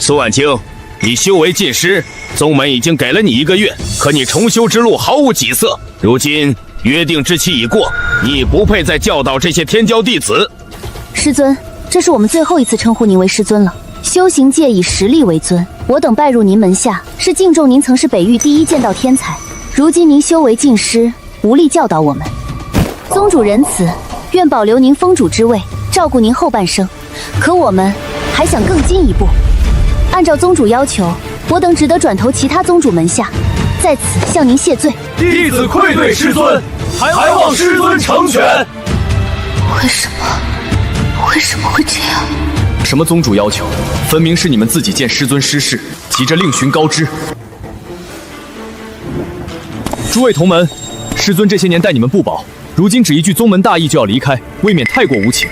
苏婉清，你修为尽失，宗门已经给了你1个月，可你重修之路毫无起色。如今约定之期已过，你已不配再教导这些天骄弟子。师尊，这是我们最后一次称呼您为师尊了。修行界以实力为尊，我等拜入您门下，是敬重您曾是北域第一剑道天才。如今您修为尽失，无力教导我们。宗主仁慈，愿保留您封主之位，照顾您后半生。可我们还想更进一步，按照宗主要求，我等只得转投其他宗主门下，在此向您谢罪。弟子愧对师尊，还望师尊成全。为什么会这样？什么宗主要求？分明是你们自己见师尊失势，急着另寻高枝。诸位同门，师尊这些年待你们不薄，如今只一句宗门大义就要离开，未免太过无情。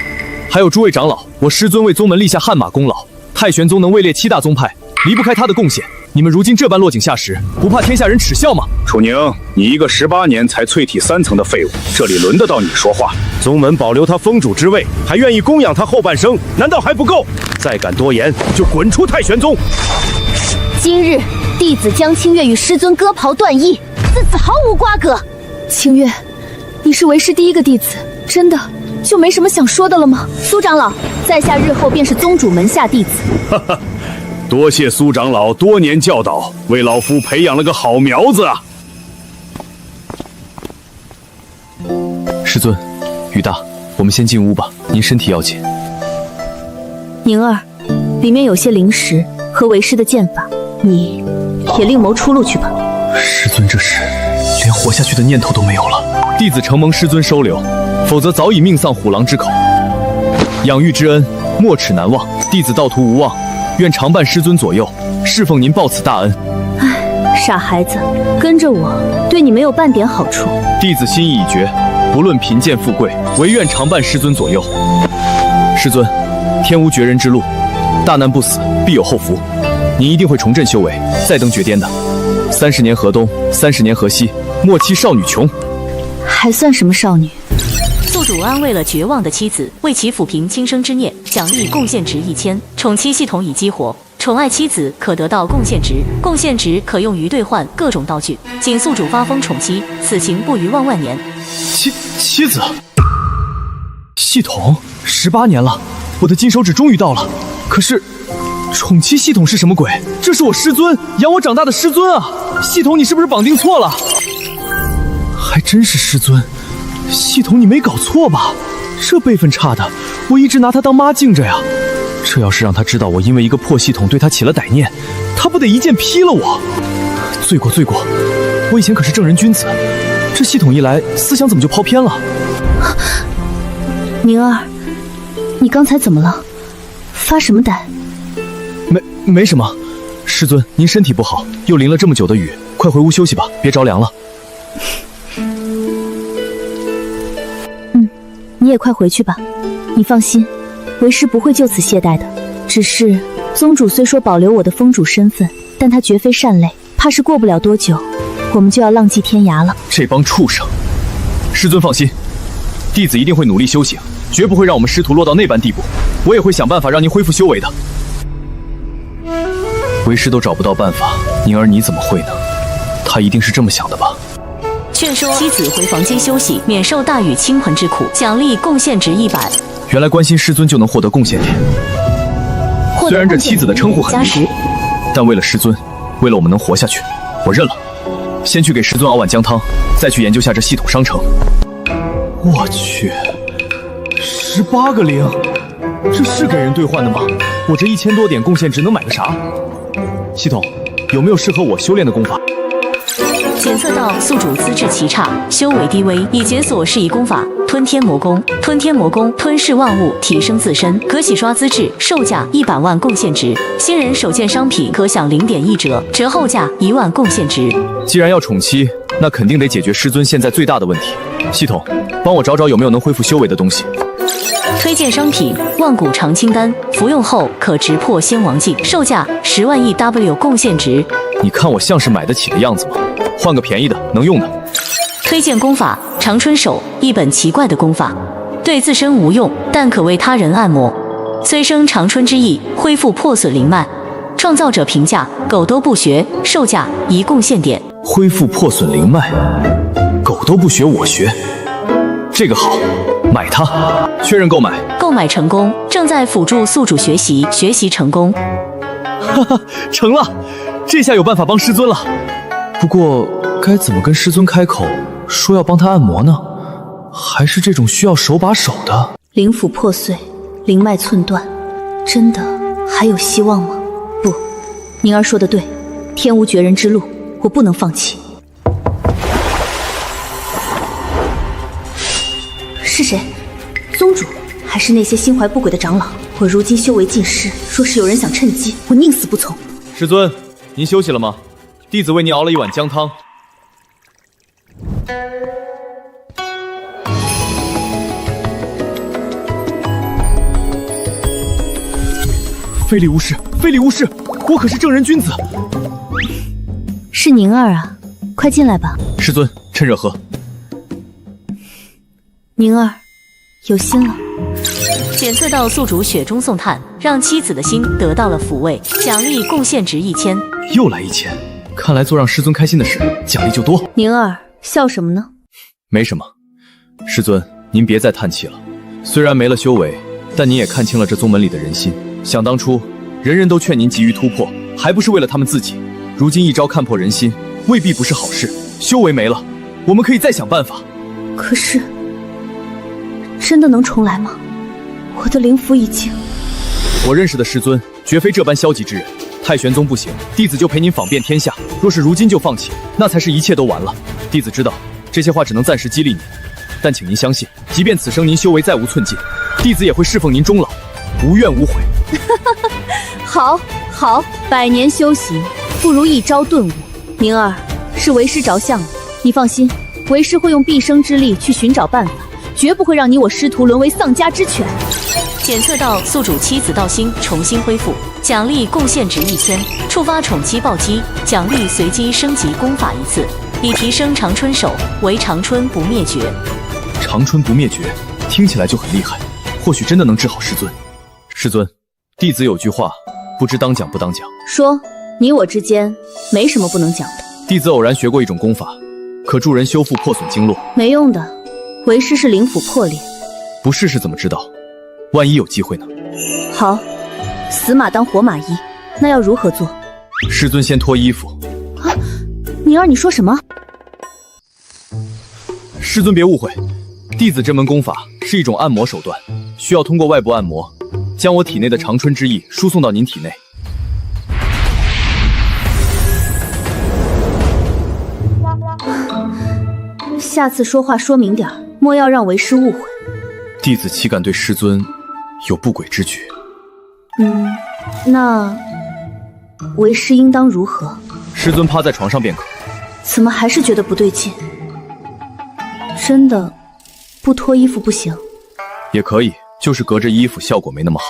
还有诸位长老，我师尊为宗门立下汗马功劳，太玄宗能位列7大宗派，离不开他的贡献。你们如今这般落井下石，不怕天下人耻笑吗？楚宁，你一个18年才淬体3层的废物，这里轮得到你说话？宗门保留他封主之位，还愿意供养他后半生，难道还不够？再敢多言，就滚出太玄宗！今日弟子将清月与师尊割袍断义，自此毫无瓜葛。清月，你是为师第1个弟子，真的就没什么想说的了吗？苏长老，在下日后便是宗主门下弟子。哈哈，多谢苏长老多年教导，为老夫培养了个好苗子啊！师尊，雨大，我们先进屋吧，您身体要紧。宁儿，里面有些灵石和为师的剑法，你也另谋出路去吧。师尊这时连活下去的念头都没有了，弟子承蒙师尊收留，否则早已命丧虎狼之口。养育之恩，没齿难忘，弟子道途无望，愿常伴师尊左右，侍奉您报此大恩。唉，傻孩子，跟着我对你没有半点好处。弟子心意已决，不论贫贱富贵，唯愿常伴师尊左右。师尊，天无绝人之路，大难不死，必有后福。您一定会重振修为，再登绝巅的。30年河东，30年河西，莫欺少女穷。还算什么少女？宿主安慰了绝望的妻子，为其抚平轻生之念，奖励贡献值1000。宠妻系统已激活，宠爱妻子可得到贡献值，贡献值可用于兑换各种道具。仅宿主发疯宠妻，此情不渝万万年。妻子，系统18年了，我的金手指终于到了。可是，宠妻系统是什么鬼？这是我师尊养我长大的师尊啊！系统，你是不是绑定错了？还真是师尊。系统，你没搞错吧？这辈分差的，我一直拿他当妈敬着呀。这要是让他知道我因为一个破系统对他起了歹念，他不得一剑劈了我？罪过罪过！我以前可是正人君子，这系统一来，思想怎么就跑偏了？宁儿，你刚才怎么了？发什么呆？没什么。师尊，您身体不好，又淋了这么久的雨，快回屋休息吧，别着凉了。你也快回去吧。你放心，为师不会就此懈怠的。只是宗主虽说保留我的封主身份，但他绝非善类，怕是过不了多久，我们就要浪迹天涯了。这帮畜生！师尊放心，弟子一定会努力修行，绝不会让我们师徒落到那般地步。我也会想办法让您恢复修为的。为师都找不到办法，宁儿你怎么会呢？他一定是这么想的吧？劝说妻子回房间休息，免受大雨倾盆之苦，奖励贡献值100。原来关心师尊就能获得贡献点。虽然这妻子的称呼很离谱，但为了师尊，为了我们能活下去，我认了。先去给师尊熬碗姜汤，再去研究下这系统商城。我去，18个0，这是给人兑换的吗？我这1000多点贡献值能买个啥？系统，有没有适合我修炼的功法？检测到宿主资质奇差，修为低微，已解锁适宜功法吞天魔功。吞天魔功吞噬万物，提升自身，可洗刷资质，售价100万贡献值。新人首件商品可享0.1折，折后价1万贡献值。既然要宠妻，那肯定得解决师尊现在最大的问题。系统，帮我找找有没有能恢复修为的东西。推荐商品：万古长青丹，服用后可直破仙王境，售价10万EW贡献值。你看我像是买得起的样子吗？换个便宜的，能用的。推荐功法：长春手，一本奇怪的功法，对自身无用，但可为他人按摩，虽生长春之意，恢复破损灵脉。创造者评价：狗都不学，售价1贡献点。恢复破损灵脉，狗都不学我学，这个好，买它。确认购买，购买成功，正在辅助宿主学习，学习成功。哈哈，成了，这下有办法帮师尊了。不过该怎么跟师尊开口说要帮他按摩呢？还是这种需要手把手的？灵府破碎，灵脉寸断，真的还有希望吗？不，宁儿说的对，天无绝人之路，我不能放弃。是谁？宗主，还是那些心怀不轨的长老？我如今修为尽失，若是有人想趁机，我宁死不从。师尊，您休息了吗？弟子为您熬了一碗姜汤。非礼勿视，非礼勿视！我可是正人君子。是宁儿啊，快进来吧。师尊，趁热喝。宁儿，有心了。检测到宿主血中送炭，让妻子的心得到了抚慰，奖励贡献值1000。又来1000，看来做让师尊开心的事，奖励就多。宁儿，笑什么呢？没什么。师尊，您别再叹气了。虽然没了修为，但您也看清了这宗门里的人心。想当初，人人都劝您急于突破，还不是为了他们自己。如今一朝看破人心，未必不是好事。修为没了，我们可以再想办法。可是，真的能重来吗？我的灵符已经……我认识的师尊绝非这般消极之人。太玄宗不行，弟子就陪您访遍天下。若是如今就放弃，那才是一切都完了。弟子知道这些话只能暂时激励您，但请您相信，即便此生您修为再无寸进，弟子也会侍奉您终老，无怨无悔。好，好，100年修行不如一朝顿悟。宁儿，是为师着相了，你放心，为师会用毕生之力去寻找办法，绝不会让你我师徒沦为丧家之犬。检测到宿主妻子道心重新恢复，奖励贡献值1000，触发宠妻暴击，奖励随机升级功法1次，以提升长春手为长春不灭绝。长春不灭绝，听起来就很厉害，或许真的能治好师尊。师尊，弟子有句话，不知当讲不当讲。说，你我之间没什么不能讲的。弟子偶然学过一种功法，可助人修复破损经络。没用的，为师是灵府破裂。不试试怎么知道？万一有机会呢？好，死马当活马医，那要如何做？师尊先脱衣服。啊，宁儿，你说什么？师尊别误会，弟子这门功法是一种按摩手段，需要通过外部按摩，将我体内的长春之意输送到您体内。下次说话说明点，莫要让为师误会。弟子岂敢对师尊有不轨之举？那为师应当如何？师尊趴在床上便可。怎么还是觉得不对劲？真的不脱衣服不行？也可以，就是隔着衣服效果没那么好。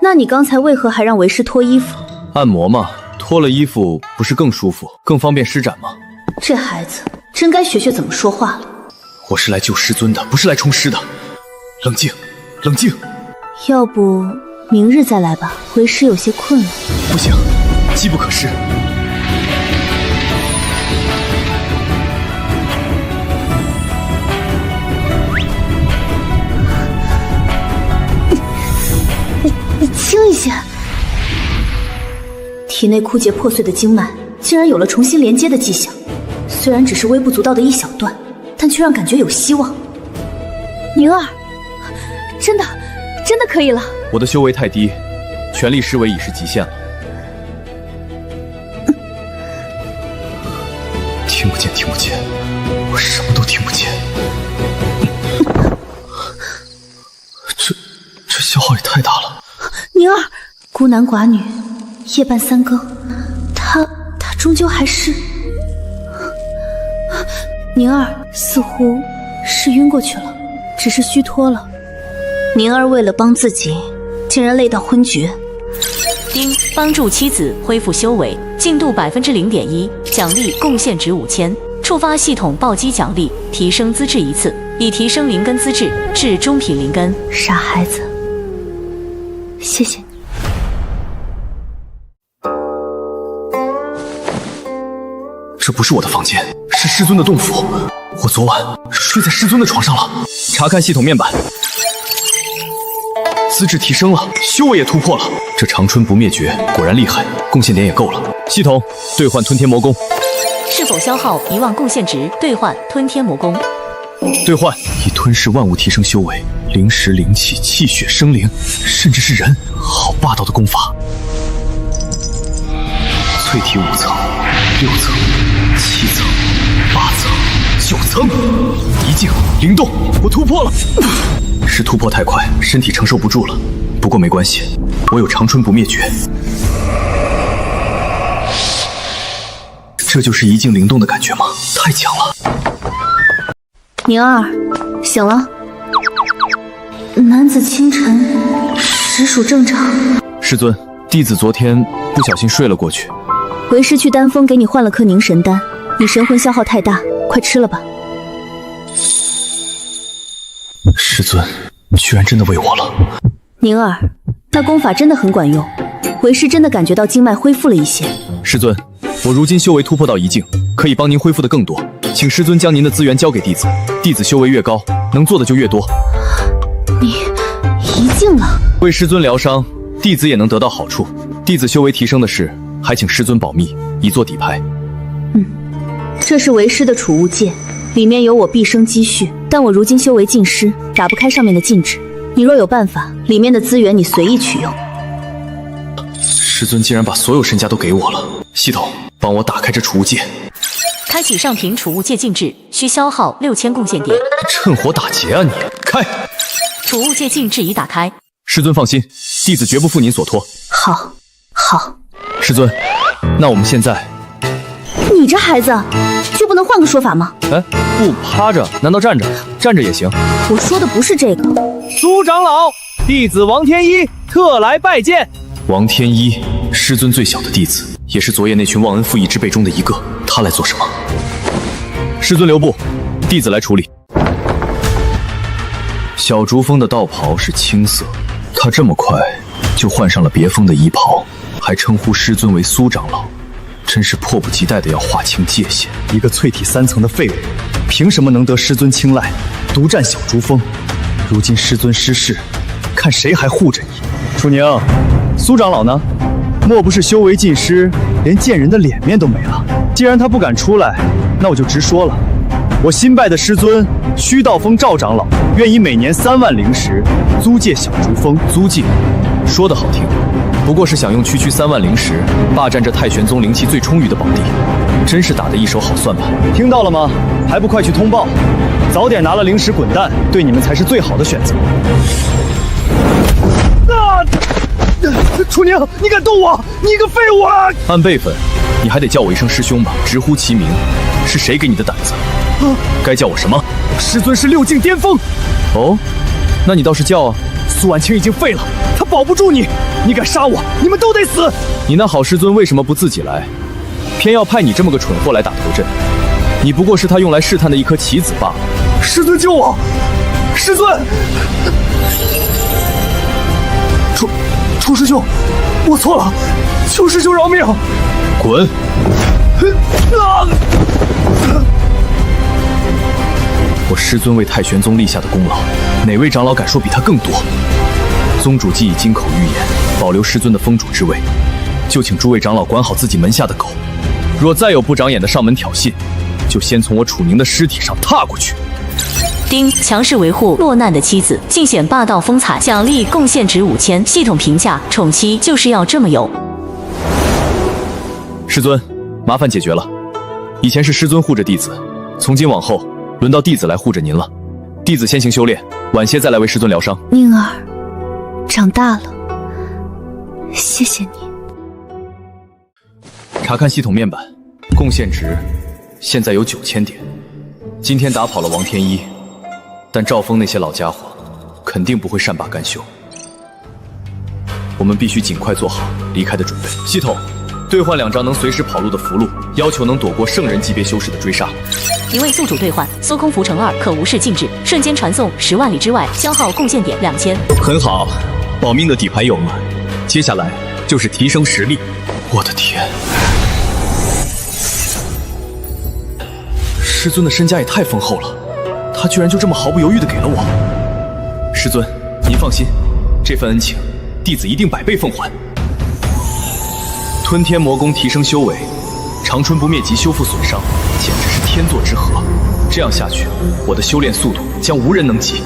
那你刚才为何还让为师脱衣服？按摩嘛，脱了衣服不是更舒服，更方便施展吗？这孩子真该学学怎么说话了。我是来救师尊的，不是来充尸的。冷静，冷静。要不明日再来吧，为师有些困了。不行，机不可失。你轻一些。体内枯竭破碎的经脉竟然有了重新连接的迹象，虽然只是微不足道的一小段，但却让感觉有希望。宁儿，真的可以了。我的修为太低，全力施为已是极限了。听不见，听不见，我什么都听不见。这消耗也太大了。宁儿，孤男寡女，夜半3更，他终究还是……宁儿似乎是晕过去了，只是虚脱了。宁儿为了帮自己，竟然累到昏厥。丁，帮助妻子恢复修为，进度0.1%，奖励贡献值5000，触发系统暴击奖励，提升资质1次，以提升灵根资质至中品灵根。傻孩子，谢谢你。这不是我的房间，是师尊的洞府。我昨晚睡在师尊的床上了。查看系统面板，资质提升了，修为也突破了。这长春不灭绝果然厉害，贡献点也够了。系统兑换吞天魔功，是否消耗1万贡献值兑换吞天魔功？兑换，以吞噬万物提升修为，灵石、灵气、气血生灵，甚至是人，好霸道的功法。淬体5层、6层、7层、8层、9层，一境灵动，我突破了。是突破太快，身体承受不住了。不过没关系，我有长春不灭绝。这就是一境灵动的感觉吗？太强了！宁儿，醒了。男子清晨，实属正常。师尊，弟子昨天不小心睡了过去。为师去丹峰给你换了颗凝神丹，你神魂消耗太大，快吃了吧。师尊，居然真的喂我了。宁儿，那功法真的很管用，为师真的感觉到经脉恢复了一些。师尊，我如今修为突破到一境，可以帮您恢复的更多，请师尊将您的资源交给弟子，弟子修为越高，能做的就越多。你一境了？为师尊疗伤，弟子也能得到好处。弟子修为提升的事，还请师尊保密，以作底牌。这是为师的储物戒，里面有我毕生积蓄，但我如今修为尽失，打不开上面的禁制。你若有办法，里面的资源你随意取用。师尊竟然把所有身家都给我了，系统帮我打开这储物戒。开启上品储物戒禁制，需消耗6000贡献点。趁火打劫啊你！开！储物戒禁制已打开。师尊放心，弟子绝不负您所托。好，好。师尊，那我们现在……你这孩子，就不能换个说法吗？哎，不趴着，难道站着？站着也行。我说的不是这个。苏长老，弟子王天一特来拜见。王天一，师尊最小的弟子，也是昨夜那群忘恩负义之辈中的一个。他来做什么？师尊留步，弟子来处理。小竹峰的道袍是青色，他这么快就换上了别峰的衣袍，还称呼师尊为苏长老，真是迫不及待的要划清界限。一个淬体3层的废物，凭什么能得师尊青睐，独占小竹峰？如今师尊失势，看谁还护着你。楚宁，苏长老呢？莫不是修为尽失，连见人的脸面都没了？既然他不敢出来，那我就直说了。我新拜的师尊虚道峰赵长老，愿以每年3万灵石租借小竹峰。租借，说得好听，不过是想用区3万灵石霸占这太玄宗灵气最充裕的宝地，真是打得一手好算盘。听到了吗？还不快去通报！早点拿了灵石滚蛋，对你们才是最好的选择。楚宁，你敢动我？你个废物啊！按辈分，你还得叫我一声师兄吧，直呼其名。是谁给你的胆子？该叫我什么？师尊是6境巅峰。哦，那你倒是叫啊！苏婉清已经废了，他保不住你。你敢杀我，你们都得死！你那好师尊为什么不自己来，偏要派你这么个蠢货来打头阵？你不过是他用来试探的一颗棋子罢了。师尊救我！师尊！楚师兄，我错了，求师兄饶命！滚！我师尊为太玄宗立下的功劳，哪位长老敢说比他更多？宗主既已金口预言，保留师尊的封主之位，就请诸位长老管好自己门下的狗。若再有不长眼的上门挑衅，就先从我楚宁的尸体上踏过去。丁，强势维护落难的妻子，尽显霸道风采，奖励贡献值5000。系统评价：宠妻就是要这么有。师尊，麻烦解决了。以前是师尊护着弟子，从今往后轮到弟子来护着您了。弟子先行修炼，晚些再来为师尊疗伤。宁儿，长大了，谢谢你。查看系统面板，贡献值现在有9000点。今天打跑了王天一，但赵峰那些老家伙肯定不会善罢甘休。我们必须尽快做好离开的准备。系统，兑换2张能随时跑路的符箓，要求能躲过圣人级别修士的追杀。一位宿主兑换搜空符乘2，可无视禁制，瞬间传送10万里之外，消耗贡献点2000。很好，保命的底牌有了，接下来就是提升实力。我的天！师尊的身家也太丰厚了，他居然就这么毫不犹豫地给了我。师尊，您放心，这份恩情，弟子一定100倍奉还。吞天魔功提升修为，长春不灭即修复损伤，简直是天作之合。这样下去，我的修炼速度将无人能及。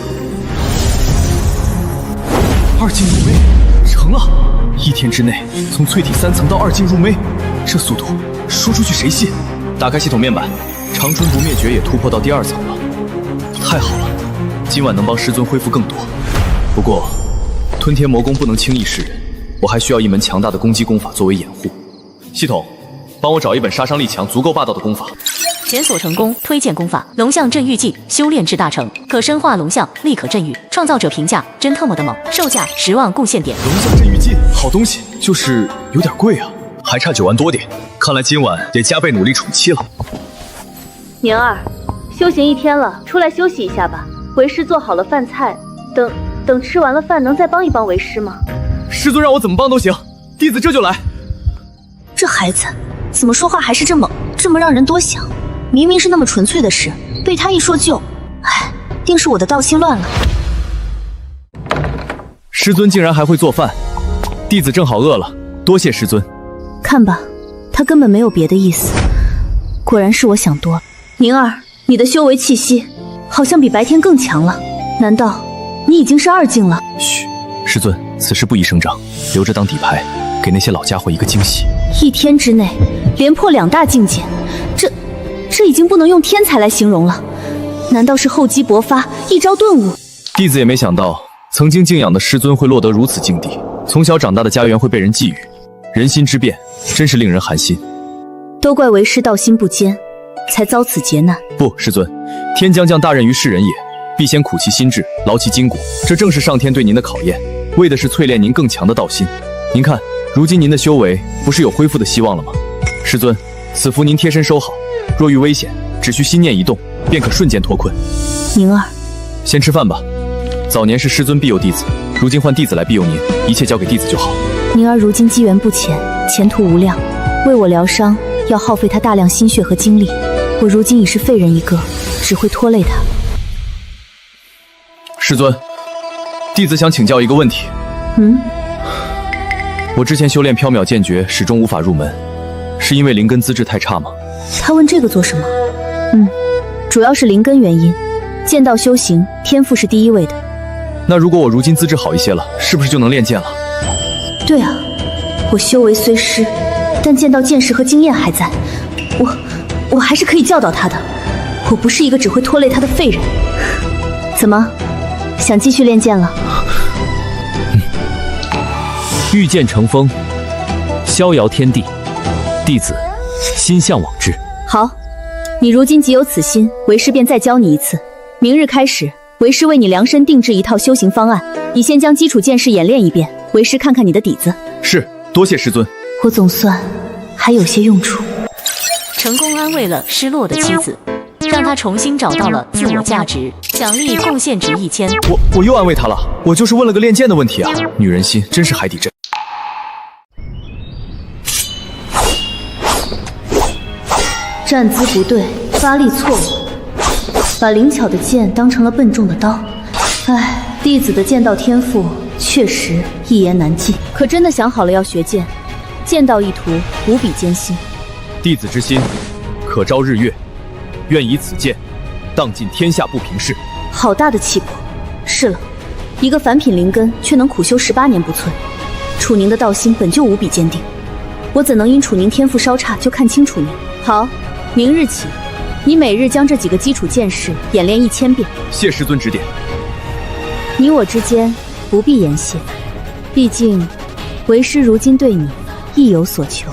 2境入昧，成了！1天之内从淬体3层到2境入昧，这速度说出去谁信？打开系统面板，长春不灭诀也突破到第2层了。太好了，今晚能帮师尊恢复更多。不过，吞天魔功不能轻易示人，我还需要一门强大的攻击功法作为掩护。系统，帮我找一本杀伤力强、足够霸道的功法。检索成功，推荐功法《龙象镇狱记》，修炼至大成，可深化龙象，立可镇狱。创造者评价：真特么的猛，售价10万贡献点。龙象镇狱记，好东西，就是有点贵啊，还差9万多点。看来今晚得加倍努力宠妻了。宁儿，修行1天了，出来休息一下吧。为师做好了饭菜，等吃完了饭，能再帮一帮为师吗？师尊让我怎么帮都行，弟子这就来。这孩子怎么说话还是这么让人多想？明明是那么纯粹的事，被他一说就……哎，定是我的道心乱了。师尊竟然还会做饭，弟子正好饿了，多谢师尊。看吧，他根本没有别的意思，果然是我想多了。宁儿，你的修为气息好像比白天更强了，难道你已经是2境了？嘘，师尊，此事不宜声张，留着当底牌，给那些老家伙一个惊喜。1天之内连破2大境界，这已经不能用天才来形容了，难道是厚积薄发，一朝顿悟？弟子也没想到，曾经敬仰的师尊会落得如此境地，从小长大的家园会被人觊觎，人心之变，真是令人寒心。都怪为师道心不坚，才遭此劫难。不，师尊，天将降大任于世人也，必先苦其心志，劳其筋骨，这正是上天对您的考验，为的是淬炼您更强的道心。您看，如今您的修为不是有恢复的希望了吗？师尊，此符您贴身收好，若遇危险，只需心念一动，便可瞬间脱困。宁儿，先吃饭吧。早年是师尊庇佑弟子，如今换弟子来庇佑您，一切交给弟子就好。宁儿如今机缘不浅，前途无量，为我疗伤要耗费他大量心血和精力，我如今已是废人一个，只会拖累他。师尊，弟子想请教一个问题。我之前修炼缥缈剑诀始终无法入门，是因为灵根资质太差吗？他问这个做什么？主要是灵根原因，剑道修行天赋是第一位的。那如果我如今资质好一些了，是不是就能练剑了？对啊，我修为虽失，但剑道见识和经验还在，我还是可以教导他的。我不是一个只会拖累他的废人。怎么，想继续练剑了？御剑成风，逍遥天地，弟子心向往之。好，你如今既有此心，为师便再教你一次。明日开始，为师为你量身定制一套修行方案，你先将基础剑式演练一遍，为师看看你的底子。是，多谢师尊。我总算还有些用处。成功安慰了失落的妻子，让她重新找到了自我价值，奖励贡献值1000。我又安慰她了，我就是问了个练剑的问题啊。女人心真是海底针。站姿不对，发力错误，把灵巧的剑当成了笨重的刀。唉，弟子的剑道天赋确实一言难尽，可真的想好了要学剑，剑道一途无比艰辛。弟子之心，可昭日月，愿以此剑，荡尽天下不平事。好大的气魄！是了，一个凡品灵根却能苦修18年不摧，楚宁的道心本就无比坚定，我怎能因楚宁天赋稍差就看清楚宁？好。明日起，你每日将这几个基础剑式演练1000遍。谢师尊指点。你我之间不必言谢，毕竟为师如今对你亦有所求。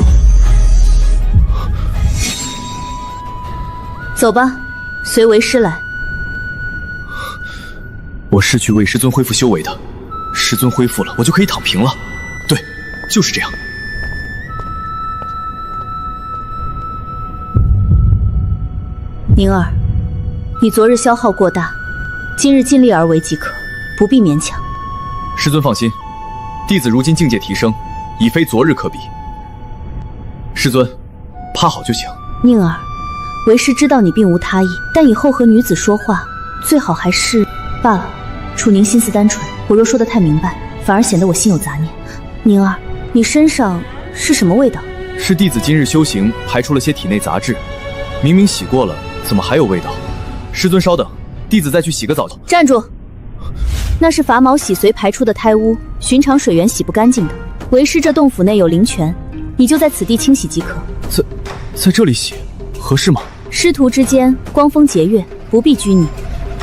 走吧，随为师来。我是去为师尊恢复修为的，师尊恢复了，我就可以躺平了。对，就是这样。宁儿，你昨日消耗过大，今日尽力而为即可，不必勉强。师尊放心，弟子如今境界提升，已非昨日可比。师尊，趴好就行。宁儿，为师知道你并无他意，但以后和女子说话，最好还是罢了。楚宁心思单纯，我若说得太明白，反而显得我心有杂念。宁儿，你身上是什么味道？是弟子今日修行排出了些体内杂质，明明洗过了，怎么还有味道？师尊稍等，弟子再去洗个澡。站住！那是伐毛洗髓排出的胎污，寻常水源洗不干净的。为师这洞府内有灵泉，你就在此地清洗即可。在这里洗，合适吗？师徒之间光风节月，不必拘泥。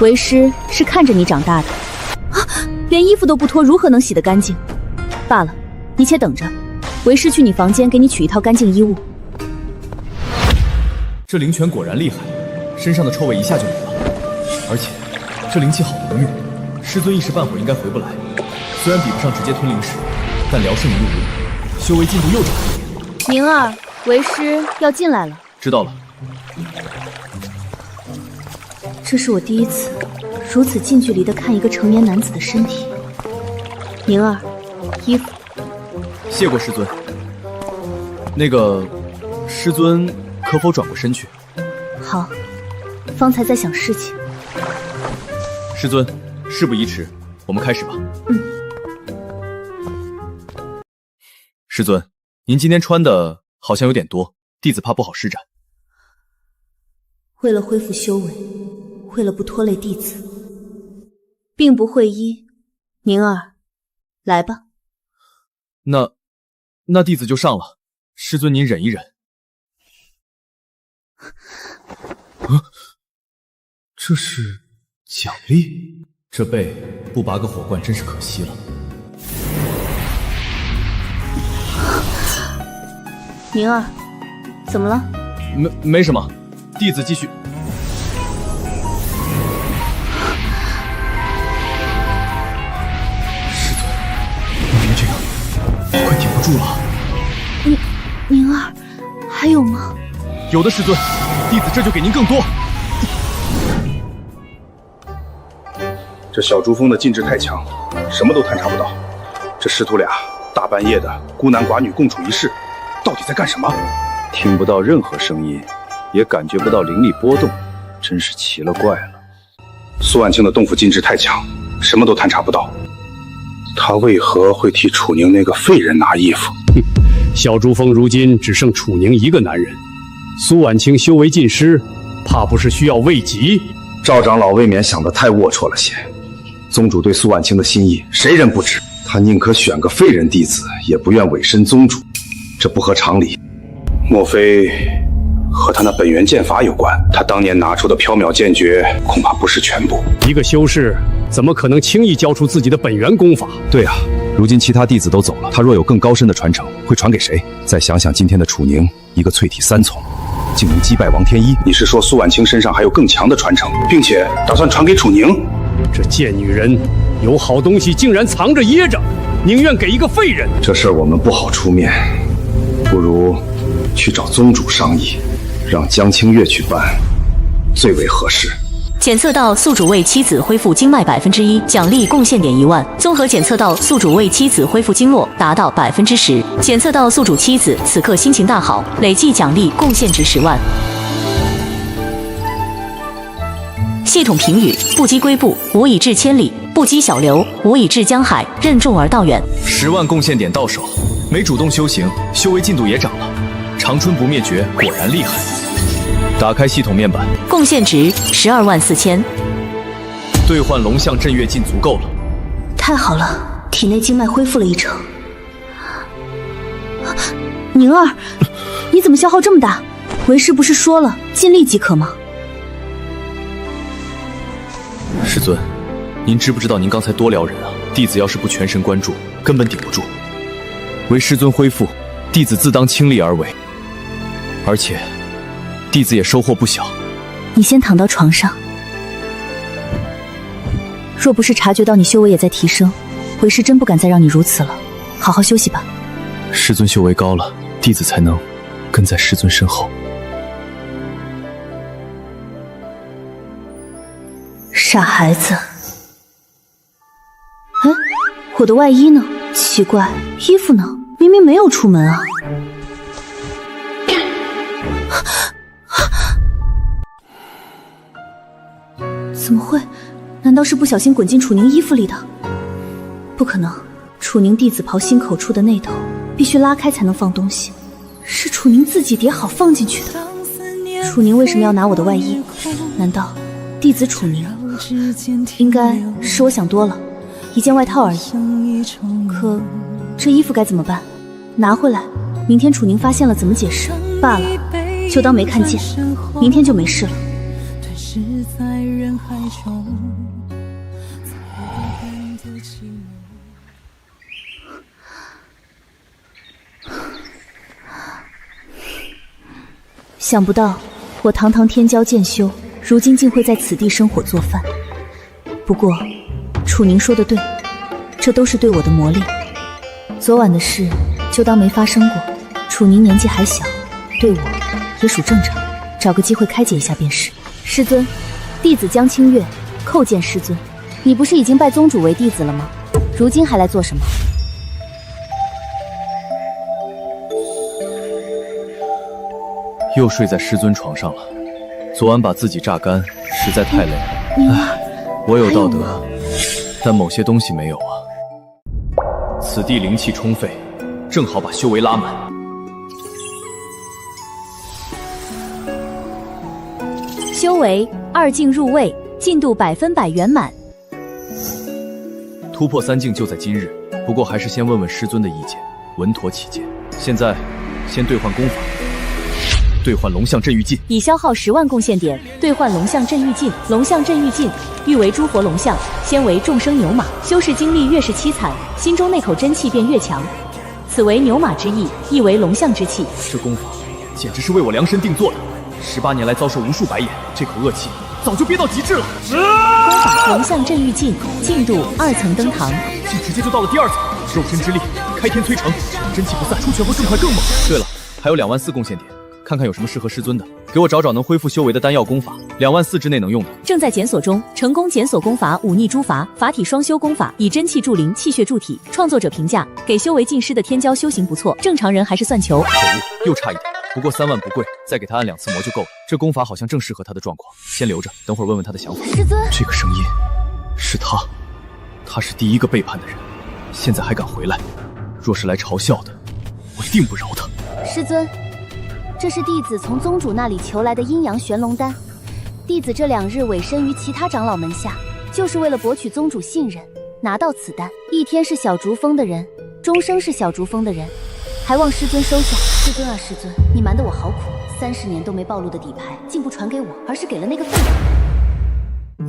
为师是看着你长大的，连衣服都不脱，如何能洗得干净？罢了，你且等着，为师去你房间给你取一套干净衣物。这灵泉果然厉害，身上的臭味一下就没了，而且这灵气好浓郁，师尊一时半会儿应该回不来。虽然比不上直接吞灵石，但聊胜于无，修为进度又涨了一点。宁儿，为师要进来了。知道了。这是我第一次如此近距离地看一个成年男子的身体。宁儿，衣服。谢过师尊。那个，师尊可否转过身去？好，方才在想事情。师尊，事不宜迟，我们开始吧。师尊，您今天穿的好像有点多，弟子怕不好施展。为了恢复修为，为了不拖累弟子，并不讳衣。宁儿，来吧。那弟子就上了。师尊您忍一忍。这是奖励？这背不拔个火罐真是可惜了。宁儿，怎么了？没什么，弟子继续。师尊，您别这样，我快顶不住了。宁儿，还有吗？有的，师尊，弟子这就给您更多。这小珠峰的禁制太强，什么都探查不到。这师徒俩大半夜的孤男寡女共处一室，到底在干什么？听不到任何声音，也感觉不到灵力波动，真是奇了怪了。苏婉清的洞府禁制太强，什么都探查不到。他为何会替楚宁那个废人拿衣服？小珠峰如今只剩楚宁一个男人，苏婉清修为尽失，怕不是需要慰藉？赵长老未免想得太龌龊了些。宗主对苏婉清的心意，谁人不知？他宁可选个废人弟子，也不愿委身宗主，这不合常理。莫非和他那本源剑法有关？他当年拿出的缥缈剑诀，恐怕不是全部。一个修士怎么可能轻易交出自己的本源功法？对啊，如今其他弟子都走了，他若有更高深的传承，会传给谁？再想想今天的楚宁，一个淬体3重，竟能击败王天一。你是说苏婉清身上还有更强的传承，并且打算传给楚宁？这贱女人有好东西竟然藏着掖着，宁愿给一个废人。这事儿我们不好出面，不如去找宗主商议，让江清月去办，最为合适。检测到宿主为妻子恢复经脉1%，奖励贡献点1万；综合检测到宿主为妻子恢复经络达到10%，检测到宿主妻子此刻心情大好，累计奖励贡献值10万。系统评语：不击龟步，我已至千里；不击小流，我已至江海。任重而道远。10万贡献点到手，没主动修行，修为进度也涨了。长春不灭绝，果然厉害。打开系统面板，贡献值12万4千。兑换龙象镇月镜足够了。太好了，体内经脉恢复了1成。宁儿，你怎么消耗这么大？为师不是说了尽力即可吗？师尊，您知不知道您刚才多撩人啊？弟子要是不全神贯注，根本顶不住。为师尊恢复，弟子自当倾力而为。而且，弟子也收获不小。你先躺到床上。若不是察觉到你修为也在提升，为师真不敢再让你如此了。好好休息吧。师尊修为高了，弟子才能跟在师尊身后。傻孩子。哎，我的外衣呢？奇怪，衣服呢？明明没有出门啊。怎么会？难道是不小心滚进楚宁衣服里的？不可能，楚宁弟子袍心口处的那头必须拉开才能放东西，是楚宁自己叠好放进去的。楚宁为什么要拿我的外衣？难道弟子楚宁？应该是我想多了，一件外套而已。可这衣服该怎么办？拿回来，明天楚宁发现了怎么解释？罢了，就当没看见，明天就没事了。想不到我堂堂天骄剑修，如今竟会在此地生火做饭。不过楚宁说的对，这都是对我的磨练。昨晚的事就当没发生过，楚宁年纪还小，对我也属正常，找个机会开解一下便是。师尊，弟子江清月叩见师尊。你不是已经拜宗主为弟子了吗？如今还来做什么？又睡在师尊床上了。昨晚把自己榨干，实在太累了。唉，我有道德，但某些东西没有啊。此地灵气充沛，正好把修为拉满。修为2境入位，进度100%圆满。突破3境就在今日，不过还是先问问师尊的意见，稳妥起见。现在先兑换功法，兑换龙象镇狱镜，已消耗10万贡献点，兑换龙象镇狱镜。龙象镇狱镜欲为诸佛龙象，先为众生牛马，修士经历越是凄惨，心中那口真气便越强。此为牛马之意，亦为龙象之气。这功法简直是为我量身定做的。18年来遭受无数白眼，这口恶气早就憋到极致了。功法龙象镇狱镜，进度2层登堂，竟直接就到了第2层。肉身之力开天催成，真气不散，出拳会更快更猛。对了，还有2万4贡献点，看看有什么适合师尊的，给我找找能恢复修为的丹药功法，2万4之内能用的。正在检索中，成功检索功法忤逆诸法，法体双修功法，以真气助灵，气血助体。创作者评价：给修为尽师的天骄修行不错，正常人还是算球。可恶，又差一点。不过3万不贵，再给他按2次魔就够了。这功法好像正适合他的状况，先留着，等会儿问问他的想法。师尊，这个声音是他，他是第一个背叛的人，现在还敢回来，若是来嘲笑的，我定不饶他。师尊，这是弟子从宗主那里求来的阴阳玄龙丹，弟子这2日委身于其他长老门下，就是为了博取宗主信任，拿到此丹。一天是小竹峰的人，终生是小竹峰的人，还望师尊收下。师尊啊师尊，你瞒得我好苦，30年都没暴露的底牌，竟不传给我，而是给了那个废物。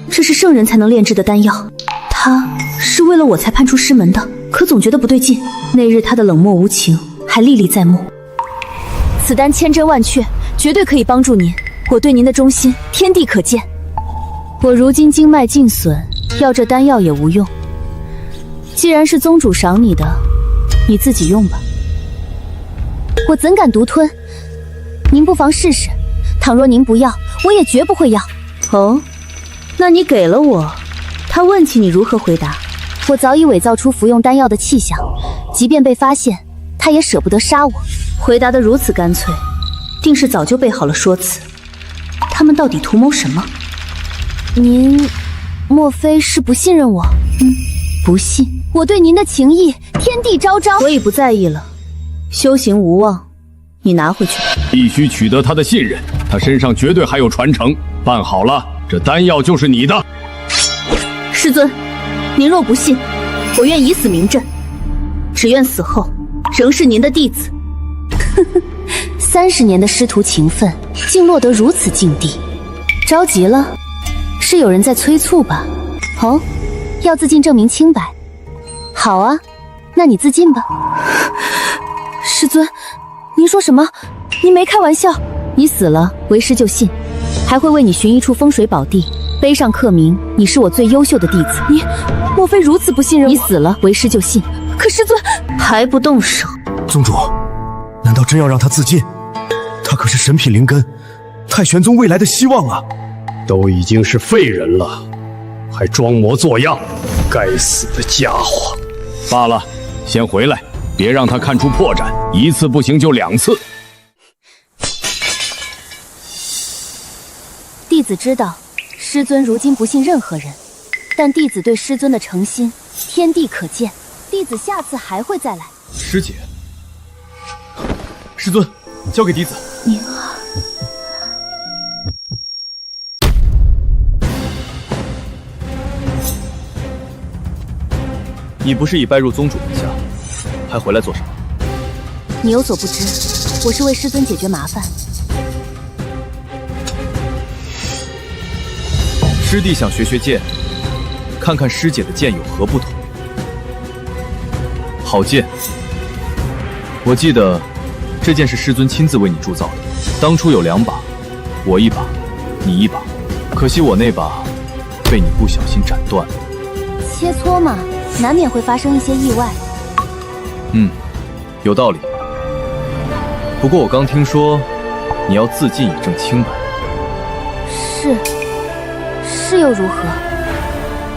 这是圣人才能炼制的丹药，他是为了我才叛出师门的，可总觉得不对劲。那日他的冷漠无情还历历在目。此丹千真万确，绝对可以帮助您，我对您的忠心天地可见。我如今经脉尽损，要这丹药也无用。既然是宗主赏你的，你自己用吧。我怎敢独吞？您不妨试试，倘若您不要，我也绝不会要。哦，那你给了我，他问起你如何回答？我早已伪造出服用丹药的气象，即便被发现，他也舍不得杀我。回答得如此干脆，定是早就备好了说辞。他们到底图谋什么？您莫非是不信任我？不信。我对您的情谊，天地昭昭。我已不在意了。修行无望，你拿回去。必须取得他的信任，他身上绝对还有传承。办好了，这丹药就是你的。师尊，您若不信，我愿以死明阵，只愿死后仍是您的弟子。30年的师徒情分，竟落得如此境地。着急了？是有人在催促吧？哦，要自尽证明清白。好啊，那你自尽吧。师尊，您说什么？您没开玩笑。你死了，为师就信，还会为你寻一处风水宝地，碑上刻明你是我最优秀的弟子。你莫非如此不信任我？你死了，为师就信。可师尊还不动手？宗主，难道真要让他自尽？他可是神品灵根，太玄宗未来的希望啊！都已经是废人了，还装模作样，该死的家伙！罢了，先回来，别让他看出破绽，一次不行就2次。弟子知道，师尊如今不信任何人，但弟子对师尊的诚心，天地可见。弟子下次还会再来。师姐，师尊，交给弟子。宁儿，你不是已拜入宗主门下，还回来做什么？你有所不知，我是为师尊解决麻烦。师弟想学学剑，看看师姐的剑有何不同。好剑，我记得这剑是师尊亲自为你铸造的，当初有2把，我1把，你1把，可惜我那把被你不小心斩断了。切磋嘛，难免会发生一些意外。有道理。不过我刚听说你要自尽以证清白。是又如何？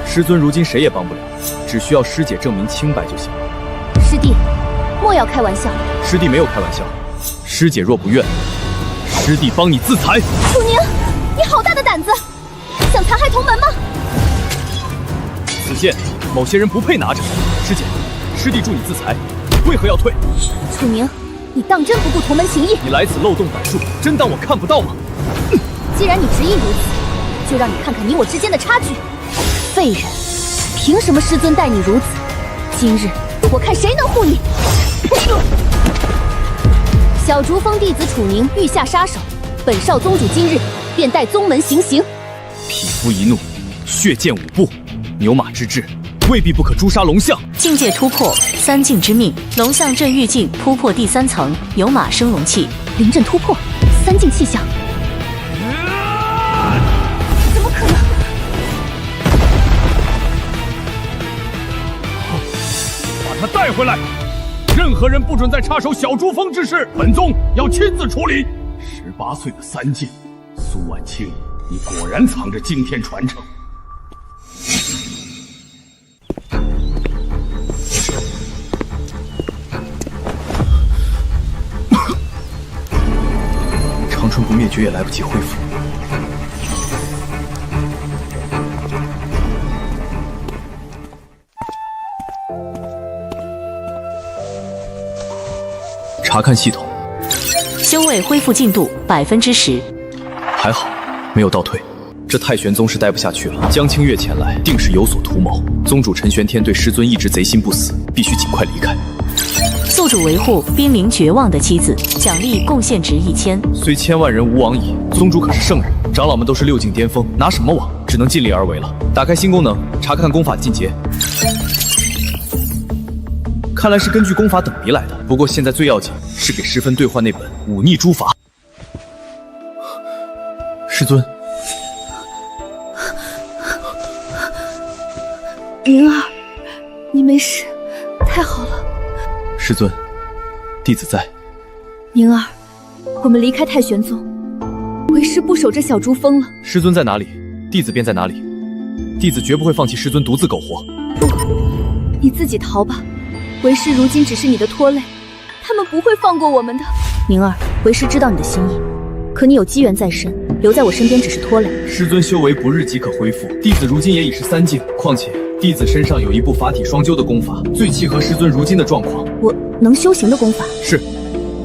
师尊如今谁也帮不了，只需要师姐证明清白就行了。师弟，莫要开玩笑。师弟没有开玩笑，师姐若不愿，师弟帮你自裁。楚宁，你好大的胆子，想残害同门吗？此剑某些人不配拿着。师姐，师弟助你自裁，为何要退？楚宁，你当真不顾同门情谊？你来此漏洞百出，真当我看不到吗？既然你执意如此，就让你看看你我之间的差距。废人，凭什么师尊待你如此？今日我看谁能护你！小竹峰弟子楚宁欲下杀手，本少宗主今日便带宗门行刑。匹夫一怒，血溅5步，牛马之志未必不可诛杀龙象。境界突破，3境之命，龙象阵预境突破第3层，牛马生龙气。临阵突破，3境气象，怎么可能？把他带回来！任何人不准再插手小珠峰之事，本宗要亲自处理。18岁的3境，苏婉清，你果然藏着惊天传承。长春不灭绝也来不及恢复。查看系统，修为恢复进度10%，还好没有倒退。这太玄宗是待不下去了，江清月前来定是有所图谋。宗主陈玄天对师尊一直贼心不死，必须尽快离开。宿主维护濒临绝望的妻子，奖励贡献值1000。虽千万人无往矣，宗主可是圣人，长老们都是6境巅峰，拿什么往？只能尽力而为了。打开新功能，查看功法进阶。看来是根据功法等级来的，不过现在最要紧是给师分兑换那本忤逆诸法。师尊，灵儿，你没事，太好了。师尊，弟子在。宁儿，我们离开太玄宗，为师不守这小珠峰了。师尊在哪里，弟子便在哪里。弟子绝不会放弃师尊独自苟活。不，你自己逃吧。为师如今只是你的拖累，他们不会放过我们的。宁儿，为师知道你的心意，可你有机缘在身，留在我身边只是拖累。师尊修为不日即可恢复，弟子如今也已是3境，况且弟子身上有一部法体双修的功法，最契合师尊如今的状况。我能修行的功法是，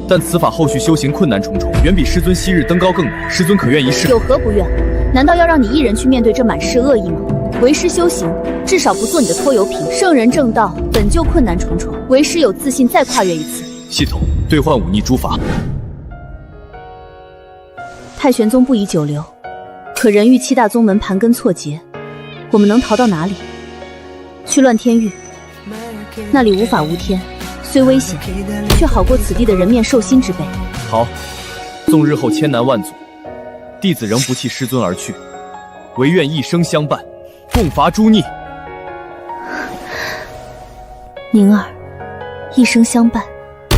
但此法后续修行困难重重，远比师尊昔日登高更难。师尊可愿一试？有何不愿？难道要让你一人去面对这满是恶意吗？为师修行，至少不做你的拖油瓶。圣人正道本就困难重重，为师有自信再跨越一次。系统兑换忤逆诸法。太玄宗不宜久留，可人欲7大宗门盘根错节，我们能逃到哪里？去乱天狱，那里无法无天，虽危险，却好过此地的人面兽心之辈。好，纵日后千难万阻，弟子仍不弃师尊而去，唯愿一生相伴，共伐诸逆。宁儿，一生相伴，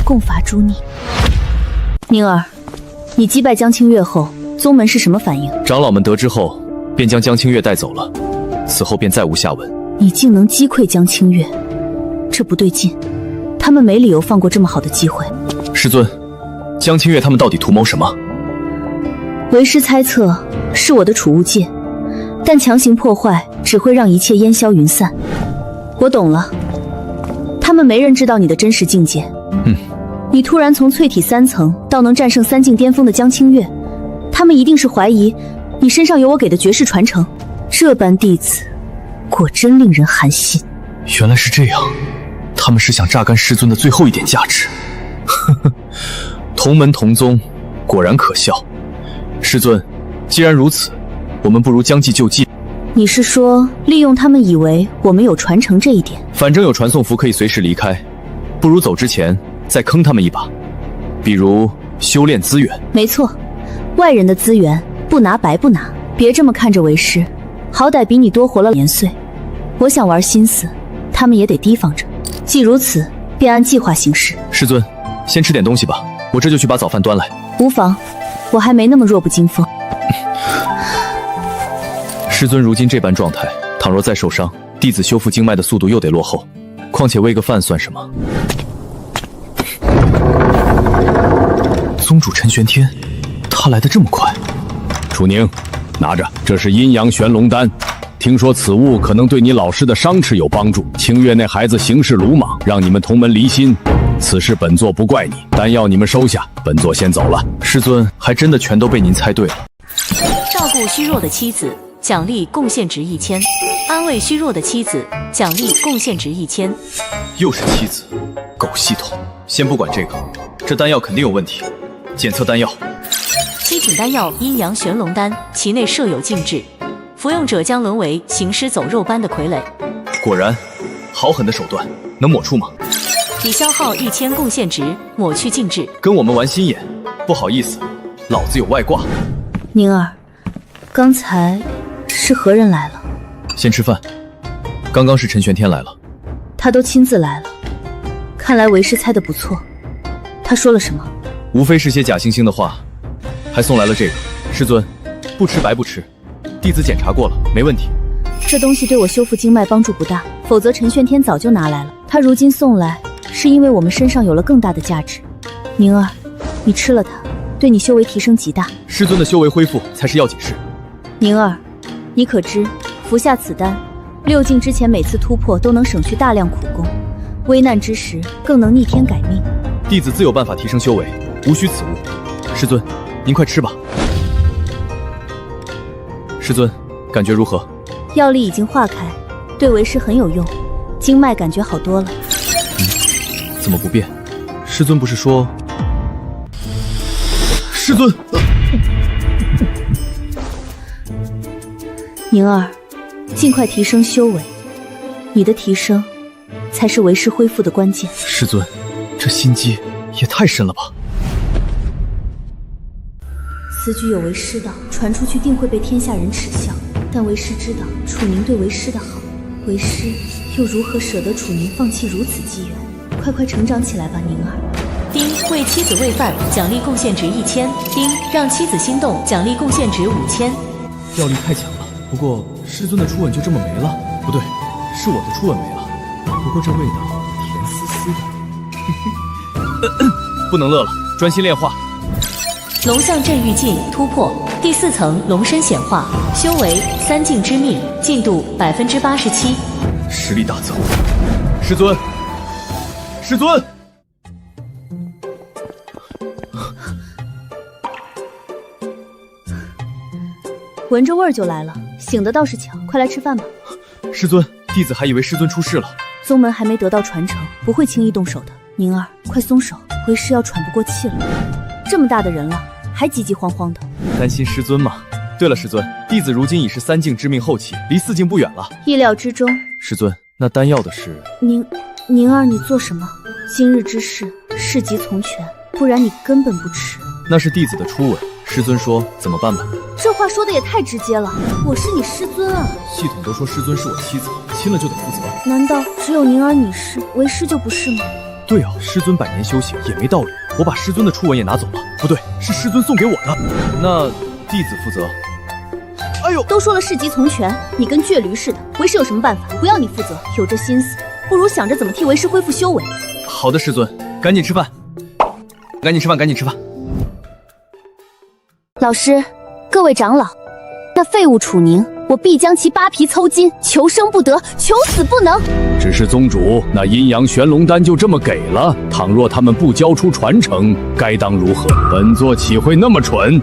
共伐诸逆。宁儿，你击败江清月后，宗门是什么反应？长老们得知后，便将江清月带走了，此后便再无下文。你竟能击溃江清月，这不对劲，他们没理由放过这么好的机会。师尊，江清月他们到底图谋什么？为师猜测，是我的储物戒，但强行破坏只会让一切烟消云散。我懂了，他们没人知道你的真实境界。你突然从淬体3层到能战胜3境巅峰的江清月，他们一定是怀疑你身上有我给的绝世传承。这般弟子，果真令人寒心。原来是这样，他们是想榨干师尊的最后一点价值。呵呵，同门同宗，果然可笑。师尊，既然如此，我们不如将计就计。你是说利用他们以为我们有传承这一点？反正有传送符可以随时离开，不如走之前再坑他们一把，比如修炼资源。没错，外人的资源不拿白不拿。别这么看着为师，好歹比你多活了年岁。我想玩心思，他们也得提防着。既如此，便按计划行事。师尊，先吃点东西吧，我这就去把早饭端来。无妨，我还没那么弱不禁风。师尊如今这般状态，倘若再受伤，弟子修复经脉的速度又得落后。况且喂个饭算什么？宗主陈玄天，他来得这么快。楚宁，拿着，这是阴阳玄龙丹。听说此物可能对你老师的伤势有帮助。清月那孩子行事鲁莽，让你们同门离心，此事本座不怪你，丹药你们收下，本座先走了。师尊，还真的全都被您猜对了。照顾虚弱的妻子，奖励贡献值1000；安慰虚弱的妻子，奖励贡献值1000。又是妻子，狗系统。先不管这个，这丹药肯定有问题。检测丹药。7品丹药阴阳玄龙丹，其内设有禁制，服用者将沦为行尸走肉般的傀儡。果然，好狠的手段，能抹除吗？已消耗1000贡献值，抹去禁制。跟我们玩心眼？不好意思，老子有外挂。宁儿，刚才是何人来了？先吃饭。刚刚是陈玄天来了，他都亲自来了，看来为师猜得不错。他说了什么？无非是些假惺惺的话，还送来了这个。师尊，不吃白不吃，弟子检查过了，没问题。这东西对我修复经脉帮助不大，否则陈玄天早就拿来了。他如今送来，是因为我们身上有了更大的价值。宁儿，你吃了它，对你修为提升极大。师尊的修为恢复才是要紧事。宁儿，你可知服下此丹，6境之前每次突破都能省去大量苦功，危难之时更能逆天改命。弟子自有办法提升修为，无需此物。师尊，您快吃吧。师尊，感觉如何？药力已经化开，对为师很有用，经脉感觉好多了。怎么不变？师尊不是说……师尊，宁儿，尽快提升修为，你的提升才是为师恢复的关键。师尊，这心机也太深了吧！此举有违师道，传出去定会被天下人耻笑。但为师知道楚宁对为师的好，为师又如何舍得楚宁放弃如此机缘？快快成长起来吧，宁儿。丁，为妻子喂饭，奖励贡献值1000；丁，让妻子心动，奖励贡献值5000。药力太强了，不过师尊的初吻就这么没了？不对，是我的初吻没了。不过这味道甜丝丝的。不能乐了，专心炼化。龙象镇域境突破第4层龙身显化，修为3境之命，进度87%，实力大增。师尊，师尊！闻着味儿就来了，醒得倒是巧，快来吃饭吧。师尊，弟子还以为师尊出事了。宗门还没得到传承，不会轻易动手的。宁儿，快松手，为师要喘不过气了。这么大的人了，还急急慌慌的，担心师尊嘛。对了，师尊，弟子如今已是3境之命后期，离4境不远了。意料之中。师尊，那丹药的事……宁儿，你做什么？今日之事，事急从权，不然你根本不迟。那是弟子的初吻，师尊说怎么办吧？这话说的也太直接了，我是你师尊啊！系统都说师尊是我妻子，亲了就得负责。难道只有宁儿你是，为师就不是吗？对啊，师尊百年修行也没道理，我把师尊的初吻也拿走了，不对，是师尊送给我的。那弟子负责。哎呦，都说了事急从权，你跟倔驴似的，为师有什么办法？不要你负责，有这心思，不如想着怎么替为师恢复修为。好的，师尊，赶紧吃饭，赶紧吃饭，赶紧吃饭。老师，各位长老，那废物楚宁，我必将其扒皮抽筋，求生不得，求死不能。只是宗主，那阴阳玄龙丹就这么给了，倘若他们不交出传承，该当如何？本座岂会那么蠢？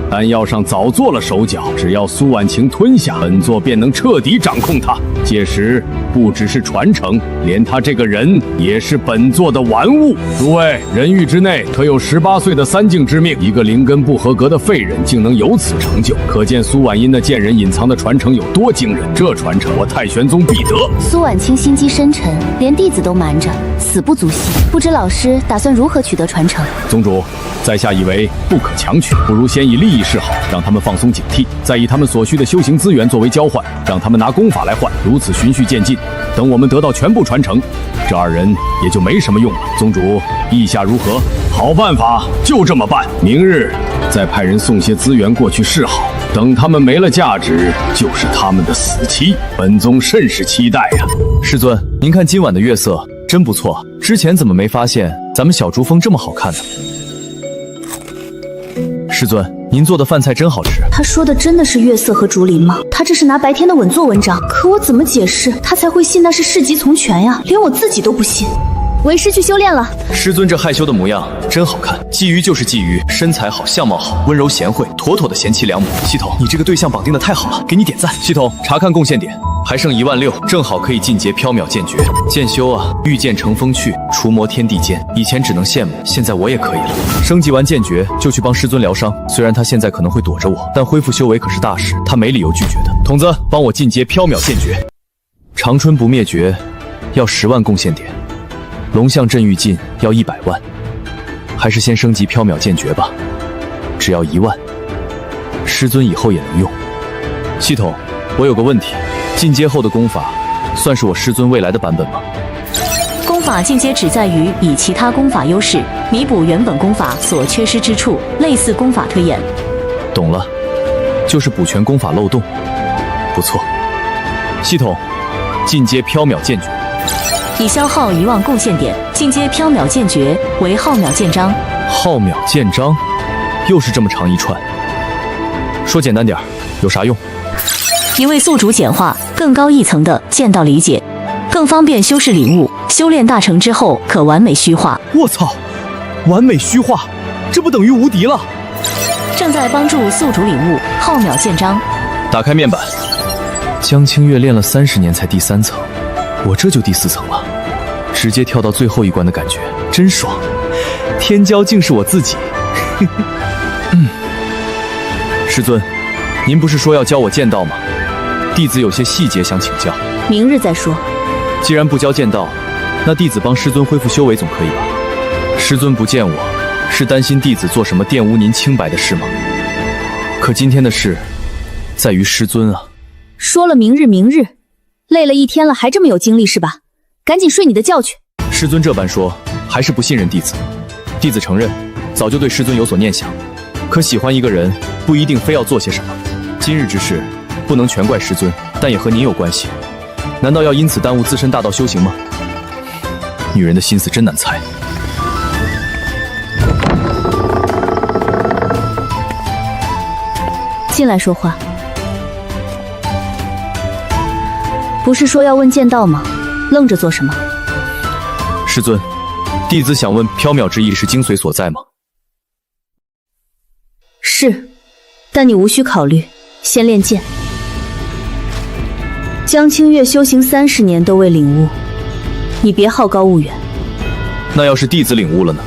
丹药上早做了手脚，只要苏婉晴吞下，本座便能彻底掌控她。届时，不只是传承，连她这个人也是本座的玩物。诸位，人域之内可有18岁的3境之命，一个灵根不合格的废人竟能有此成就，可见苏婉音那贱人隐藏的传承有多惊人。这传承，我太玄宗必得。苏婉清心机深沉，连弟子都瞒着，死不足惜。不知老师打算如何取得传承？宗主，在下以为不可强取，不如先以利益示好，让他们放松警惕，再以他们所需的修行资源作为交换，让他们拿功法来换，如此循序渐进。等我们得到全部传承，这2人也就没什么用了。宗主，意下如何？好办法，就这么办。明日再派人送些资源过去示好，等他们没了价值，就是他们的死期。本宗甚是期待呀。师尊，您看今晚的月色真不错，之前怎么没发现咱们小竹峰这么好看呢？师尊，您做的饭菜真好吃。他说的真的是月色和竹林吗？他这是拿白天的吻做文章，可我怎么解释他才会信那是市级从权呀？连我自己都不信。为师去修炼了。师尊这害羞的模样真好看，鲫鱼就是鲫鱼，身材好，相貌好，温柔贤惠，妥妥的贤妻良母。系统，你这个对象绑定的太好了，给你点赞。系统，查看贡献点，还剩16000，正好可以进阶缥缈剑诀。剑修啊，御剑乘风去，除魔天地间。以前只能羡慕，现在我也可以了。升级完剑诀就去帮师尊疗伤，虽然他现在可能会躲着我，但恢复修为可是大事，他没理由拒绝的。童子，帮我进阶缥缈剑诀。长春不灭绝，要10万贡献点。龙象镇狱禁要100万，还是先升级缥缈剑诀吧，只要1万，师尊以后也能用。系统，我有个问题，进阶后的功法算是我师尊未来的版本吗？功法进阶只在于以其他功法优势弥补原本功法所缺失之处，类似功法推演。懂了，就是补全功法漏洞。不错。系统，进阶缥缈剑诀。已消耗1万贡献点，进阶缥缈剑诀为浩渺剑章。浩渺剑章，又是这么长一串。说简单点，有啥用？一为宿主简化更高一层的剑道理解，更方便修士领悟。修炼大成之后，可完美虚化。我操，完美虚化，这不等于无敌了？正在帮助宿主领悟浩渺剑章。打开面板，江清月练了30年才第3层，我这就第4层了。直接跳到最后一关的感觉真爽，天骄竟是我自己。师尊，您不是说要教我剑道吗？弟子有些细节想请教。明日再说。既然不教剑道，那弟子帮师尊恢复修为总可以吧？师尊不见我，是担心弟子做什么玷污您清白的事吗？可今天的事，在于师尊啊。说了明日，累了一天了，还这么有精力是吧？赶紧睡你的觉去。师尊这般说，还是不信任弟子。弟子承认，早就对师尊有所念想。可喜欢一个人，不一定非要做些什么。今日之事，不能全怪师尊，但也和您有关系。难道要因此耽误自身大道修行吗？女人的心思真难猜。进来说话。不是说要问剑道吗？愣着做什么？师尊，弟子想问，缥缈之意是精髓所在吗？是，但你无需考虑，先练剑。江清月修行30年都未领悟，你别好高骛远。那要是弟子领悟了呢？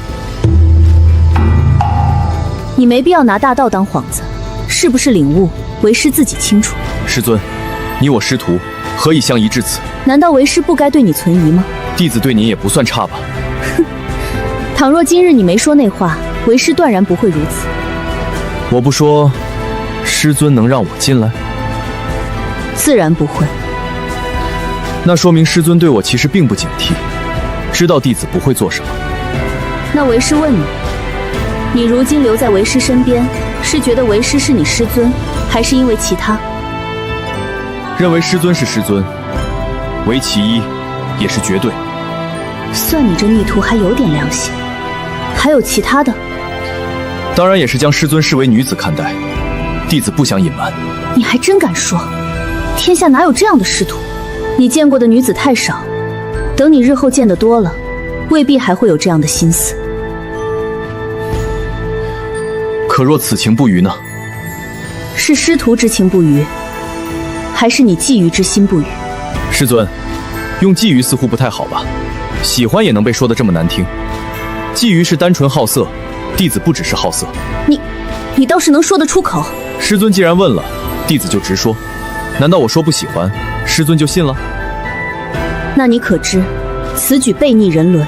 你没必要拿大道当幌子，是不是领悟，为师自己清楚。师尊，你我师徒，何以相宜至此？难道为师不该对你存疑吗？弟子对您也不算差吧？哼，倘若今日你没说那话，为师断然不会如此。我不说，师尊能让我进来？自然不会。那说明师尊对我其实并不警惕，知道弟子不会做什么。那为师问你，你如今留在为师身边，是觉得为师是你师尊，还是因为其他？认为师尊是师尊，唯其一，也是绝对。算你这逆徒还有点良心。还有其他的？当然也是将师尊视为女子看待，弟子不想隐瞒。你还真敢说，天下哪有这样的师徒？你见过的女子太少，等你日后见得多了，未必还会有这样的心思。可若此情不渝呢？是师徒之情不渝，还是你觊觎之心不渝？师尊，用觊觎似乎不太好吧？喜欢也能被说得这么难听。觊觎是单纯好色，弟子不只是好色。你倒是能说得出口。师尊既然问了，弟子就直说。难道我说不喜欢，师尊就信了？那你可知，此举背逆人伦，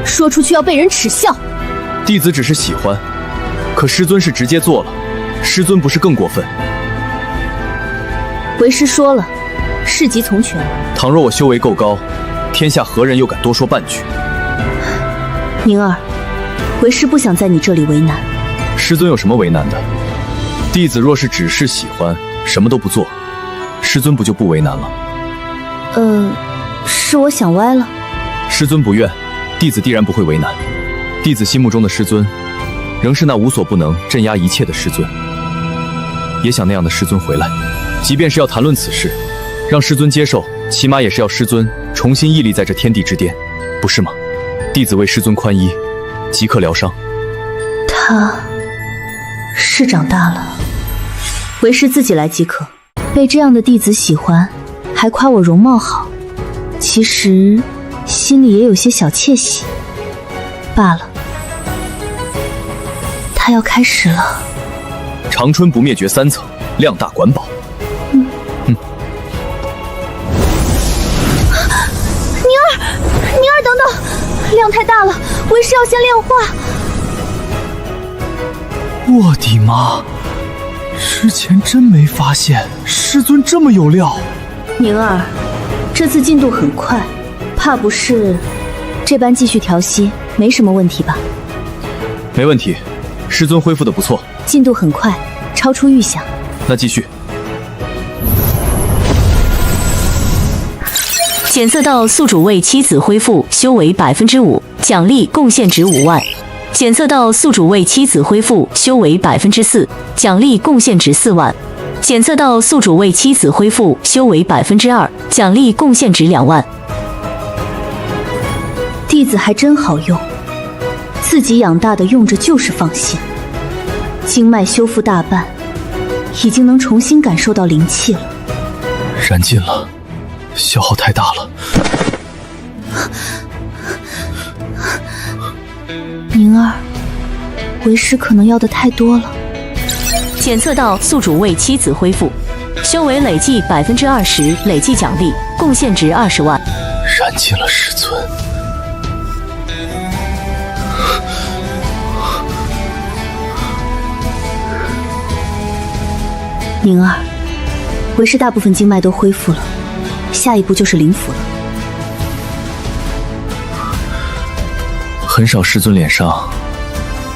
说出去要被人耻笑。弟子只是喜欢，可师尊是直接做了，师尊不是更过分？为师说了，事急从权。倘若我修为够高，天下何人又敢多说半句？宁儿，为师不想在你这里为难。师尊有什么为难的？弟子若是只是喜欢，什么都不做，师尊不就不为难了？是我想歪了。师尊不愿，弟子必然不会为难。弟子心目中的师尊，仍是那无所不能、镇压一切的师尊。也想那样的师尊回来，即便是要谈论此事，让师尊接受，起码也是要师尊重新屹立在这天地之巅，不是吗？弟子为师尊宽衣，即刻疗伤。他是长大了，为师自己来即可。被这样的弟子喜欢，还夸我容貌好，其实心里也有些小窃喜。罢了，他要开始了。长春不灭绝3层，量大管饱。宁儿，等等，量太大了，为师要先炼化。我的妈！之前真没发现师尊这么有料。宁儿，这次进度很快，怕不是这般继续调息没什么问题吧？没问题，师尊恢复得不错。进度很快，超出预想。那继续。检测到宿主为妻子恢复修为5%，奖励贡献值5万。检测到宿主为妻子恢复修为4%，奖励贡献值4万。检测到宿主为妻子恢复修为2%，奖励贡献值2万。弟子还真好用，自己养大的用着就是放心。经脉修复大半，已经能重新感受到灵气了。燃尽了，消耗太大了。宁儿，为师可能要的太多了。检测到宿主为妻子恢复，修为累计20%，累计奖励贡献值20万。燃尽了师尊。宁儿，为师大部分经脉都恢复了，下一步就是灵符了。很少师尊脸上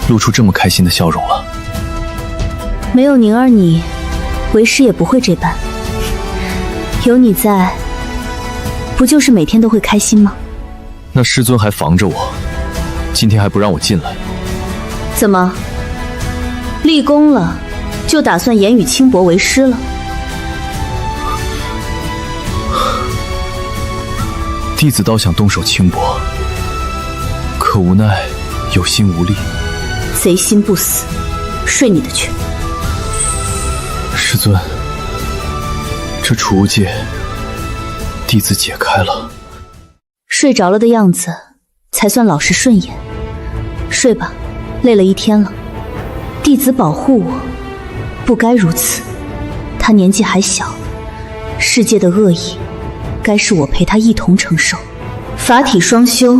露出这么开心的笑容了。没有宁儿你，为师也不会这般。有你在，不就是每天都会开心吗？那师尊还防着我，今天还不让我进来。怎么，立功了就打算言语轻薄为师了？弟子倒想动手轻薄，可无奈有心无力。贼心不死，睡你的去。师尊，这储物戒，弟子解开了。睡着了的样子，才算老实顺眼。睡吧，累了一天了。弟子保护我，不该如此。他年纪还小，世界的恶意，该是我陪他一同承受。法体双修，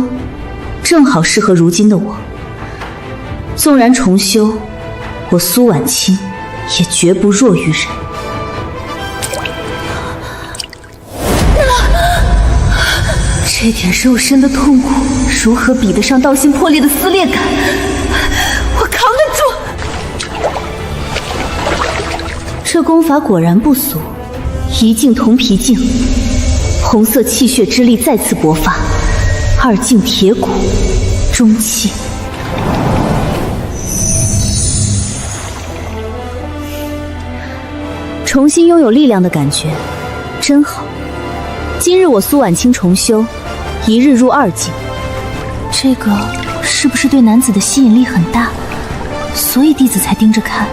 正好适合如今的我。纵然重修，我苏婉清也绝不弱于人。这点肉身的痛苦，如何比得上道心破裂的撕裂感？我扛得住。这功法果然不俗，一镜铜皮镜，红色气血之力再次勃发，2镜铁骨，中气。重新拥有力量的感觉，真好。今日我苏婉清重修，一日入2境。这个是不是对男子的吸引力很大，所以弟子才盯着看？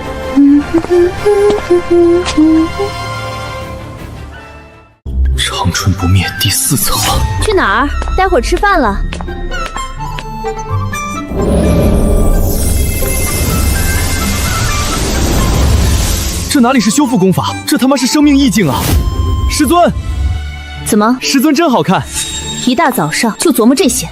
长春不灭第4层了。去哪儿？待会儿吃饭了。这哪里是修复功法，这他妈是生命意境啊！师尊，怎么？师尊真好看。一大早上就琢磨这些。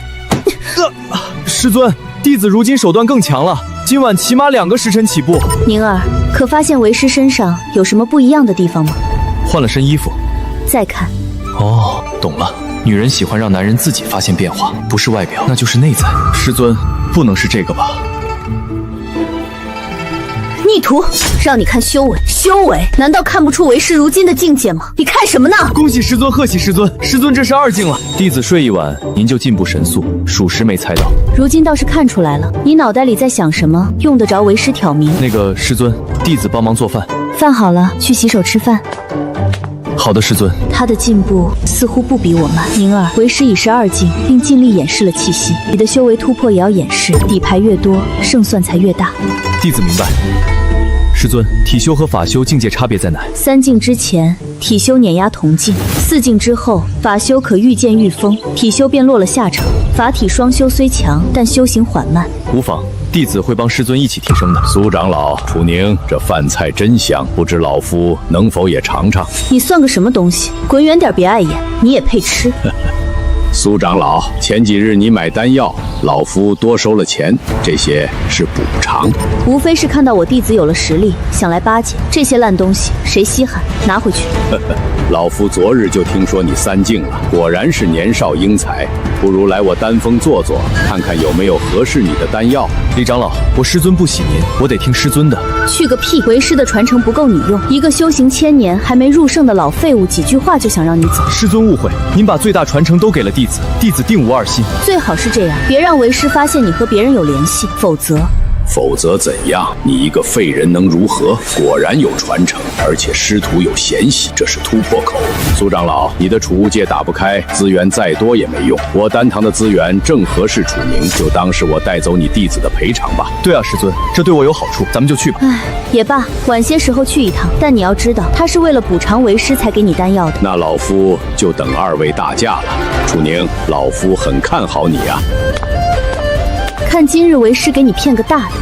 师尊，弟子如今手段更强了，今晚起码2个时辰起步。宁儿，可发现为师身上有什么不一样的地方吗？换了身衣服。再看。哦，懂了。女人喜欢让男人自己发现变化，不是外表，那就是内在。师尊，不能是这个吧？逆徒，让你看修为，修为，难道看不出为师如今的境界吗？你看什么呢？恭喜师尊，贺喜师尊，师尊这是2境了。弟子睡一晚，您就进步神速，属实没猜到。如今倒是看出来了，你脑袋里在想什么，用得着为师挑明？那个师尊，弟子帮忙做饭。饭好了，去洗手吃饭。好的，师尊。他的进步似乎不比我慢。宁儿，为师已是2境，并尽力掩饰了气息。你的修为突破也要掩饰，底牌越多，胜算才越大。弟子明白。师尊，体修和法修境界差别在哪？3境之前，体修碾压同境；4境之后，法修可御剑御风，体修便落了下乘。法体双修虽强，但修行缓慢。无妨，弟子会帮师尊一起提升的。苏长老，楚宁，这饭菜真香，不知老夫能否也尝尝？你算个什么东西？滚远点，别碍眼，你也配吃？苏长老，前几日你买丹药，老夫多收了钱，这些是补偿。无非是看到我弟子有了实力，想来巴结。这些烂东西谁稀罕？拿回去。老夫昨日就听说你3境了，果然是年少英才。不如来我丹峰坐坐，看看有没有合适你的丹药。李长老，我师尊不喜您，我得听师尊的。去个屁！为师的传承不够你用，一个修行1000年还没入圣的老废物，几句话就想让你走。师尊误会，您把最大传承都给了弟子，弟子定无2心。最好是这样，别让为师发现你和别人有联系，否则怎样？你一个废人能如何？果然有传承，而且师徒有嫌隙，这是突破口。苏长老，你的储物戒打不开，资源再多也没用。我丹堂的资源正合适楚宁，就当是我带走你弟子的赔偿吧。对啊，师尊，这对我有好处，咱们就去吧。唉，也罢，晚些时候去一趟。但你要知道，他是为了补偿为师才给你丹药的。那老夫就等2位大驾了。楚宁，老夫很看好你啊。看今日为师给你骗个大的。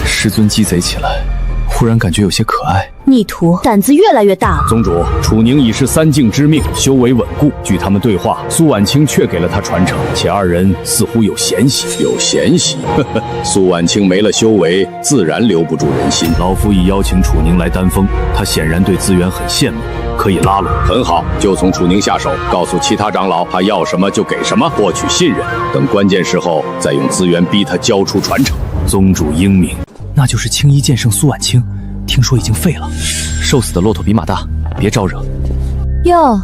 师尊鸡贼起来，忽然感觉有些可爱。逆徒胆子越来越大了。宗主，楚宁已是3境之命，修为稳固。据他们对话，苏婉清却给了他传承，且2人似乎有嫌隙。有嫌隙？呵呵，苏婉清没了修为，自然留不住人心。老夫已邀请楚宁来丹峰，他显然对资源很羡慕，可以拉拢。很好，就从楚宁下手，告诉其他长老，他要什么就给什么，获取信任。等关键时候，再用资源逼他交出传承。宗主英明。那就是青衣剑圣苏婉清，听说已经废了。瘦死的骆驼比马大，别招惹。哟，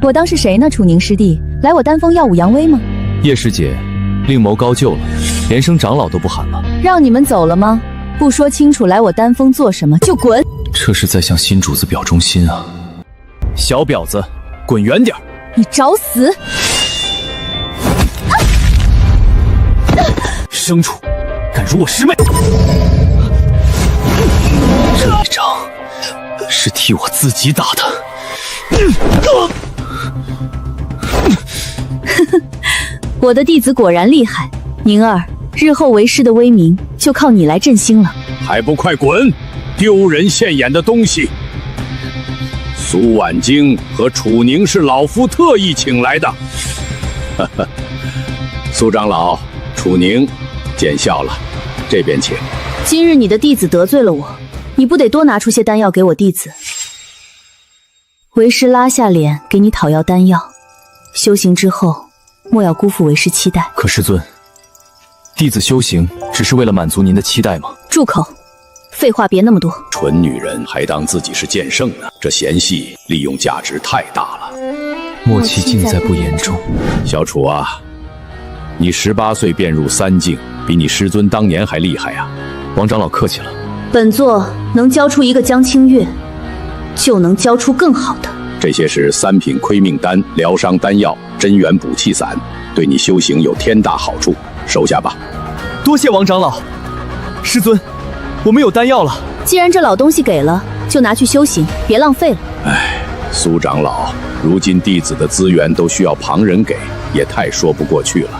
我当是谁呢？楚宁师弟，来我丹峰耀武扬威吗？叶师姐，令谋高就了，连声长老都不喊了。让你们走了吗？不说清楚来我丹峰做什么，就滚！这是在向新主子表忠心啊！小婊子，滚远点！你找死！牲畜，敢辱我师妹！这一掌是替我自己打的。我的弟子果然厉害，宁儿，日后为师的威名就靠你来振兴了。还不快滚！丢人现眼的东西！苏婉清和楚宁是老夫特意请来的。苏长老，楚宁，见笑了，这边请。今日你的弟子得罪了我，你不得多拿出些丹药给我弟子？为师拉下脸给你讨要丹药，修行之后莫要辜负为师期待。可师尊，弟子修行只是为了满足您的期待吗？住口！废话别那么多。蠢女人还当自己是剑圣呢，这嫌隙利用价值太大了。默契尽在不言中。小楚啊，你18岁便入3境，比你师尊当年还厉害啊！王长老客气了。本座能教出一个江清月，就能交出更好的。这些是3品亏命丹、疗伤丹药、真元补气散，对你修行有天大好处，收下吧。多谢王长老。师尊，我们有丹药了。既然这老东西给了，就拿去修行，别浪费了。唉，苏长老，如今弟子的资源都需要旁人给，也太说不过去了。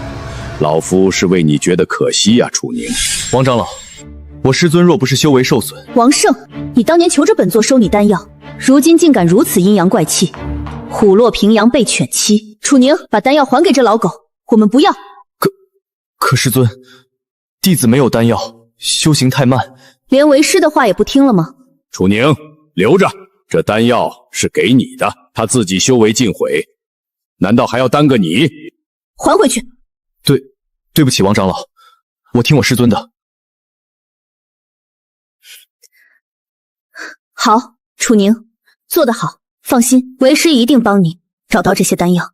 老夫是为你觉得可惜呀，楚宁。王长老，我师尊若不是修为受损，王胜，你当年求着本座收你丹药，如今竟敢如此阴阳怪气，虎落平阳被犬欺。楚宁，把丹药还给这老狗，我们不要。可师尊，弟子没有丹药，修行太慢。连为师的话也不听了吗？楚宁，留着，这丹药是给你的，他自己修为尽毁，难道还要耽搁你？还回去。对不起，王长老，我听我师尊的。好，楚宁，做得好，放心，为师一定帮你找到这些丹药。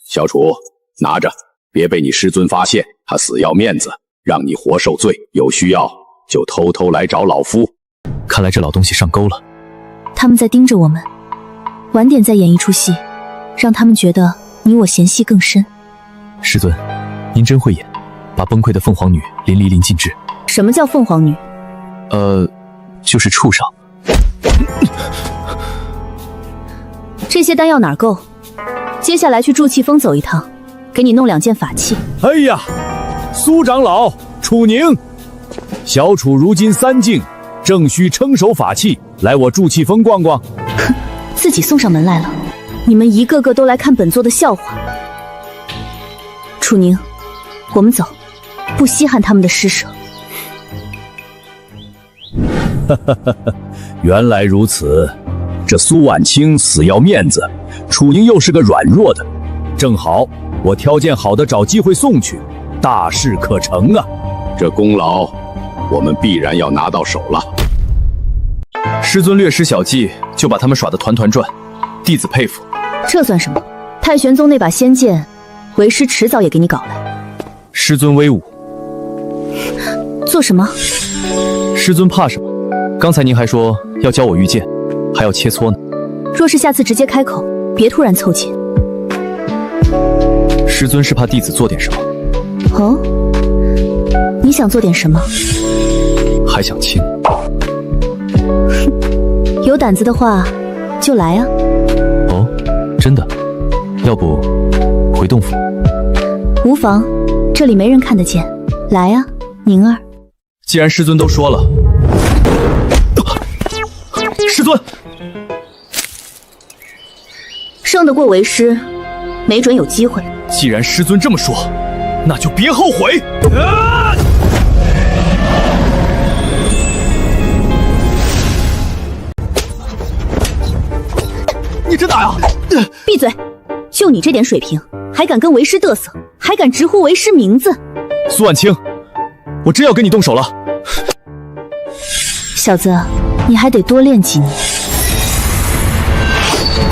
小楚，拿着，别被你师尊发现，他死要面子，让你活受罪，有需要就偷偷来找老夫。看来这老东西上钩了，他们在盯着我们，晚点再演一出戏，让他们觉得你我嫌隙更深。师尊，您真会演，把崩溃的凤凰女淋漓尽致。什么叫凤凰女？就是畜生。这些丹药哪儿够？接下来去筑气峰走一趟，给你弄2件法器。哎呀，苏长老，楚宁，小楚如今3境，正需称手法器，来我筑气峰逛逛。哼，自己送上门来了，你们一个个都来看本座的笑话。楚宁，我们走，不稀罕他们的施舍。原来如此，这苏婉清死要面子，楚宁又是个软弱的，正好我条件好的找机会送去，大事可成啊！这功劳我们必然要拿到手了。师尊略施小计，就把他们耍得团团转，弟子佩服。这算什么？太玄宗那把仙剑，为师迟早也给你搞来。师尊威武。做什么？师尊怕什么？刚才您还说要教我御剑，还要切磋呢。若是下次直接开口，别突然凑近。师尊是怕弟子做点什么？哦，你想做点什么？还想亲？有胆子的话，就来啊！哦，真的？要不回洞府？无妨，这里没人看得见。来啊，宁儿。既然师尊都说了，师尊胜得过为师，没准有机会。既然师尊这么说，那就别后悔。你真打呀！闭嘴！就你这点水平，还敢跟为师嘚瑟，还敢直呼为师名字？苏婉清，我真要跟你动手了。小子，你还得多练几年。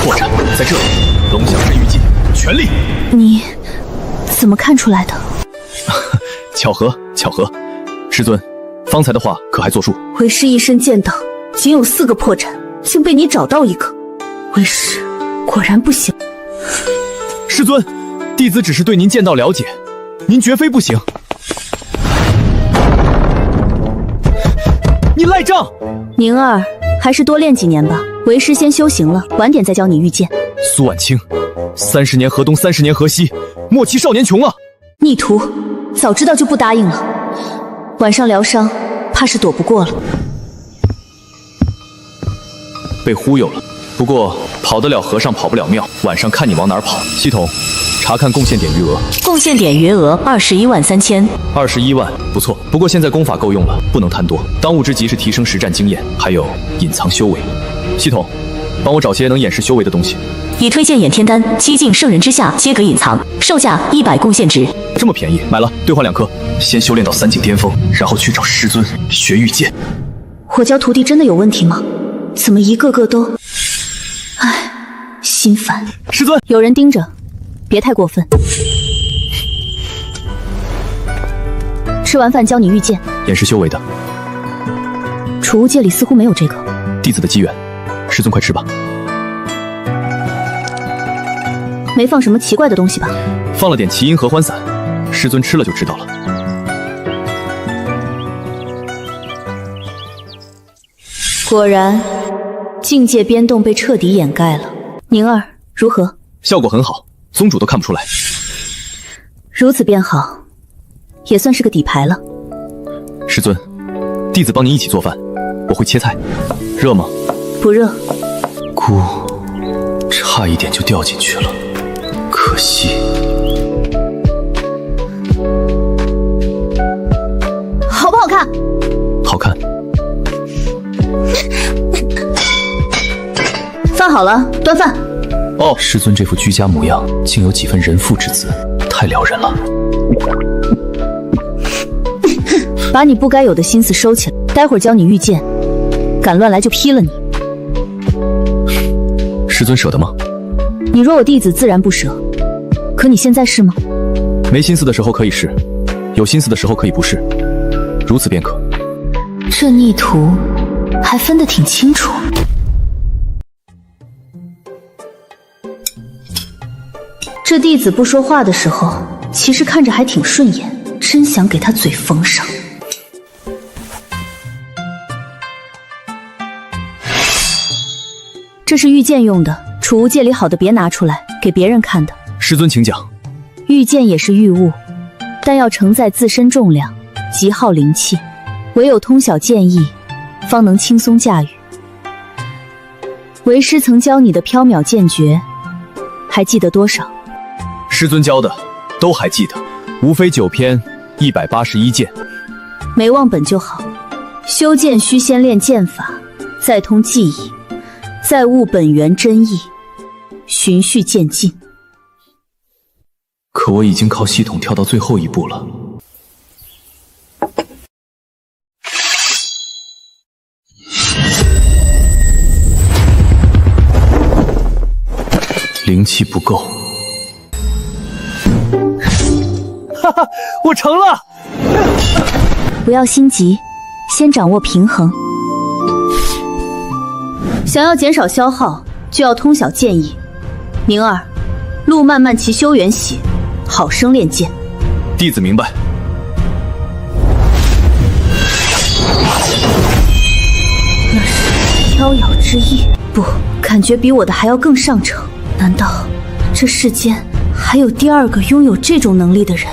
破绽在这里，龙翔镇御剑，全力！你怎么看出来的？巧合，巧合。师尊，方才的话可还作数？为师一身剑道，仅有4个破绽，竟被你找到一个，为师果然不行。师尊，弟子只是对您剑道了解，您绝非不行。你赖账！宁儿，还是多练几年吧。为师先修行了，晚点再教你御剑。苏婉清，30年河东，30年河西，莫欺少年穷啊！逆徒，早知道就不答应了。晚上疗伤，怕是躲不过了。被忽悠了。不过跑得了和尚跑不了庙，晚上看你往哪儿跑。系统，查看贡献点余额。贡献点余额213000。21万，不错。不过现在功法够用了，不能贪多。当务之急是提升实战经验，还有隐藏修为。系统，帮我找些能掩饰修为的东西。已推荐掩天丹，7境圣人之下皆可隐藏，售价100贡献值。这么便宜，买了，兑换2颗。先修炼到3境巅峰，然后去找师尊学御剑。我教徒弟真的有问题吗？怎么一个个都……唉，心烦。师尊，有人盯着，别太过分。吃完饭教你御剑，掩饰修为的。储物戒里似乎没有这个。弟子的机缘，师师尊快吃吧。没放什么奇怪的东西吧？放了点奇因合欢散，师尊吃了就知道了。果然，境界边洞被彻底掩盖了。宁儿，如何？效果很好，宗主都看不出来。如此便好，也算是个底牌了。师尊，弟子帮您一起做饭，我会切菜。热吗？不热。菇，差一点就掉进去了，可惜。好不好看？好看。饭好了，端饭。哦，师尊这副居家模样，竟有几分人妇之姿，太撩人了。把你不该有的心思收起来，待会儿教你御剑，敢乱来就劈了你。师尊舍得吗？你若我弟子，自然不舍。可你现在是吗？没心思的时候可以是，有心思的时候可以不是，如此便可。这逆徒还分得挺清楚。这弟子不说话的时候，其实看着还挺顺眼，真想给他嘴缝上。这是御剑用的，储物戒里好的别拿出来给别人看的。师尊请讲。御剑也是御物，但要承载自身重量，极耗灵气，唯有通晓剑意，方能轻松驾驭。为师曾教你的缥缈剑诀，还记得多少？师尊教的都还记得，无非9篇181剑。没忘本就好。修剑需先练剑法，再通技艺，再悟本源真意，循序渐进。可我已经靠系统跳到最后一步了。灵气不够。哈哈，我成了！不要心急，先掌握平衡。想要减少消耗，就要通晓剑意。宁儿，路漫漫其修远喜，好生练剑。弟子明白。那是飘摇之意，不，感觉比我的还要更上乘。难道这世间还有第二个拥有这种能力的人？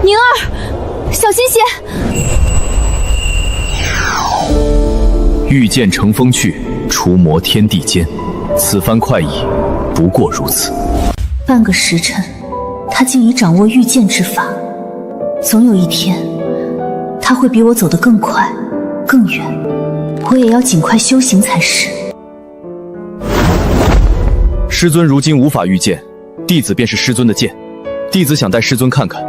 宁儿，小心些！御剑乘风去，除魔天地间。此番快意，不过如此。半个时辰，他竟已掌握御剑之法。总有一天，他会比我走得更快、更远。我也要尽快修行才是。师尊如今无法御剑，弟子便是师尊的剑。弟子想带师尊看看。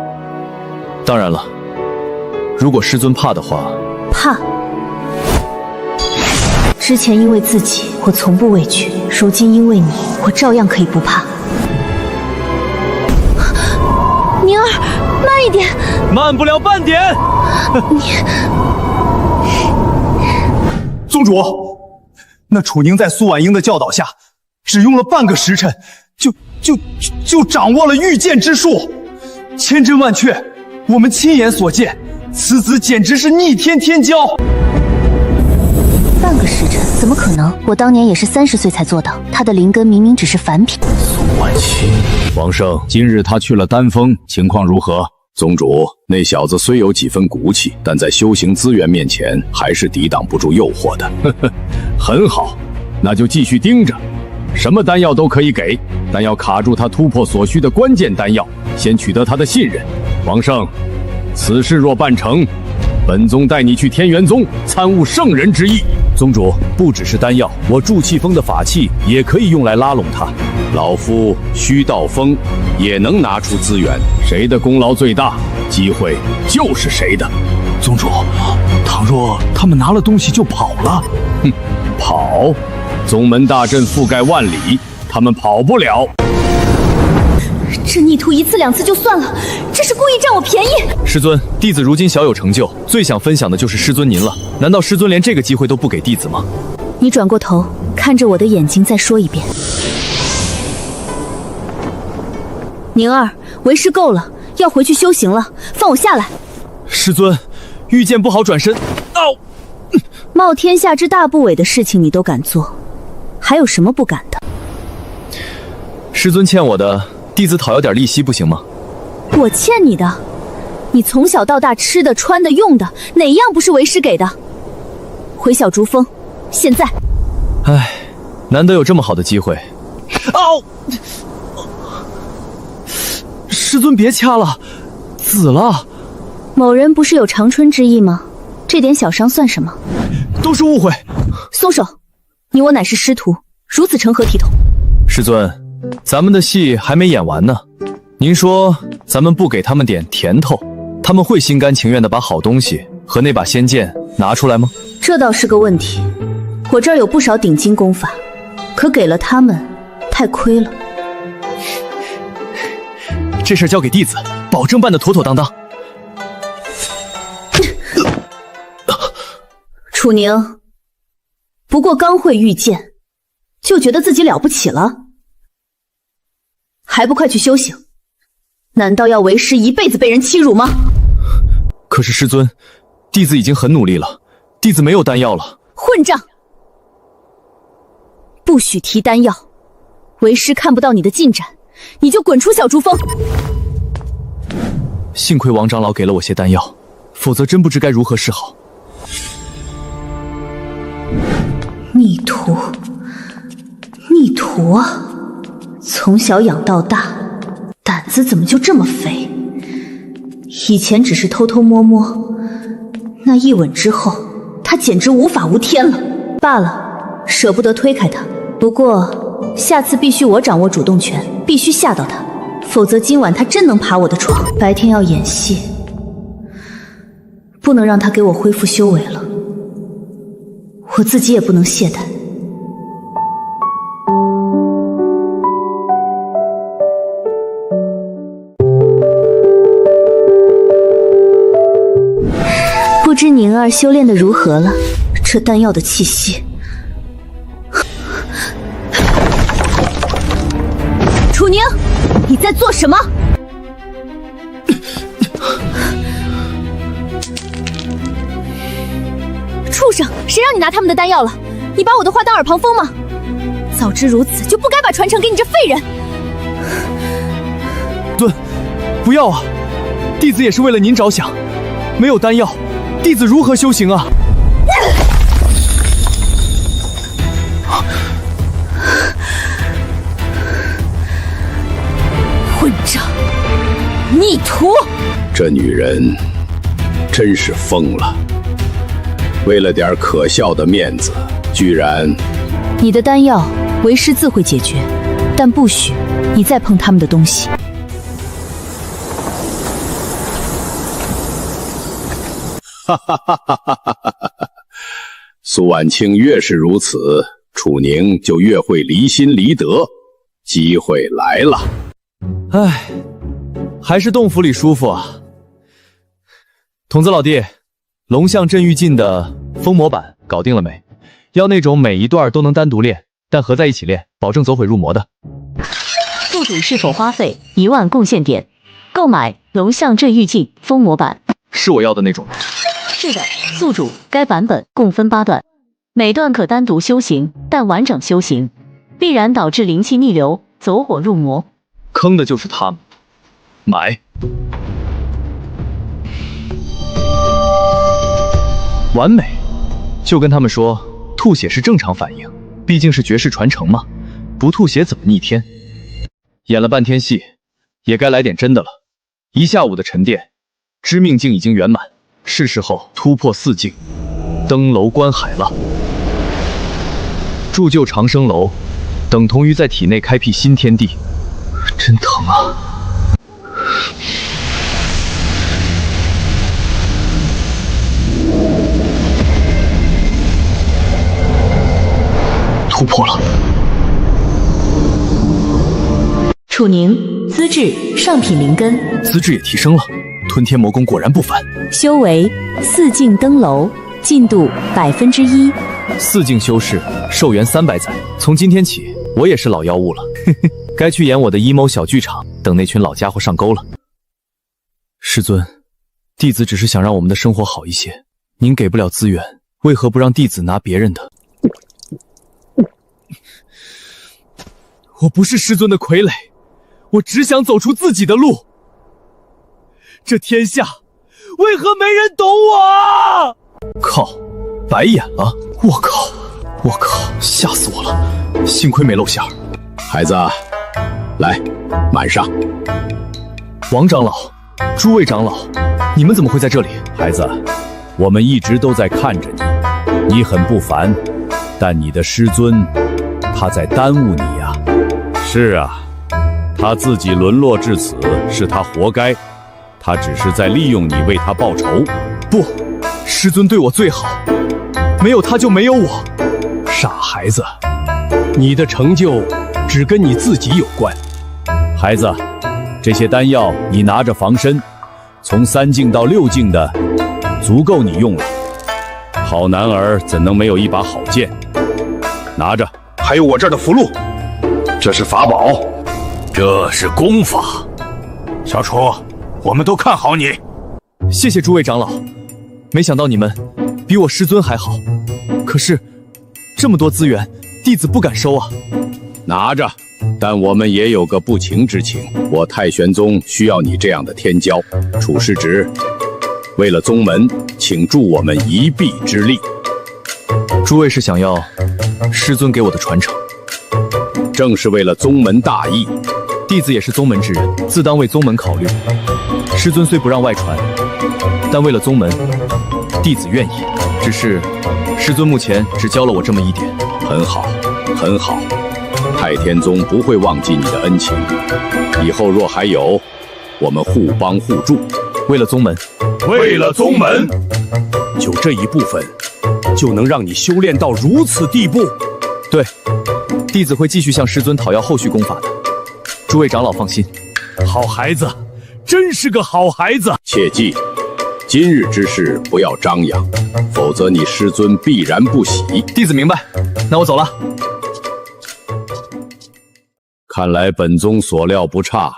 当然了，如果师尊怕的话。怕？之前因为自己，我从不畏惧；如今因为你，我照样可以不怕。宁儿，慢一点！慢不了半点！宗主，那楚宁在苏婉英的教导下，只用了半个时辰，就掌握了御剑之术，千真万确。我们亲眼所见，此子简直是逆天天骄。半个时辰怎么可能？我当年也是30岁才做到，他的灵根明明只是凡品。苏婉清，王胜，今日他去了丹峰，情况如何？宗主，那小子虽有几分骨气，但在修行资源面前，还是抵挡不住诱惑的。呵呵，很好，那就继续盯着，什么丹药都可以给，但要卡住他突破所需的关键丹药，先取得他的信任。王胜，此事若办成，本宗带你去天元宗参悟圣人之意。宗主，不只是丹药，我助气风的法器也可以用来拉拢他。老夫虚道风也能拿出资源，谁的功劳最大，机会就是谁的。宗主，倘若他们拿了东西就跑了，哼，跑？宗门大阵覆盖万里，他们跑不了。这逆徒一次两次就算了，这是故意占我便宜。师尊，弟子如今小有成就，最想分享的就是师尊您了。难道师尊连这个机会都不给弟子吗？你转过头，看着我的眼睛，再说一遍。宁儿，为师够了，要回去修行了，放我下来。师尊，遇见不好转身。哦，冒天下之大不韪的事情你都敢做，还有什么不敢的？师尊欠我的，弟子讨要点利息不行吗？我欠你的？你从小到大吃的、穿的、用的，哪样不是为师给的？回小竹峰，现在。唉，难得有这么好的机会。哦，师尊别掐了，紫了。某人不是有长春之意吗？这点小伤算什么？都是误会。松手！你我乃是师徒，如此成何体统？师尊，咱们的戏还没演完呢。您说咱们不给他们点甜头，他们会心甘情愿地把好东西和那把仙剑拿出来吗？这倒是个问题。我这儿有不少顶金功法，可给了他们，太亏了。这事交给弟子，保证办得妥妥当当。楚宁，不过刚会御剑，就觉得自己了不起了，还不快去修行？难道要为师一辈子被人欺辱吗？可是师尊，弟子已经很努力了，弟子没有丹药了。混账！不许提丹药，为师看不到你的进展，你就滚出小竹峰。幸亏王长老给了我些丹药，否则真不知该如何是好。逆徒，逆徒啊！从小养到大，胆子怎么就这么肥？以前只是偷偷摸摸，那一吻之后，他简直无法无天了。罢了，舍不得推开他。不过下次必须我掌握主动权，必须吓到他，否则今晚他真能爬我的床。白天要演戏，不能让他给我恢复修为了。我自己也不能懈怠。不知宁儿修炼的如何了？这丹药的气息。楚宁，你在做什么？畜生，谁让你拿他们的丹药了？你把我的话当耳旁风吗？早知如此，就不该把传承给你这废人。尊，不要啊！弟子也是为了您着想，没有丹药，弟子如何修行啊？混账，逆徒！这女人真是疯了。为了点可笑的面子，居然……你的丹药，为师自会解决，但不许你再碰他们的东西。哈哈哈哈哈哈！苏婉清越是如此，楚宁就越会离心离德。机会来了。唉，还是洞府里舒服啊。童子老弟，龙象镇狱禁的封魔版搞定了没？要那种每一段都能单独练，但合在一起练，保证走火入魔的。宿主是否花费1万贡献点购买龙象镇狱禁封魔版？是我要的那种。是的，宿主，该版本共分8段，每段可单独修行，但完整修行必然导致灵气逆流，走火入魔。坑的就是他们。买。完美，就跟他们说，吐血是正常反应，毕竟是绝世传承嘛，不吐血怎么逆天？演了半天戏，也该来点真的了。一下午的沉淀，知命境已经圆满，是时候突破4境，登楼观海了。铸就长生楼，等同于在体内开辟新天地，真疼啊！突破了。楚宁，资质上品灵根，资质也提升了。吞天魔功果然不凡。修为4境登楼，进度1%。4境修士，寿元300载。从今天起，我也是老妖物了。该去演我的阴谋小剧场，等那群老家伙上钩了。师尊，弟子只是想让我们的生活好一些，您给不了资源，为何不让弟子拿别人的？我不是师尊的傀儡，我只想走出自己的路。这天下为何没人懂我？靠，白眼了！我靠，吓死我了！幸亏没露馅儿。孩子，来，满上。王长老，诸位长老，你们怎么会在这里？孩子，我们一直都在看着你，你很不凡，但你的师尊，他在耽误你呀。是啊，他自己沦落至此，是他活该。他只是在利用你为他报仇。不，师尊对我最好，没有他就没有我。傻孩子，你的成就只跟你自己有关。孩子，这些丹药你拿着防身，从3境到6境的，足够你用了。好男儿怎能没有一把好剑？拿着。还有我这儿的符箓，这是法宝，这是功法。小楚，我们都看好你。谢谢诸位长老，没想到你们比我师尊还好。可是这么多资源，弟子不敢收啊。拿着，但我们也有个不情之请，我太玄宗需要你这样的天骄。楚师侄，为了宗门，请助我们一臂之力。诸位是想要师尊给我的传承？正是为了宗门大义。弟子也是宗门之人，自当为宗门考虑。师尊虽不让外传，但为了宗门，弟子愿意。只是师尊目前只教了我这么一点。很好，很好，太天宗不会忘记你的恩情。以后若还有，我们互帮互助。为了宗门，为了宗门，就这一部分，就能让你修炼到如此地步？对，弟子会继续向师尊讨要后续功法的。诸位长老放心。好孩子，真是个好孩子。切记，今日之事不要张扬，否则你师尊必然不喜。弟子明白，那我走了。看来本宗所料不差，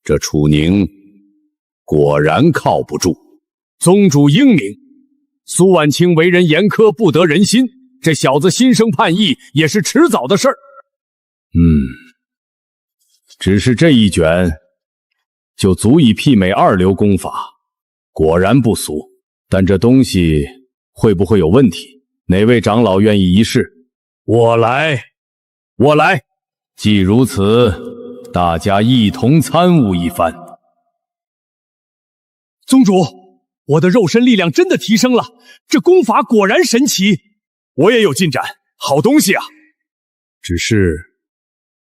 这楚宁果然靠不住。宗主英明，苏婉清为人严苛，不得人心，这小子心生叛意也是迟早的事儿。只是这一卷就足以媲美2流功法，果然不俗。但这东西会不会有问题？哪位长老愿意一试？我来。既如此，大家一同参悟一番。宗主，我的肉身力量真的提升了，这功法果然神奇。我也有进展，好东西啊！只是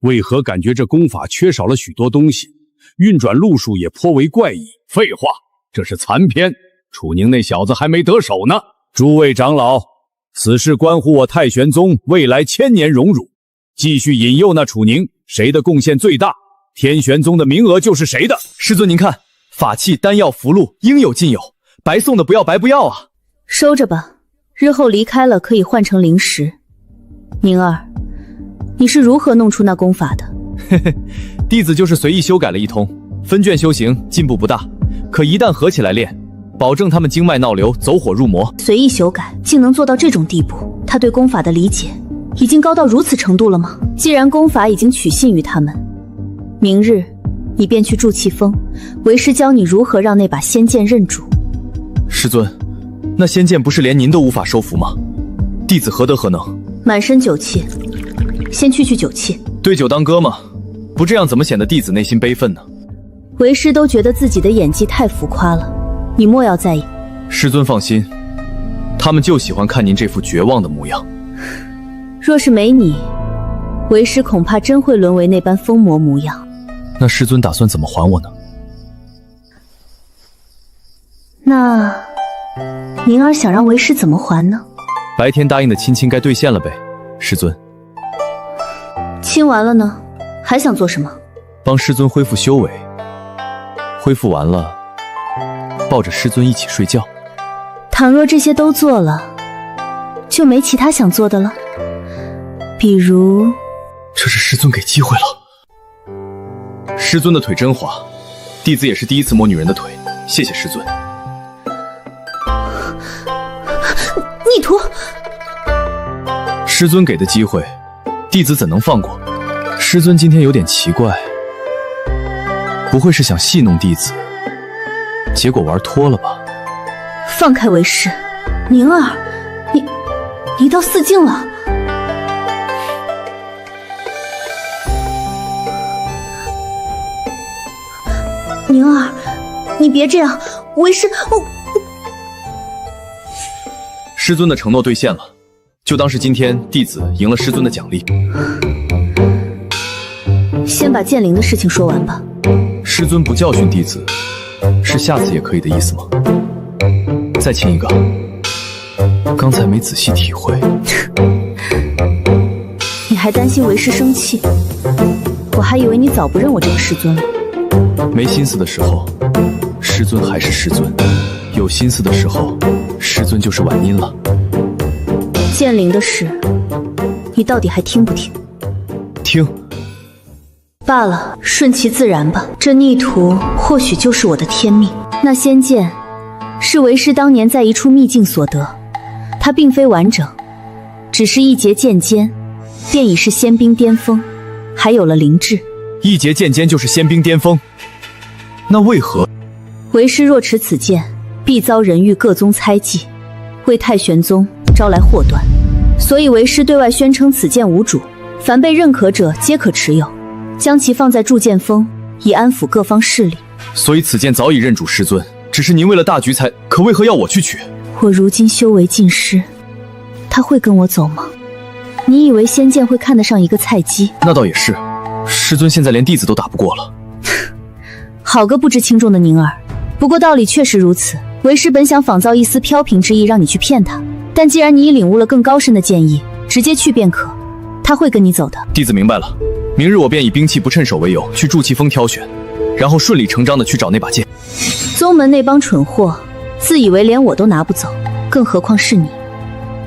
为何感觉这功法缺少了许多东西，运转路数也颇为怪异？废话，这是残篇，楚宁那小子还没得手呢。诸位长老，此事关乎我太玄宗未来1000年荣辱，继续引诱那楚宁，谁的贡献最大，天玄宗的名额就是谁的。师尊您看，法器、丹药、符箓应有尽有，白送的不要白不要啊。收着吧，日后离开了可以换成灵石。宁儿，你是如何弄出那功法的？弟子就是随意修改了一通，分卷修行进步不大，可一旦合起来练，保证他们经脉闹流，走火入魔。随意修改竟能做到这种地步，他对功法的理解已经高到如此程度了吗？既然功法已经取信于他们，明日你便去筑气峰，为师教你如何让那把仙剑认主。师尊，那仙剑不是连您都无法收服吗？弟子何德何能？满身酒气，先去酒气。对酒当歌嘛，不这样怎么显得弟子内心悲愤呢？为师都觉得自己的演技太浮夸了，你莫要在意。师尊放心，他们就喜欢看您这副绝望的模样。若是没你，为师恐怕真会沦为那般疯魔模样。那师尊打算怎么还我呢？那宁儿想让为师怎么还呢？白天答应的亲该兑现了呗，师尊。亲完了呢，还想做什么？帮师尊恢复修为，恢复完了，抱着师尊一起睡觉。倘若这些都做了，就没其他想做的了？比如……这是师尊给机会了。师尊的腿真滑，弟子也是第一次摸女人的腿，谢谢师尊。逆徒！师尊给的机会，弟子怎能放过？师尊今天有点奇怪，不会是想戏弄弟子，结果玩脱了吧？放开为师，宁儿，你到4境了。宁儿，你别这样，为师师尊的承诺兑现了，就当是今天弟子赢了师尊的奖励。先把剑灵的事情说完吧。师尊不教训弟子，是下次也可以的意思吗？再亲一个，刚才没仔细体会。你还担心为师生气？我还以为你早不认我这个师尊了。没心思的时候，师尊还是师尊；有心思的时候，师尊就是婉音了。剑灵的事，你到底还听不听？听。罢了，顺其自然吧。这逆徒或许就是我的天命。那仙剑是为师当年在一处秘境所得，它并非完整，只是一节剑尖，便已是仙兵巅峰，还有了灵智。一节剑尖就是仙兵巅峰，那为何？为师若持此剑，必遭人欲各宗猜忌，为太玄宗招来祸端，所以为师对外宣称此剑无主，凡被认可者皆可持有，将其放在铸剑峰，以安抚各方势力。所以此剑早已认主师尊，只是您为了大局才……可为何要我去取？我如今修为尽失，他会跟我走吗？你以为仙剑会看得上一个菜鸡？那倒也是，师尊现在连弟子都打不过了。好个不知轻重的宁儿！不过道理确实如此，为师本想仿造一丝飘萍之意让你去骗他，但既然你已领悟了更高深的剑意，直接去便可，他会跟你走的。弟子明白了，明日我便以兵器不趁手为由去筑气峰挑选，然后顺理成章的去找那把剑。宗门那帮蠢货自以为连我都拿不走，更何况是你。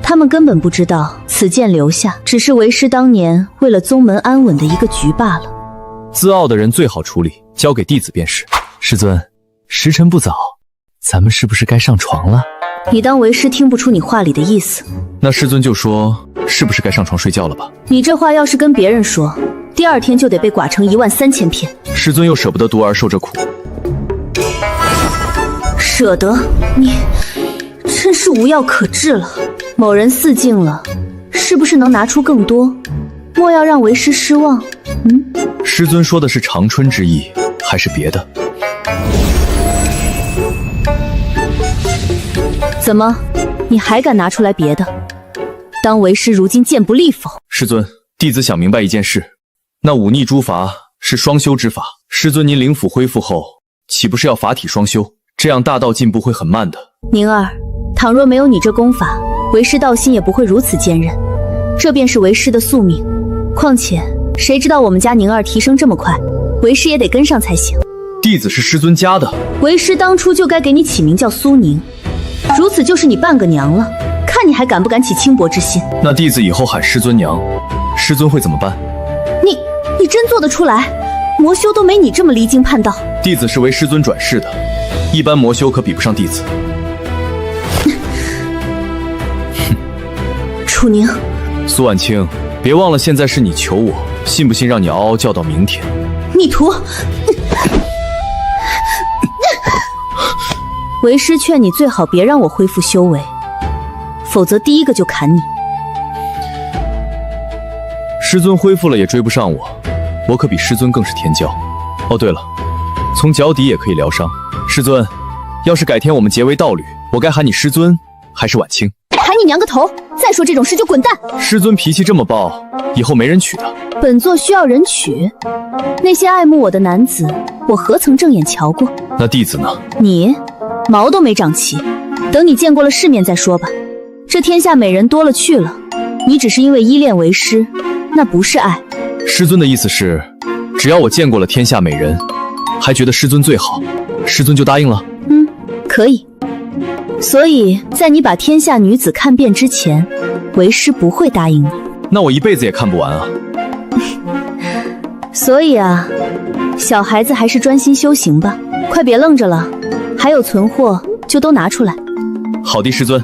他们根本不知道此剑留下只是为师当年为了宗门安稳的一个局罢了。自傲的人最好处理，交给弟子便是。师尊，时辰不早，咱们是不是该上床了？你当为师听不出你话里的意思？那师尊就说是不是该上床睡觉了吧？你这话要是跟别人说，第二天就得被剐成13000片。师尊又舍不得独儿受这苦。舍得？你真是无药可治了。某人4境了，是不是能拿出更多？莫要让为师失望。师尊说的是长春之意，还是别的？怎么，你还敢拿出来别的？当为师如今剑不利否？师尊，弟子想明白一件事，那忤逆诸法是双修之法，师尊您灵府恢复后，岂不是要法体双修？这样大道进步会很慢的。宁儿，倘若没有你这功法，为师道心也不会如此坚韧，这便是为师的宿命。况且谁知道我们家宁儿提升这么快，为师也得跟上才行。弟子是师尊家的，为师当初就该给你起名叫苏宁，如此就是你半个娘了，看你还敢不敢起轻薄之心。那弟子以后喊师尊娘，师尊会怎么办？你真做得出来？魔修都没你这么离经叛道。弟子是为师尊转世的，一般魔修可比不上弟子。楚宁，苏婉清，别忘了现在是你求我，信不信让你嗷嗷叫到明天？逆徒！为师劝你最好别让我恢复修为，否则第一个就砍你。师尊恢复了也追不上我，我可比师尊更是天骄。哦对了，从脚底也可以疗伤。师尊，要是改天我们结为道侣，我该喊你师尊还是婉清？喊你娘个头！再说这种事就滚蛋！师尊脾气这么暴，以后没人娶的。本座需要人娶，那些爱慕我的男子，我何曾正眼瞧过？那弟子呢？你毛都没长齐，等你见过了世面再说吧。这天下美人多了去了，你只是因为依恋为师，那不是爱。师尊的意思是，只要我见过了天下美人，还觉得师尊最好，师尊就答应了。可以。所以在你把天下女子看遍之前，为师不会答应你。那我一辈子也看不完啊。所以啊，小孩子还是专心修行吧，快别愣着了。还有存货就都拿出来。好的，师尊，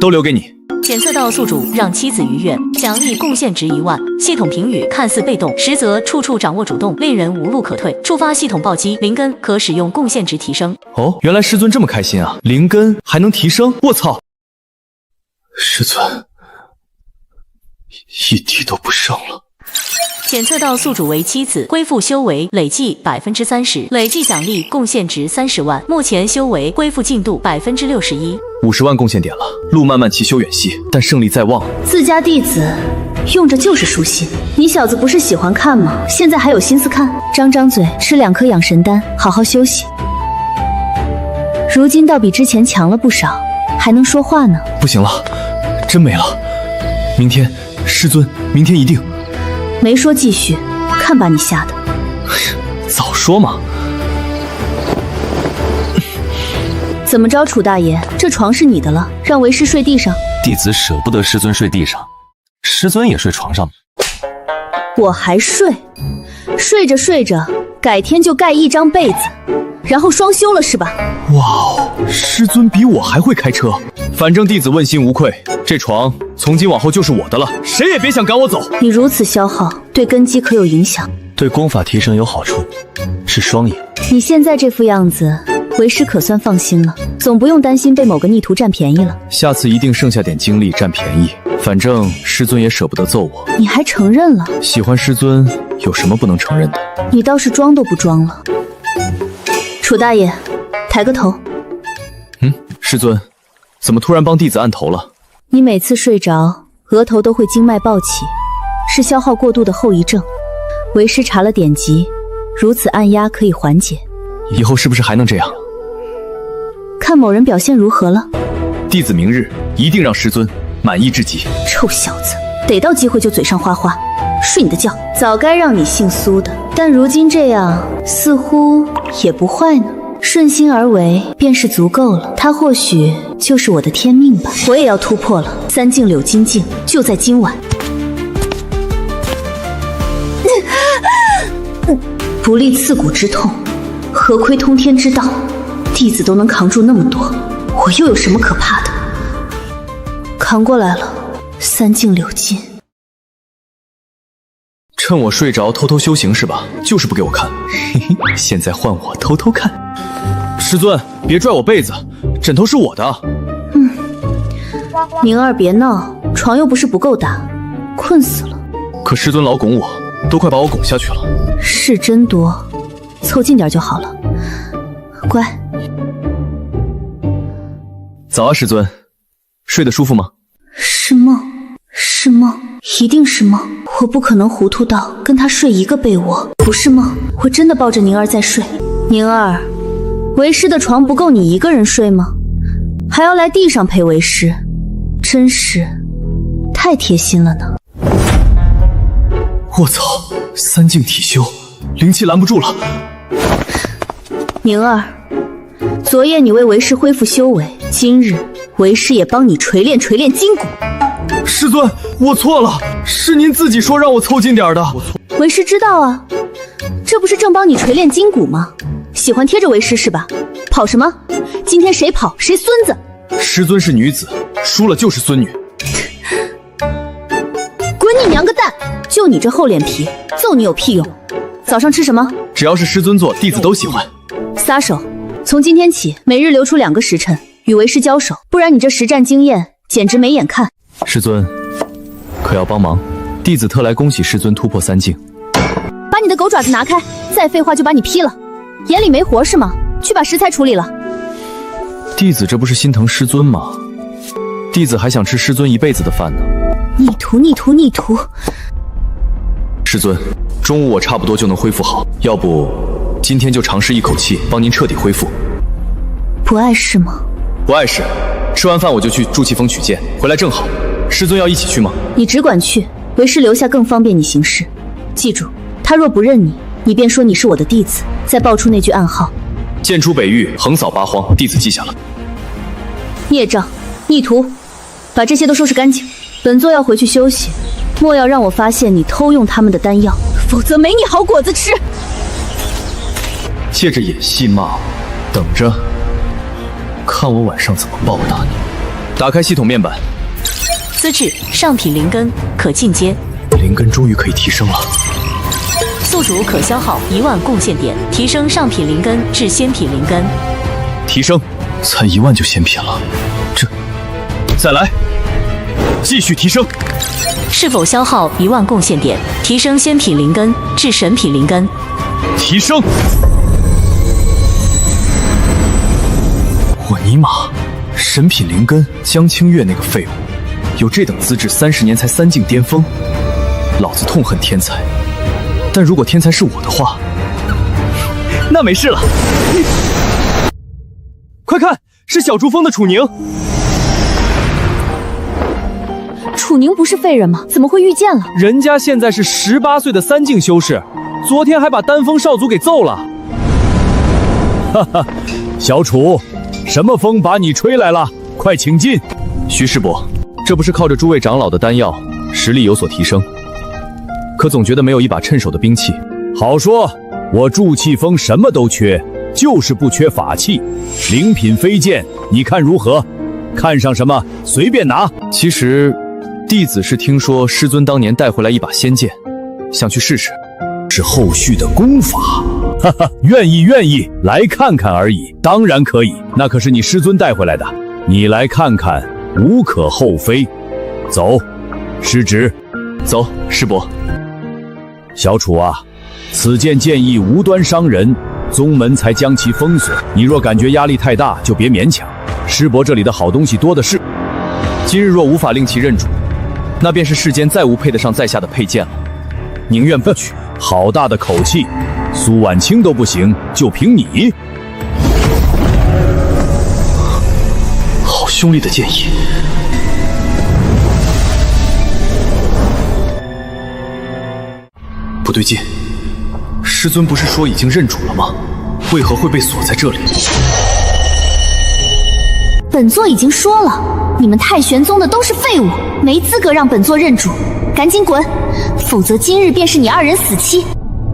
都留给你。检测到宿主让妻子愉悦，奖励贡献值1万。系统评语看似被动，实则处处掌握主动，令人无路可退。触发系统暴击，灵根可使用贡献值提升。哦，原来师尊这么开心啊！灵根还能提升，我操！师尊，一滴都不剩了。检测到宿主为妻子，恢复修为累计30%，累计奖励贡献值30万。目前修为恢复进度61%。50万贡献点了，路漫漫其修远兮，但胜利在望。自家弟子用着就是舒心，你小子不是喜欢看吗？现在还有心思看？张张嘴，吃2颗养神丹，好好休息。如今倒比之前强了不少，还能说话呢。不行了，真没了。明天，师尊，明天一定。没说继续，看把你吓的。早说嘛！怎么着，楚大爷，这床是你的了，让为师睡地上。弟子舍不得师尊睡地上，师尊也睡床上。我还睡，睡着睡着，改天就盖1张被子，然后双休了是吧？哇哦，师尊比我还会开车。反正弟子问心无愧，这床从今往后就是我的了，谁也别想赶我走。你如此消耗，对根基可有影响？对功法提升有好处，是双赢。你现在这副样子，为师可算放心了，总不用担心被某个逆徒占便宜了。下次一定剩下点精力占便宜，反正师尊也舍不得揍我。你还承认了？喜欢师尊有什么不能承认的？你倒是装都不装了。楚大爷，抬个头。师尊，怎么突然帮弟子按头了？你每次睡着，额头都会经脉暴起，是消耗过度的后遗症。为师查了典籍，如此按压可以缓解。以后是不是还能这样？看某人表现如何了？弟子明日一定让师尊满意至极。臭小子，逮到机会就嘴上花花，睡你的觉。早该让你姓苏的，但如今这样似乎也不坏呢。顺心而为便是足够了，他或许就是我的天命吧。我也要突破了，3境柳金境就在今晚。不历刺骨之痛，何亏通天之道？弟子都能扛住那么多，我又有什么可怕的？扛过来了，3境柳金。趁我睡着偷偷修行是吧？就是不给我看。嘿嘿，现在换我偷偷看。师尊，别拽我被子，枕头是我的。宁儿别闹，床又不是不够大，困死了。可师尊老拱我，都快把我拱下去了。事真多，凑近点就好了。乖。早啊，师尊，睡得舒服吗？是梦，是梦，一定是梦。我不可能糊涂到跟他睡一个被窝，不是梦，我真的抱着宁儿在睡。宁儿，为师的床不够你一个人睡吗？还要来地上陪为师，真是太贴心了呢。我操，3境体修，灵气拦不住了。宁儿，昨夜你为为师恢复修为，今日为师也帮你锤炼锤炼筋骨。师尊，我错了，是您自己说让我凑近点的。为师知道啊，这不是正帮你锤炼筋骨吗？喜欢贴着为师是吧？跑什么？今天谁跑谁孙子。师尊是女子，输了就是孙女。滚你娘个蛋！就你这厚脸皮，揍你有屁用？早上吃什么？只要是师尊做，弟子都喜欢。撒手！从今天起，每日留出2个时辰与为师交手，不然你这实战经验简直没眼看。师尊，可要帮忙？弟子特来恭喜师尊突破3境。把你的狗爪子拿开！再废话就把你劈了！眼里没活是吗？去把食材处理了。弟子这不是心疼师尊吗？弟子还想吃师尊一辈子的饭呢。逆徒，逆徒，逆徒！师尊，中午我差不多就能恢复好，要不今天就尝试一口气帮您彻底恢复。不碍事吗？不碍事。吃完饭我就去筑气峰取剑，回来正好。师尊要一起去吗？你只管去，为师留下更方便你行事。记住，他若不认你，你便说你是我的弟子，再报出那句暗号。剑出北域，横扫八荒，弟子记下了。孽障，逆徒，把这些都收拾干净。本座要回去休息，莫要让我发现你偷用他们的丹药，否则没你好果子吃。借着演戏骂我，等着看我晚上怎么报答你。打开系统面板，资质上品灵根，可进阶。灵根终于可以提升了。宿主可消耗1万贡献点，提升上品灵根至仙品灵根。提升，才1万就仙品了，这再来，继续提升。是否消耗1万贡献点，提升仙品灵根至神品灵根？提升。我尼玛，神品灵根江清月那个废物，有这等资质，30年才3境巅峰，老子痛恨天才。但如果天才是我的话，那没事了。快看，是小珠峰的楚宁。楚宁不是废人吗？怎么会遇见了？人家现在是18岁的3境修士，昨天还把丹峰少族给揍了。哈哈，小楚，什么风把你吹来了？快请进。徐师伯，这不是靠着诸位长老的丹药，实力有所提升，可总觉得没有一把趁手的兵器。好说，我祝气峰什么都缺，就是不缺法器。灵品飞剑，你看如何？看上什么随便拿。其实弟子是听说师尊当年带回来一把仙剑，想去试试。是后续的功法。哈哈，愿意，来看看而已。当然可以，那可是你师尊带回来的，你来看看无可厚非。走，师侄。走，师伯。小楚啊，此剑剑意无端伤人，宗门才将其封锁。你若感觉压力太大，就别勉强。师伯这里的好东西多的是。今日若无法令其认主，那便是世间再无配得上在下的佩剑了，宁愿不取。好大的口气，苏婉清都不行，就凭你？好凶厉的剑意！不对劲，师尊不是说已经认主了吗？为何会被锁在这里？本座已经说了，你们太玄宗的都是废物，没资格让本座认主，赶紧滚，否则今日便是你2人死期。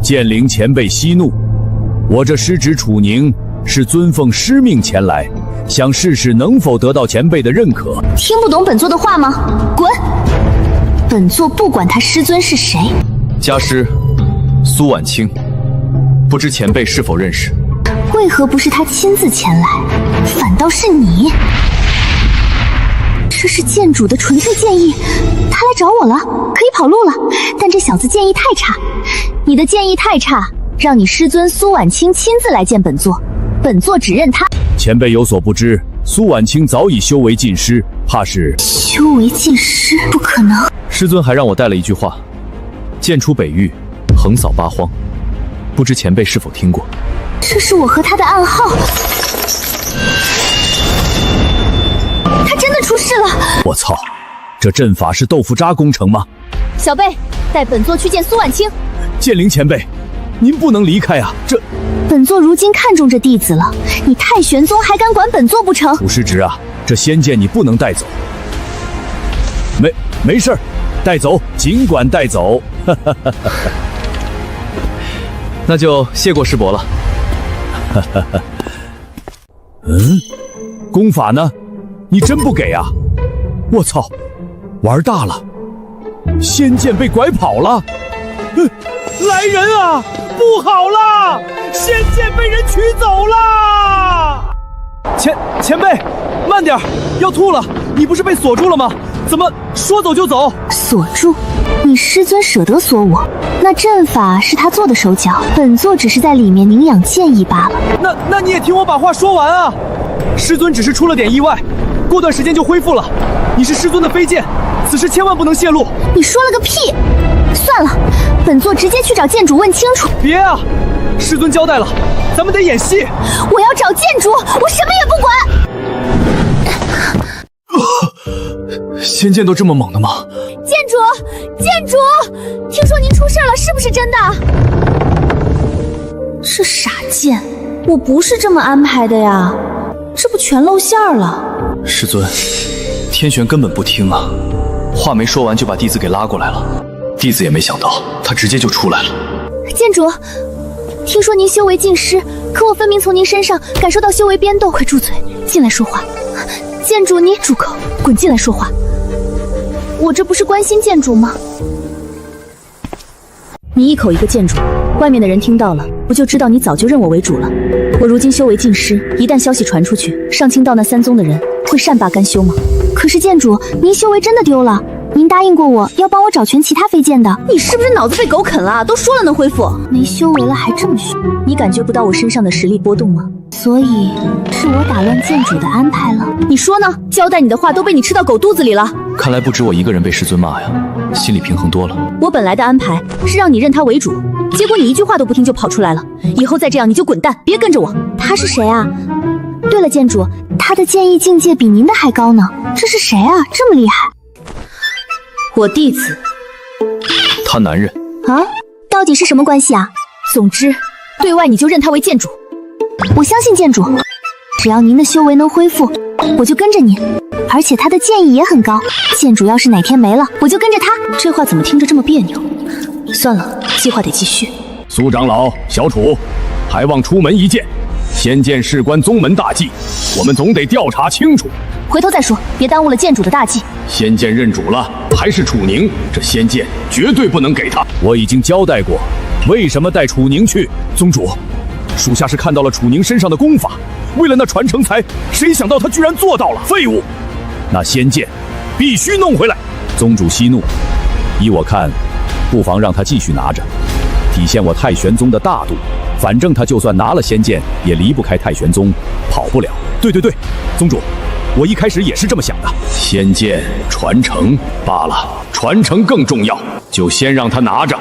剑灵前辈息怒，我这师侄楚宁是遵奉师命前来，想试试能否得到前辈的认可。听不懂本座的话吗？滚！本座不管他师尊是谁。家师苏婉清，不知前辈是否认识？为何不是他亲自前来，反倒是你？这是剑主的纯粹剑意，他来找我了，可以跑路了。但这小子剑意太差，你的剑意太差，让你师尊苏婉清亲自来见本座，本座只认他。前辈有所不知，苏婉清早已修为尽失，怕是修为尽失？不可能。师尊还让我带了一句话：剑出北域，横扫八荒。不知前辈是否听过？这是我和他的暗号。他真的出事了！我操，这阵法是豆腐渣工程吗？小贝，带本座去见苏婉清。剑灵前辈，您不能离开啊！这本座如今看中这弟子了，你太玄宗还敢管本座不成？楚师侄啊，这仙剑你不能带走。没事儿，带走尽管带走。那就谢过师伯了。功法呢？你真不给啊？我操，玩大了！仙剑被拐跑了！来人啊！不好了，仙剑被人取走了！前辈，慢点，要吐了！你不是被锁住了吗？怎么说走就走？锁住？你师尊舍得锁我？那阵法是他做的手脚，本座只是在里面凝养剑意罢了。那你也听我把话说完啊！师尊只是出了点意外，过段时间就恢复了。你是师尊的飞剑，此事千万不能泄露。你说了个屁！算了，本座直接去找剑主问清楚。别啊！师尊交代了，咱们得演戏。我要找剑主，我什么也不管。仙剑都这么猛的吗？剑主，听说您出事了，是不是真的？这傻贱，我不是这么安排的呀，这不全露馅了。师尊，天玄根本不听啊，话没说完就把弟子给拉过来了。弟子也没想到他直接就出来了。剑主，听说您修为尽失，可我分明从您身上感受到修为变动。快住嘴，进来说话。剑主你住口，滚进来说话。我这不是关心剑主吗？你一口一个剑主，外面的人听到了，不就知道你早就认我为主了？我如今修为尽失，一旦消息传出去，上清道那三宗的人会善罢甘休吗？可是剑主，您修为真的丢了，您答应过我要帮我找全其他飞剑的。你是不是脑子被狗啃了？都说了能恢复，没修为了还这么凶，你感觉不到我身上的实力波动吗？所以是我打乱剑主的安排了。你说呢？交代你的话都被你吃到狗肚子里了。看来不止我一个人被师尊骂呀，心里平衡多了。我本来的安排是让你认他为主，结果你一句话都不听就跑出来了。以后再这样你就滚蛋，别跟着我。他是谁啊？对了，剑主，他的剑意境界比您的还高呢。这是谁啊？这么厉害？我弟子。他男人啊？到底是什么关系啊？总之，对外你就认他为剑主。我相信剑主，只要您的修为能恢复，我就跟着您。而且他的剑意也很高，剑主要是哪天没了，我就跟着他。这话怎么听着这么别扭？算了，计划得继续。苏长老、小楚，还望出门一见。仙剑事关宗门大计，我们总得调查清楚。回头再说，别耽误了剑主的大计。仙剑认主了，还是楚宁，这仙剑绝对不能给他。我已经交代过，为什么带楚宁去？宗主，属下是看到了楚宁身上的功法，为了那传承才，谁想到他居然做到了。废物！那仙剑必须弄回来。宗主息怒，依我看，不妨让他继续拿着，体现我太玄宗的大度。反正他就算拿了仙剑，也离不开太玄宗，跑不了。对，宗主，我一开始也是这么想的。仙剑传承罢了，传承更重要，就先让他拿着。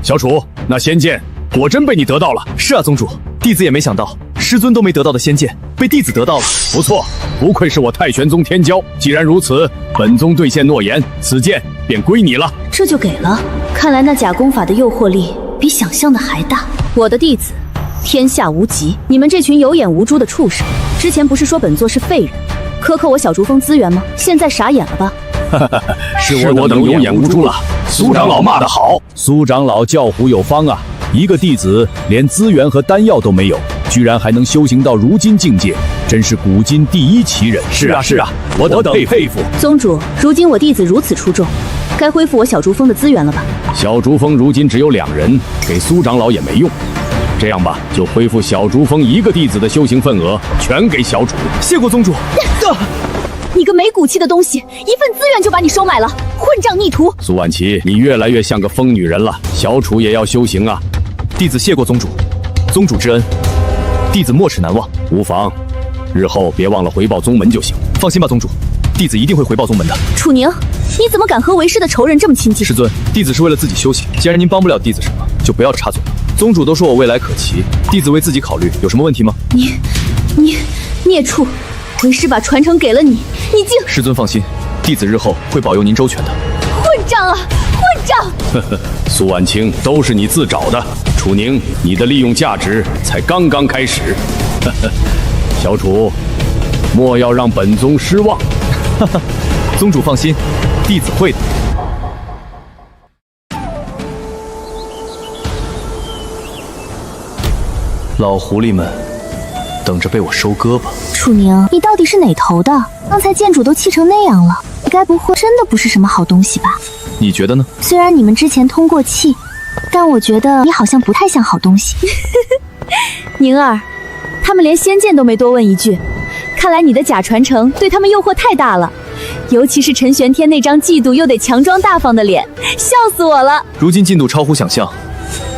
小楚，那仙剑果真被你得到了？是啊，宗主，弟子也没想到，师尊都没得到的仙剑，被弟子得到了。不错，不愧是我太玄宗天骄。既然如此，本宗兑现诺言，此剑便归你了。这就给了。看来那假功法的诱惑力比想象的还大。我的弟子，天下无极。你们这群有眼无珠的畜生，之前不是说本座是废人，克扣我小竹峰资源吗？现在傻眼了吧？是我等有眼无珠了。苏长老骂得好，苏长老教诲有方啊！一个弟子连资源和丹药都没有，居然还能修行到如今境界，真是古今第一奇人。是啊，我等佩服。宗主，如今我弟子如此出众，该恢复我小竹峰的资源了吧？小竹峰如今只有2人，给苏长老也没用。这样吧，就恢复小竹峰1个弟子的修行份额，全给小楚。谢过宗主。你个没骨气的东西，一份资源就把你收买了，混账逆徒！苏婉琪，你越来越像个疯女人了。小楚也要修行啊！弟子谢过宗主，宗主之恩，弟子没齿难忘。无妨，日后别忘了回报宗门就行。放心吧，宗主，弟子一定会回报宗门的。楚宁，你怎么敢和为师的仇人这么亲近？师尊，弟子是为了自己修行，既然您帮不了弟子什么，就不要插嘴了。宗主都说我未来可期，弟子为自己考虑，有什么问题吗？你孽畜！为师把传承给了你，你竟……师尊放心，弟子日后会保佑您周全的。混账啊，混账！呵呵，苏婉清都是你自找的。楚宁，你的利用价值才刚刚开始。呵呵，小楚，莫要让本宗失望。哈哈，宗主放心，弟子会的。老狐狸们，等着被我收割吧。楚宁，你到底是哪头的？刚才剑主都气成那样了，你该不会真的不是什么好东西吧？你觉得呢？虽然你们之前通过气，但我觉得你好像不太像好东西。宁儿，他们连仙剑都没多问一句，看来你的假传承对他们诱惑太大了，尤其是陈玄天那张嫉妒又得强装大方的脸，笑死我了。如今进度超乎想象，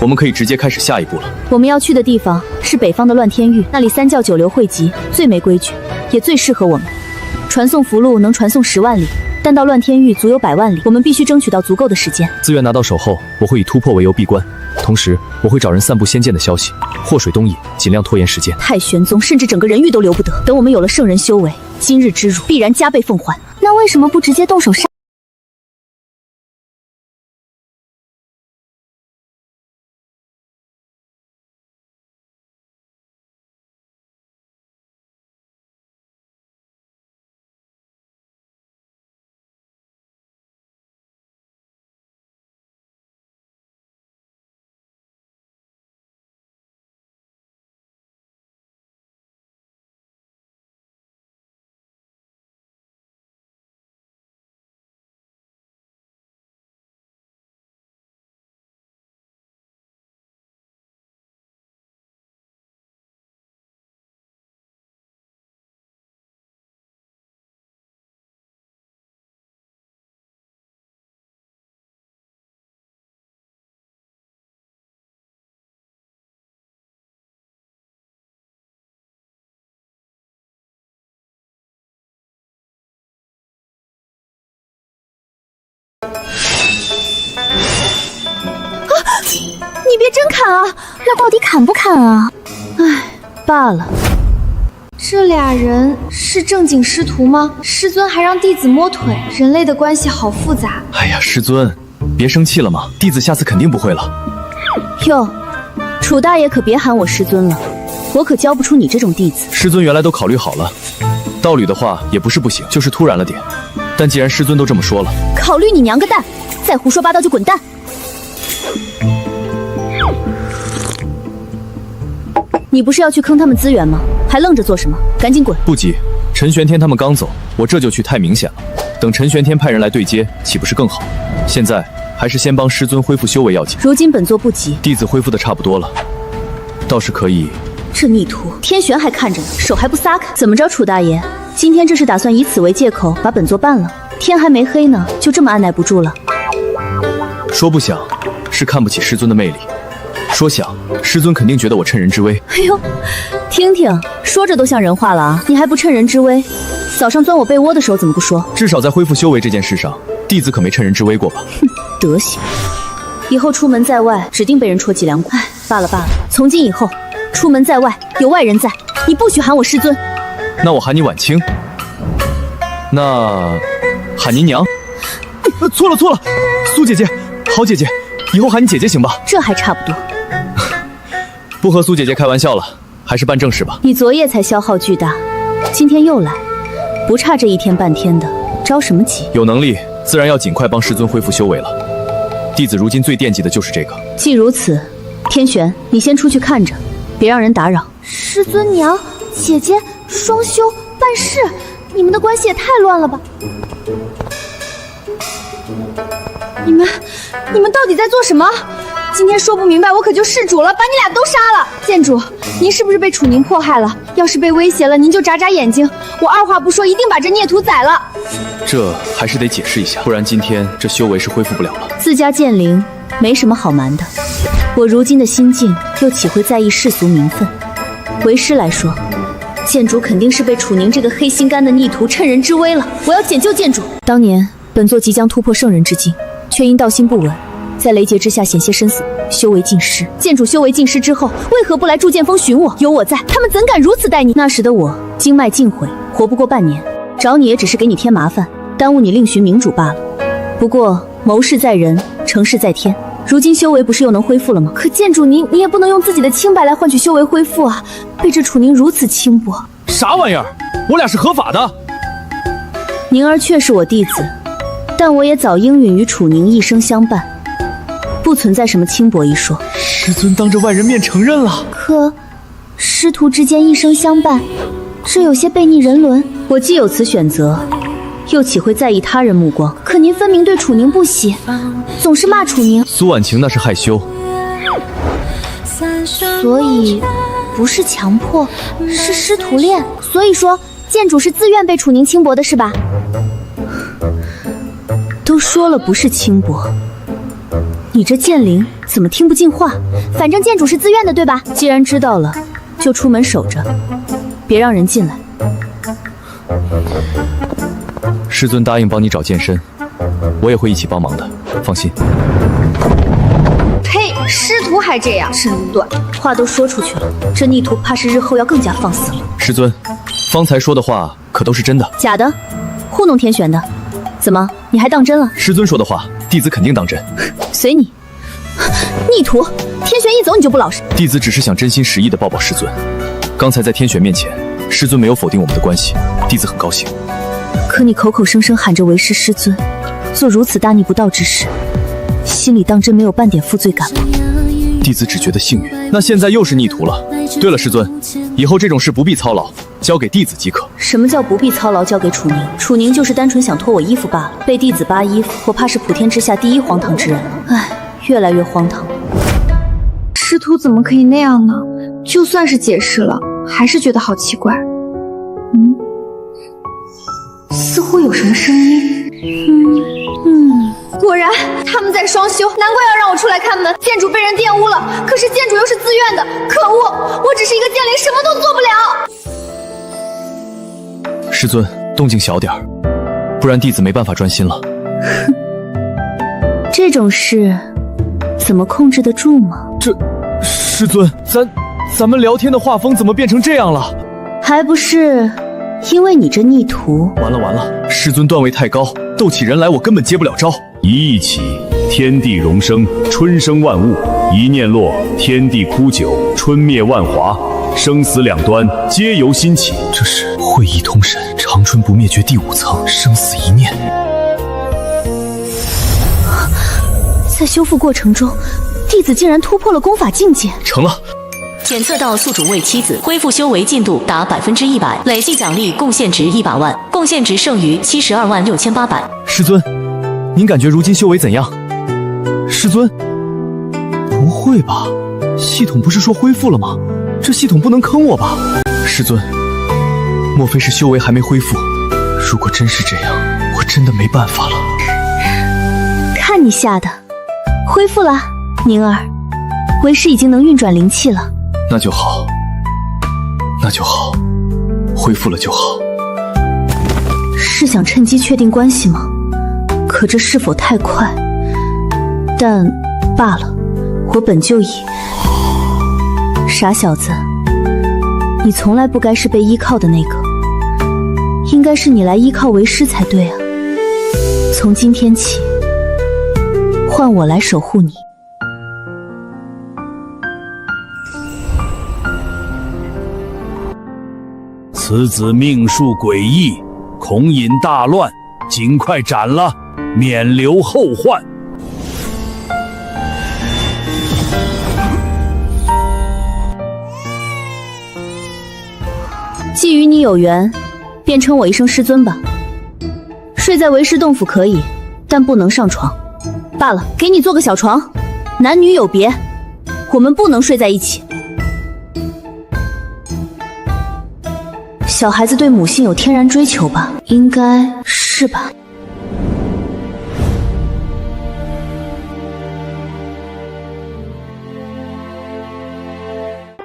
我们可以直接开始下一步了。我们要去的地方是北方的乱天域，那里三教九流汇集，最没规矩，也最适合我们。传送符箓能传送10万里，但到乱天域足有100万里，我们必须争取到足够的时间。资源拿到手后，我会以突破为由闭关，同时我会找人散布仙剑的消息，祸水东引，尽量拖延时间。太玄宗甚至整个人域都留不得，等我们有了圣人修为，今日之辱必然加倍奉还。那为什么不直接动手杀？你别真砍啊！那到底砍不砍啊？唉，罢了。这俩人是正经师徒吗？师尊还让弟子摸腿，人类的关系好复杂。哎呀，师尊，别生气了嘛，弟子下次肯定不会了。哟，楚大爷可别喊我师尊了，我可教不出你这种弟子。师尊原来都考虑好了，道侣的话也不是不行，就是突然了点。但既然师尊都这么说了，考虑你娘个蛋！再胡说八道就滚蛋！你不是要去坑他们资源吗？还愣着做什么？赶紧滚！不急，陈玄天他们刚走，我这就去太明显了。等陈玄天派人来对接，岂不是更好？现在还是先帮师尊恢复修为要紧。如今本座不急，弟子恢复的差不多了，倒是可以。这逆徒天玄还看着呢，手还不撒开。怎么着，楚大爷，今天这是打算以此为借口把本座办了？天还没黑呢，就这么按耐不住了？说不想，是看不起师尊的魅力。说想，师尊肯定觉得我趁人之危。哎呦，听听，说着都像人话了啊！你还不趁人之危？早上钻我被窝的时候怎么不说？至少在恢复修为这件事上，弟子可没趁人之危过吧？哼，德行！以后出门在外，指定被人戳脊梁骨。哎，罢了罢了，从今以后，出门在外有外人在，你不许喊我师尊。那我喊你婉清。那喊您娘。错了，苏姐姐，好姐姐，以后喊你姐姐行吧？这还差不多。不和苏姐姐开玩笑了，还是办正事吧。你昨夜才消耗巨大，今天又来，不差这一天半天的，着什么急？有能力自然要尽快帮师尊恢复修为了。弟子如今最惦记的就是这个。既如此，天玄，你先出去看着，别让人打扰。师尊娘、姐姐双修办事，你们的关系也太乱了吧？你们到底在做什么？今天说不明白，我可就弑主了，把你俩都杀了。剑主，您是不是被楚宁迫害了？要是被威胁了，您就眨眨眼睛，我二话不说，一定把这孽徒宰了。这还是得解释一下，不然今天这修为是恢复不了了。自家剑灵没什么好瞒的，我如今的心境又岂会在意世俗名分？为师来说，剑主肯定是被楚宁这个黑心肝的逆徒趁人之危了。我要解救剑主。当年本座即将突破圣人之境，却因道心不稳，在雷劫之下险些身死，修为尽失。剑主修为尽失之后，为何不来筑剑峰寻我？有我在，他们怎敢如此待你？那时的我经脉尽毁，活不过半年，找你也只是给你添麻烦，耽误你另寻明主罢了。不过谋事在人，成事在天，如今修为不是又能恢复了吗？可剑主你也不能用自己的清白来换取修为恢复啊！被这楚宁如此轻薄，啥玩意儿？我俩是合法的。宁儿确是我弟子，但我也早应允与楚宁一生相伴，不存在什么轻薄一说。师尊当着外人面承认了。可师徒之间一生相伴，这有些背逆人伦。我既有此选择，又岂会在意他人目光？可您分明对楚宁不喜，总是骂楚宁。苏婉晴那是害羞，所以不是强迫，是师徒恋。所以说剑主是自愿被楚宁轻薄的是吧？都说了不是轻薄，你这剑灵怎么听不进话？反正剑主是自愿的对吧？既然知道了，就出门守着，别让人进来。师尊答应帮你找剑身，我也会一起帮忙的，放心。呸！师徒还这样，真乱。话都说出去了，这逆徒怕是日后要更加放肆了。师尊，方才说的话可都是真的？假的，糊弄天玄的。怎么，你还当真了？师尊说的话，弟子肯定当真。随你。逆徒，天玄一走你就不老实。弟子只是想真心实意的抱抱师尊。刚才在天玄面前，师尊没有否定我们的关系，弟子很高兴。可你口口声声喊着为师师尊，做如此大逆不道之事，心里当真没有半点负罪感吗？弟子只觉得幸运。那现在又是逆徒了。对了，师尊，以后这种事不必操劳，交给弟子即可。什么叫不必操劳交给楚宁？楚宁就是单纯想脱我衣服罢了，被弟子扒衣服，我怕是普天之下第一荒唐之人。唉，越来越荒唐。师徒怎么可以那样呢？就算是解释了，还是觉得好奇怪。似乎有什么声音。果然他们在双修，难怪要让我出来看门。剑主被人玷污了，可是剑主又是自愿的，可恶！我只是一个剑灵，什么都做不了。师尊，动静小点儿，不然弟子没办法专心了。这种事怎么控制得住吗？这，师尊，咱们聊天的画风怎么变成这样了？还不是因为你这逆徒。完了，师尊段位太高，斗起人来我根本接不了招。一意起，天地荣生，春生万物；一念落，天地枯朽，春灭万华。生死两端，皆由心起。这是会意通神，长春不灭绝第5层，生死一念。在修复过程中，弟子竟然突破了功法境界。成了。检测到宿主为妻子，恢复修为进度达100%，累计奖励贡献值100万，贡献值剩余726800。师尊，您感觉如今修为怎样？师尊，不会吧？系统不是说恢复了吗？这系统不能坑我吧？师尊，莫非是修为还没恢复？如果真是这样，我真的没办法了。看你吓的，恢复了。宁儿，为师已经能运转灵气了。那就好，恢复了就好。是想趁机确定关系吗？可这是否太快？但罢了，我本就已……傻小子，你从来不该是被依靠的那个，应该是你来依靠为师才对啊。从今天起，换我来守护你。此子命数诡异，恐引大乱，尽快斩了，免留后患。既与你有缘，便称我一声师尊吧。睡在为师洞府可以，但不能上床。罢了，给你做个小床，男女有别，我们不能睡在一起。小孩子对母性有天然追求吧？应该是吧。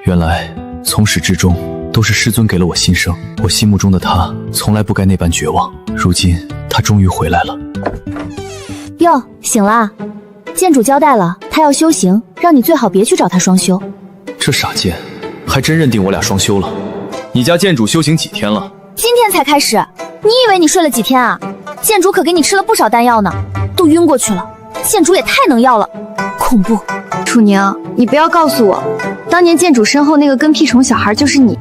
原来从始至终都是师尊给了我新生，我心目中的他从来不该那般绝望。如今他终于回来了。哟，醒啦！剑主交代了，他要修行，让你最好别去找他双修。这傻贱，还真认定我俩双修了。你家剑主修行几天了？今天才开始。你以为你睡了几天啊？剑主可给你吃了不少丹药呢，都晕过去了。剑主也太能药了，恐怖。楚宁，你不要告诉我，当年剑主身后那个跟屁虫小孩就是你。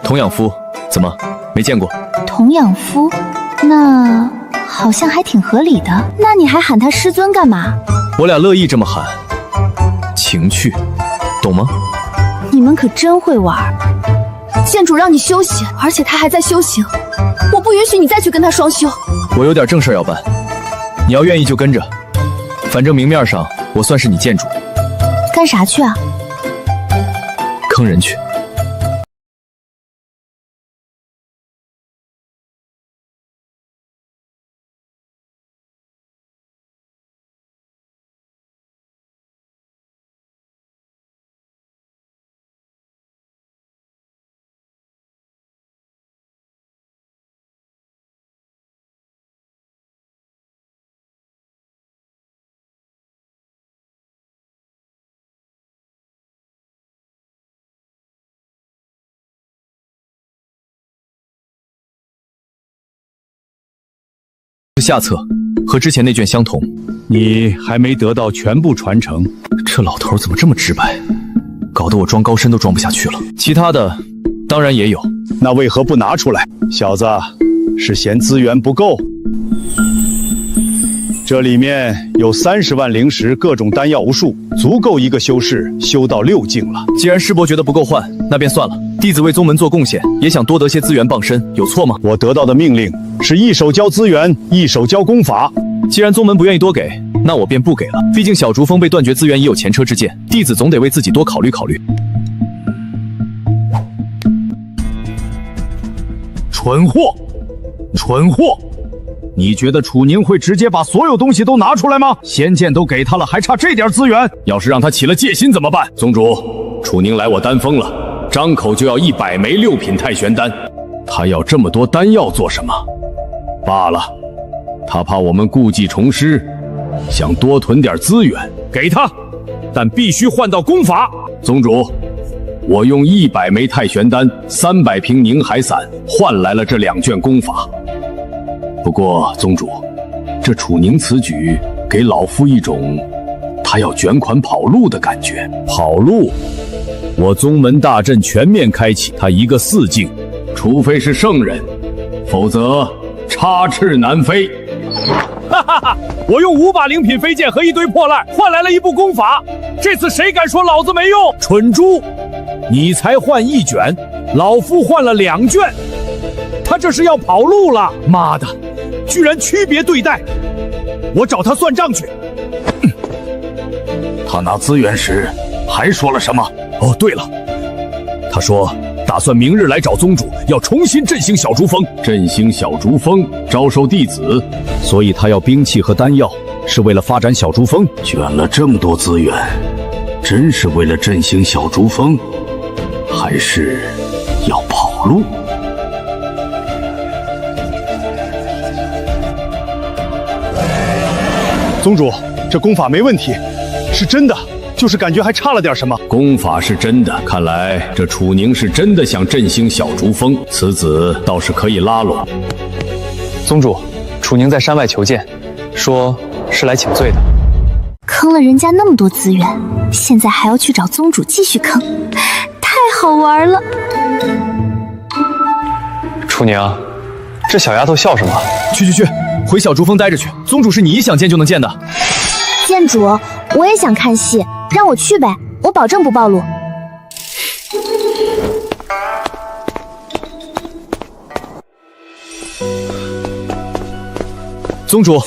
童养夫，怎么没见过？童养夫，那好像还挺合理的。那你还喊他师尊干嘛？我俩乐意这么喊，情趣，懂吗？你们可真会玩。剑主让你休息，而且他还在修行，我不允许你再去跟他双修。我有点正事要办，你要愿意就跟着，反正明面上我算是你剑主。干啥去啊？坑人去。下册和之前那卷相同，你还没得到全部传承。这老头怎么这么直白，搞得我装高深都装不下去了。其他的当然也有，那为何不拿出来？小子，是嫌资源不够？这里面有30万灵石，各种丹药无数，足够一个修士修到6境了。既然师伯觉得不够换，那便算了。弟子为宗门做贡献，也想多得些资源傍身，有错吗？我得到的命令是一手交资源，一手交功法。既然宗门不愿意多给，那我便不给了。毕竟小竹峰被断绝资源已有前车之鉴，弟子总得为自己多考虑考虑。蠢货，蠢货！你觉得楚宁会直接把所有东西都拿出来吗？仙剑都给他了，还差这点资源？要是让他起了戒心怎么办？宗主，楚宁来我丹峰了，张口就要100枚6品太玄丹，他要这么多丹药做什么？罢了，他怕我们故技重施，想多囤点资源，给他，但必须换到功法。宗主，我用100枚太玄丹、300瓶凝海散换来了这2卷功法。不过，宗主，这楚宁此举给老夫一种他要卷款跑路的感觉。跑路？我宗门大阵全面开启，他一个4境，除非是圣人，否则插翅难飞。哈哈哈！我用5把灵品飞剑和一堆破烂换来了一部功法，这次谁敢说老子没用？蠢猪！你才换1卷，老夫换了2卷，他这是要跑路了！妈的，居然区别对待！我找他算账去。他拿资源时还说了什么？哦，对了，他说打算明日来找宗主，要重新振兴小竹峰。振兴小竹峰，招收弟子，所以他要兵器和丹药，是为了发展小竹峰。卷了这么多资源，真是为了振兴小竹峰，还是要跑路？宗主，这功法没问题，是真的，就是感觉还差了点什么。功法是真的，看来这楚宁是真的想振兴小竹峰，此子倒是可以拉拢。宗主，楚宁在山外求见，说是来请罪的。坑了人家那么多资源，现在还要去找宗主继续坑，太好玩了。楚宁，这小丫头笑什么？去，回小竹峰待着去。宗主是你一想见就能见的。剑主，我也想看戏，让我去呗，我保证不暴露。宗主，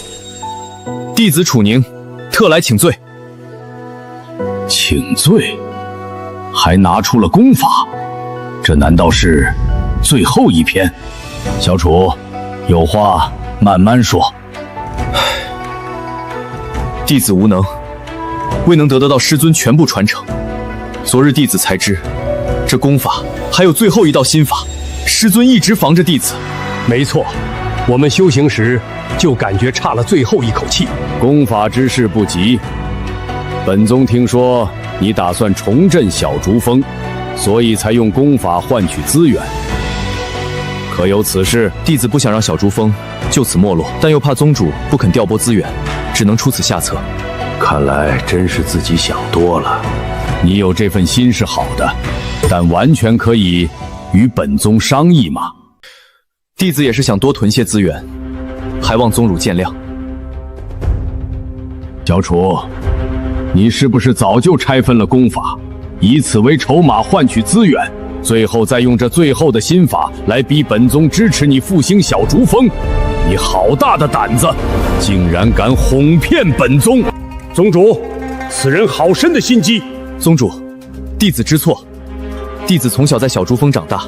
弟子楚宁特来请罪。请罪？还拿出了功法？这难道是最后一篇？小楚，有话慢慢说。弟子无能，未能得到师尊全部传承。昨日弟子才知，这功法还有最后一道心法，师尊一直防着弟子。没错，我们修行时就感觉差了最后一口气。功法之事不急，本宗听说你打算重振小竹峰，所以才用功法换取资源。可有此事？弟子不想让小竹峰就此没落，但又怕宗主不肯调拨资源，只能出此下策。看来真是自己想多了。你有这份心是好的，但完全可以与本宗商议嘛。弟子也是想多囤些资源，还望宗主见谅。小楚，你是不是早就拆分了功法，以此为筹码换取资源，最后再用这最后的心法来逼本宗支持你复兴小竹峰？你好大的胆子，竟然敢哄骗本宗！宗主，此人好深的心机。宗主，弟子知错。弟子从小在小竹峰长大，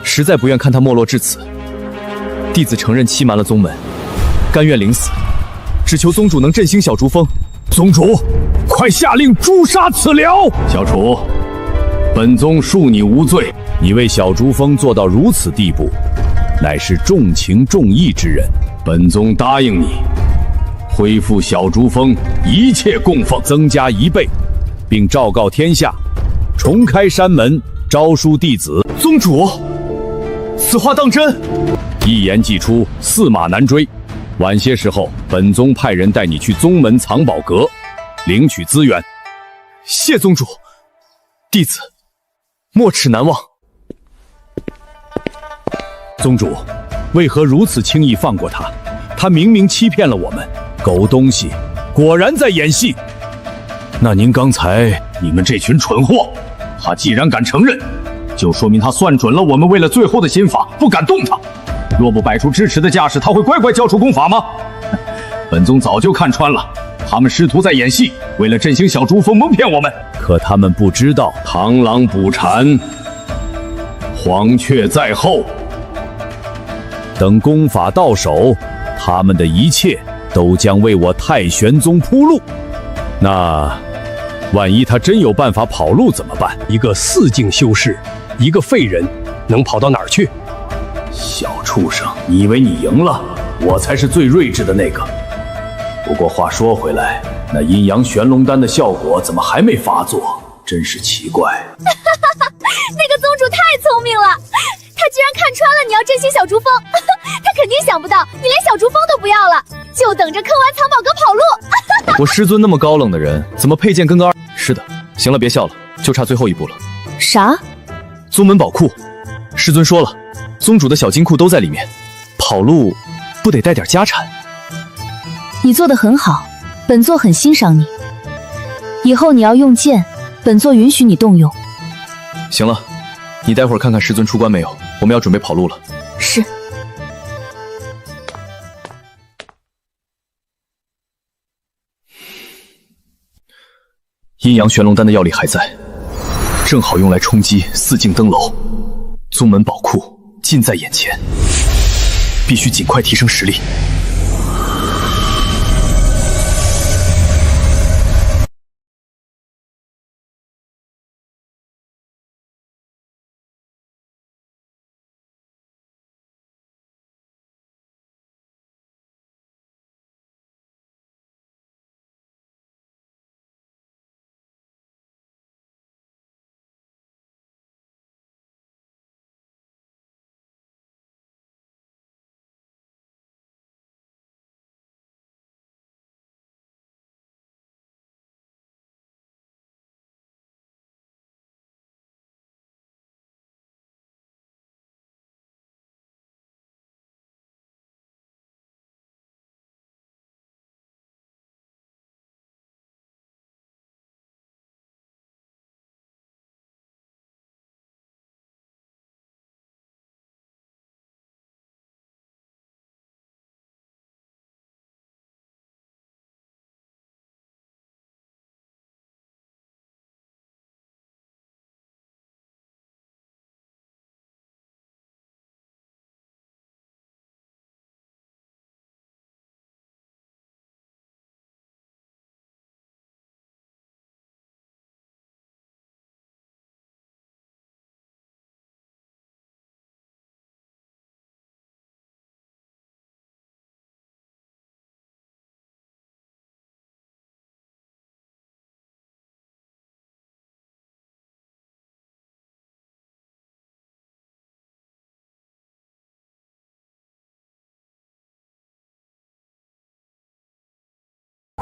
实在不愿看他没落至此。弟子承认欺瞒了宗门，甘愿领死，只求宗主能振兴小竹峰。宗主，快下令诛杀此僚！小楚，本宗恕你无罪。你为小竹峰做到如此地步，乃是重情重义之人。本宗答应你，恢复小竹峰一切供奉增加1倍，并昭告天下，重开山门，招书弟子。宗主，此话当真？一言既出，驷马难追。晚些时候，本宗派人带你去宗门藏宝阁，领取资源。谢宗主，弟子没齿难忘。宗主，为何如此轻易放过他？他明明欺骗了我们，狗东西，果然在演戏。那您刚才，你们这群蠢货，他既然敢承认，就说明他算准了我们为了最后的心法不敢动他。若不摆出支持的架势，他会乖乖交出功法吗？本宗早就看穿了，他们师徒在演戏，为了振兴小竹峰蒙骗我们。可他们不知道，螳螂捕蝉，黄雀在后。等功法到手，他们的一切都将为我太玄宗铺路。那万一他真有办法跑路怎么办？一个4境修士，一个废人，能跑到哪儿去？小畜生，你以为你赢了？我才是最睿智的那个。不过话说回来，那阴阳玄龙丹的效果怎么还没发作？真是奇怪。那个宗主太聪明了，他居然看穿了你要珍惜小竹峰，他肯定想不到你连小竹峰都不要了，就等着坑完藏宝阁跑路。我师尊那么高冷的人，怎么配件跟个二？是的，行了，别笑了，就差最后一步了。啥？宗门宝库，师尊说了，宗主的小金库都在里面，跑路不得带点家产？你做得很好，本座很欣赏你。以后你要用剑，本座允许你动用。行了，你待会儿看看师尊出关没有，我们要准备跑路了。是。阴阳玄龙丹的药力还在，正好用来冲击四境登楼。宗门宝库近在眼前，必须尽快提升实力。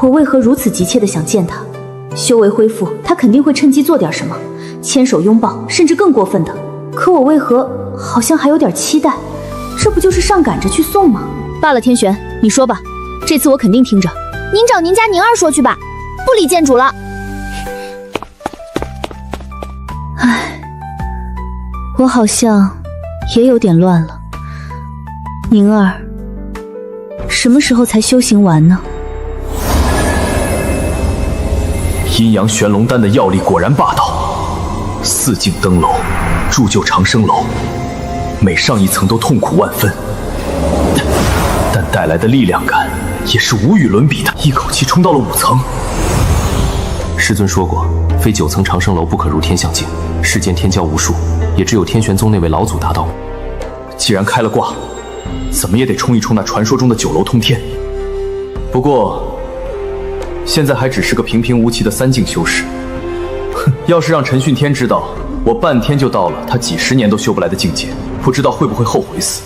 我为何如此急切的想见他？修为恢复，他肯定会趁机做点什么，牵手拥抱，甚至更过分的。可我为何好像还有点期待？这不就是上赶着去送吗？罢了，天玄，你说吧，这次我肯定听着。您找您家宁儿说去吧，不理剑主了。唉，我好像也有点乱了。宁儿，什么时候才修行完呢？阴阳玄龙丹的药力果然霸道，四境登楼，铸就长生楼，每上一层都痛苦万分，但带来的力量感也是无与伦比的，一口气冲到了5层。师尊说过，非9层长生楼不可入天象境，世间天骄无数，也只有天玄宗那位老祖达到。既然开了挂，怎么也得冲一冲那传说中的9楼通天。不过现在还只是个平平无奇的3境修士，哼！要是让陈训天知道我半天就到了他几十年都修不来的境界，不知道会不会后悔死。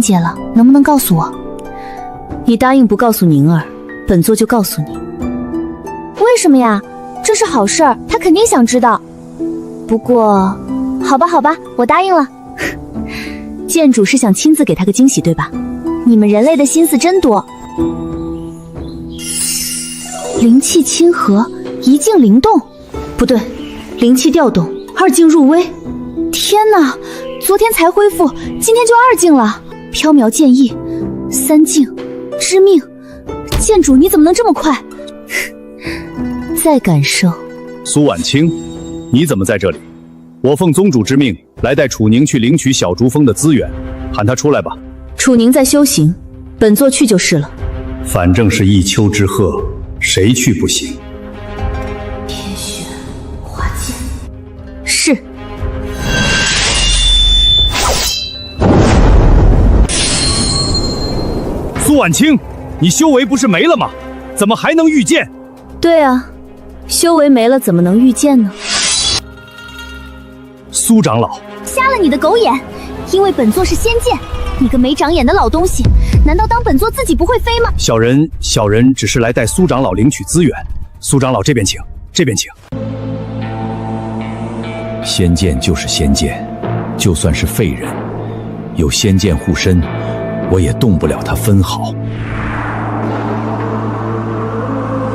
境界了，能不能告诉我？你答应不告诉宁儿，本座就告诉你。为什么呀？这是好事儿，他肯定想知道。不过，好吧，我答应了。剑主是想亲自给他个惊喜，对吧？你们人类的心思真多。灵气亲和，一境灵动，不对，灵气调动，二境入微。天哪，昨天才恢复，今天就二境了。飘渺剑意，三境，致命。剑主你怎么能这么快？再感受。苏婉清，你怎么在这里？我奉宗主之命来带楚宁去领取小竹峰的资源，喊他出来吧。楚宁在修行，本座去就是了。反正是一丘之貉，谁去不行？天玄化剑。是。苏婉清，你修为不是没了吗？怎么还能御剑？对啊，修为没了怎么能御剑呢？苏长老，瞎了你的狗眼！因为本座是仙剑，你个没长眼的老东西，难道当本座自己不会飞吗？小人只是来带苏长老领取资源。苏长老这边请，这边请。仙剑就是仙剑，就算是废人，有仙剑护身，我也动不了他分毫。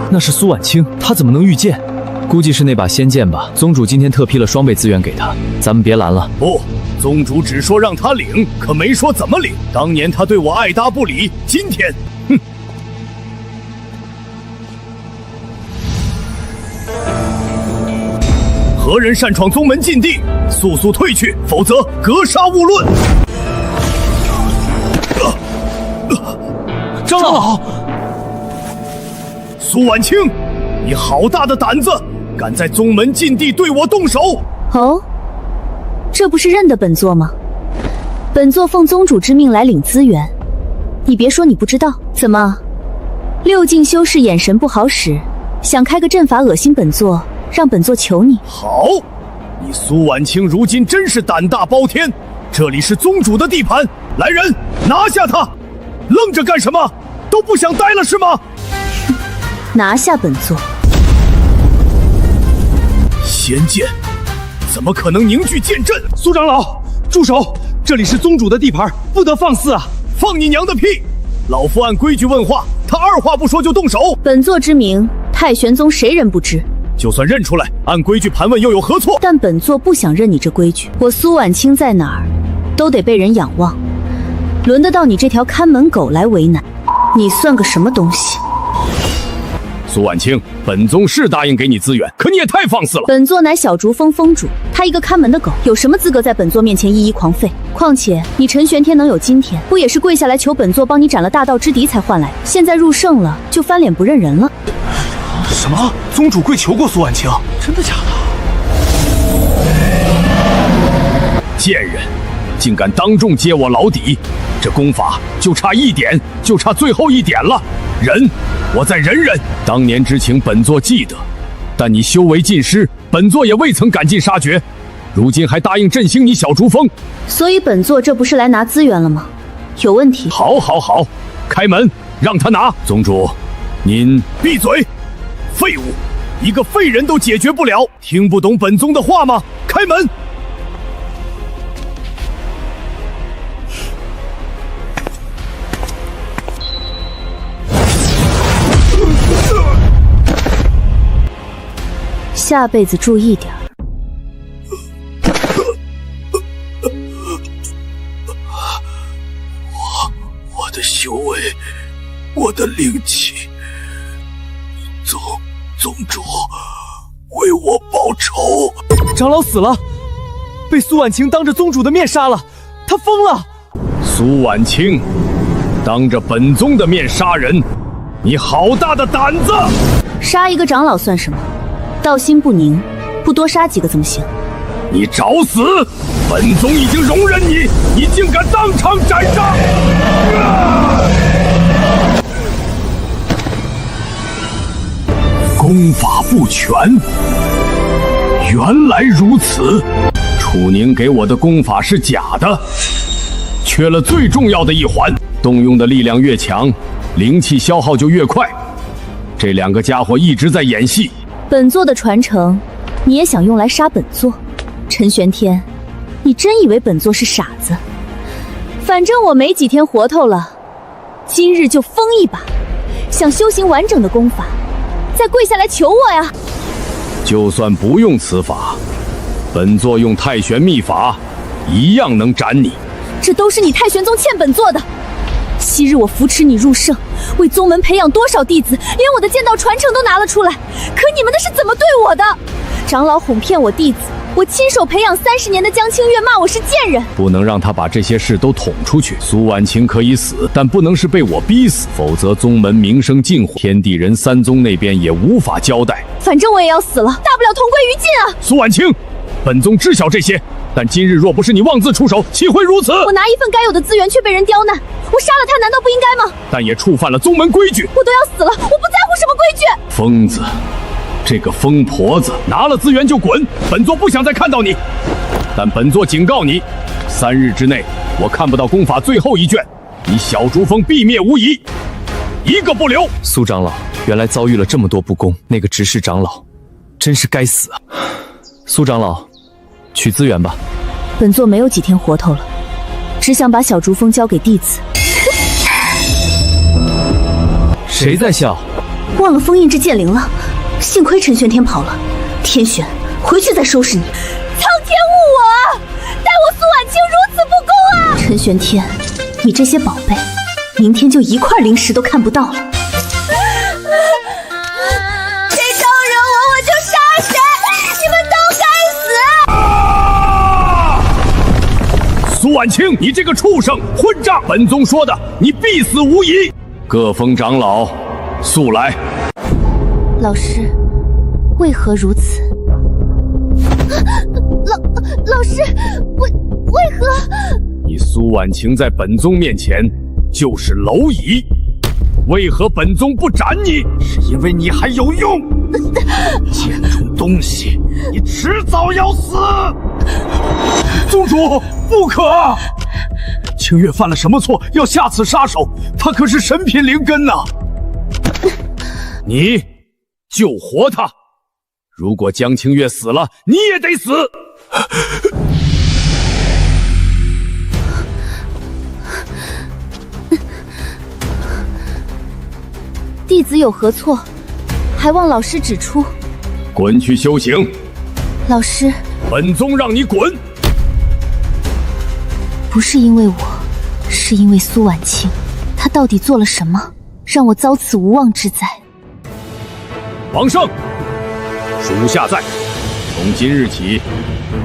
那是苏婉清，她怎么能御剑？估计是那把仙剑吧。宗主今天特批了双倍资源给他，咱们别拦了。不，宗主只说让他领，可没说怎么领。当年他对我爱答不理，今天，哼！何人擅闯宗门禁地？速速退去，否则格杀勿论！长老，苏婉清，你好大的胆子，敢在宗门禁地对我动手！哦，这不是认得本座吗？本座奉宗主之命来领资源，你别说你不知道。怎么，六境修士眼神不好使，想开个阵法恶心本座，让本座求你？好，你苏婉清如今真是胆大包天，这里是宗主的地盘，来人，拿下他！愣着干什么？都不想待了是吗？拿下本座！仙剑，怎么可能凝聚剑阵？苏长老，住手！这里是宗主的地盘，不得放肆啊！放你娘的屁！老夫按规矩问话，他二话不说就动手。本座之名，太玄宗谁人不知？就算认出来，按规矩盘问又有何错？但本座不想认你这规矩。我苏婉清在哪儿，都得被人仰望，轮得到你这条看门狗来为难？你算个什么东西？苏婉清，本宗是答应给你资源，可你也太放肆了。本座乃小竹峰峰主，他一个看门的狗，有什么资格在本座面前一狂吠？况且你陈玄天能有今天，不也是跪下来求本座帮你斩了大道之敌才换来的？现在入圣了，就翻脸不认人了？什么？宗主跪求过苏婉清？真的假的？贱人，竟敢当众揭我老底！这功法就差一点，就差最后一点了。忍，我再忍忍。当年之情，本座记得，但你修为尽失，本座也未曾赶尽杀绝。如今还答应振兴你小竹峰，所以本座这不是来拿资源了吗？有问题？好，开门，让他拿。宗主，您闭嘴！废物，一个废人都解决不了，听不懂本宗的话吗？开门！下辈子注意点。我的修为，我的灵气，宗主为我报仇。长老死了，被苏婉清当着宗主的面杀了，他疯了。苏婉清，当着本宗的面杀人，你好大的胆子！杀一个长老算什么？道心不宁，不多杀几个怎么行？你找死！本宗已经容忍你，你竟敢当场斩杀！功法不全，原来如此。楚宁给我的功法是假的，缺了最重要的一环。动用的力量越强，灵气消耗就越快。这两个家伙一直在演戏。本座的传承，你也想用来杀本座？陈玄天，你真以为本座是傻子？反正我没几天活头了，今日就疯一把。想修行完整的功法，再跪下来求我呀！就算不用此法，本座用太玄秘法，一样能斩你。这都是你太玄宗欠本座的。昔日我扶持你入圣，为宗门培养多少弟子，连我的剑道传承都拿了出来。可你们的是怎么对我的？长老哄骗我弟子，我亲手培养30年的江清月骂我是贱人。不能让他把这些事都捅出去。苏婉清可以死，但不能是被我逼死，否则宗门名声尽毁，天地人三宗那边也无法交代。反正我也要死了，大不了同归于尽啊！苏婉清，本宗知晓这些，但今日若不是你妄自出手，岂会如此？我拿一份该有的资源却被人刁难，我杀了他难道不应该吗？但也触犯了宗门规矩。我都要死了，我不在乎什么规矩。疯子，这个疯婆子，拿了资源就滚！本座不想再看到你。但本座警告你，3日之内我看不到功法最后一卷，你小竹峰必灭无疑，一个不留。苏长老原来遭遇了这么多不公，那个执事长老真是该死啊！苏长老，取资源吧。本座没有几天活头了，只想把小竹峰交给弟子。谁在笑？忘了封印制剑灵了，幸亏陈玄天跑了。天玄，回去再收拾你。苍天误我，待我苏婉清如此不公啊！陈玄天，你这些宝贝，明天就一块灵石都看不到了。谁招惹我，我就杀谁！你们都该死！苏婉清，你这个畜生，混账！本宗说的，你必死无疑。各峰长老，速来！老师，为何如此？老师，为何？你苏婉清在本宗面前就是蝼蚁，为何本宗不斩你？是因为你还有用。贱种东西，你迟早要死！宗主，不可！清月犯了什么错，要下此杀手？他可是神品灵根呐！你救活他！如果江清月死了，你也得死！弟子有何错，还望老师指出。滚去修行！老师，本宗让你滚！不是因为我，是因为苏婉清，她到底做了什么，让我遭此无妄之灾？王胜，属下在。从今日起，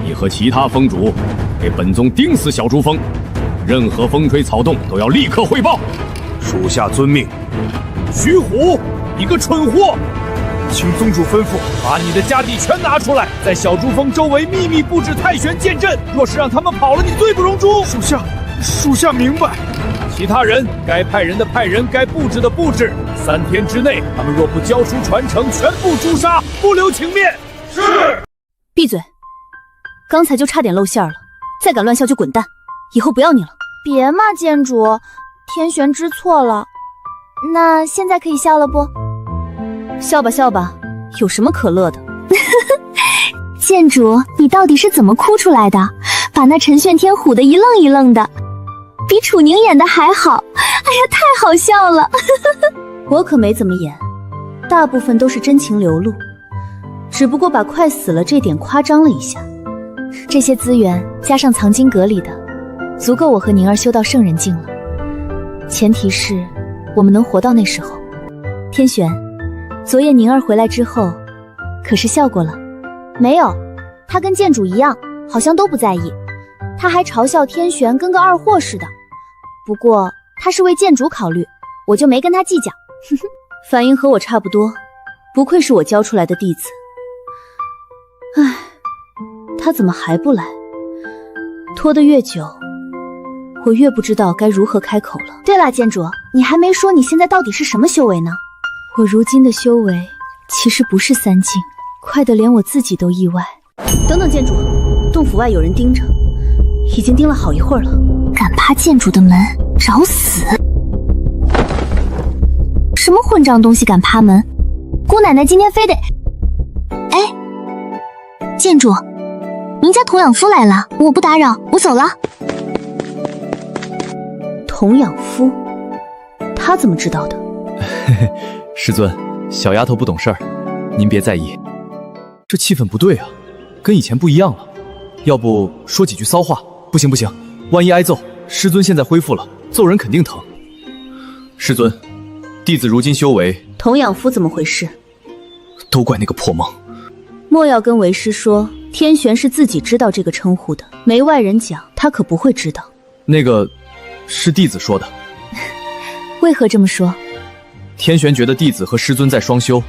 你和其他峰主给本宗盯死小竹峰，任何风吹草动都要立刻汇报。属下遵命。徐虎，你个蠢货！请宗主吩咐，把你的家底全拿出来，在小珠峰周围秘密布置太玄剑阵。若是让他们跑了，你罪不容诛。属下明白。其他人该派人的派人，该布置的布置。3天之内，他们若不交出传承，全部诛杀，不留情面。是。闭嘴！刚才就差点露馅了，再敢乱笑就滚蛋！以后不要你了。别嘛，剑主，天玄知错了。那现在可以笑了不？笑吧笑吧，有什么可乐的？剑主，你到底是怎么哭出来的？把那陈玄天唬得一愣一愣的，比楚宁演的还好。哎呀，太好笑了！我可没怎么演，大部分都是真情流露，只不过把快死了这点夸张了一下。这些资源加上藏经阁里的，足够我和宁儿修到圣人境了。前提是我们能活到那时候。天玄，昨夜宁儿回来之后，可是笑过了？没有，他跟剑主一样，好像都不在意。他还嘲笑天玄跟个二货似的。不过他是为剑主考虑，我就没跟他计较。反应和我差不多，不愧是我教出来的弟子。唉，他怎么还不来？拖得越久，我越不知道该如何开口了。对了，剑主，你还没说你现在到底是什么修为呢？我如今的修为其实不是3境，快得连我自己都意外。等等，剑主，洞府外有人盯着，已经盯了好一会儿了。敢敢趴建筑的门，找死！什么混账东西敢趴门？姑奶奶今天非得……哎，建筑，您家童养夫来了，我不打扰，我走了。童养夫，他怎么知道的？嘿嘿，师尊，小丫头不懂事儿，您别在意。这气氛不对啊，跟以前不一样了。要不说几句骚话？不行不行，万一挨揍，师尊现在恢复了，揍人肯定疼。师尊，弟子如今修为……童养夫怎么回事？都怪那个破梦。莫要跟为师说，天玄是自己知道这个称呼的，没外人讲，他可不会知道。那个是弟子说的。为何这么说？天玄觉得弟子和师尊在双修，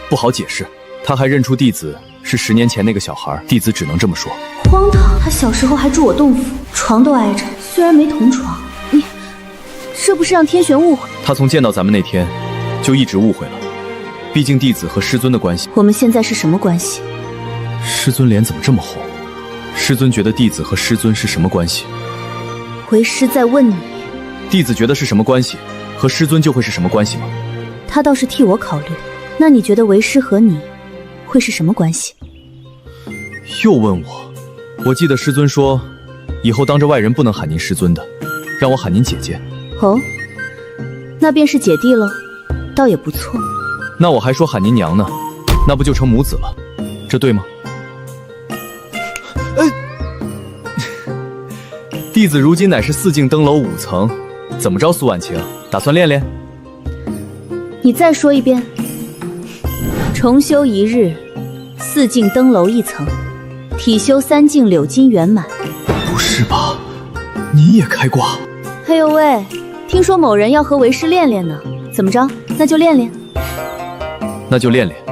不好解释。他还认出弟子是10年前那个小孩，弟子只能这么说。荒唐！他小时候还住我洞府，床都挨着，虽然没同床。你这不是让天玄误会？他从见到咱们那天就一直误会了，毕竟弟子和师尊的关系。我们现在是什么关系？师尊脸怎么这么红？师尊觉得弟子和师尊是什么关系？为师在问你，弟子觉得是什么关系，和师尊就会是什么关系吗？他倒是替我考虑。那你觉得为师和你会是什么关系？又问我，我记得师尊说，以后当着外人不能喊您师尊的，让我喊您姐姐。哦，那便是姐弟喽，倒也不错。那我还说喊您娘呢，那不就成母子了？这对吗？弟子如今乃是4境登楼5层，怎么着，苏婉晴，打算练练？你再说一遍。重修1日，4境登楼1层，体修3境柳金圆满。不是吧？你也开挂？哎呦喂，听说某人要和为师练练呢，怎么着？那就练练。那就练练。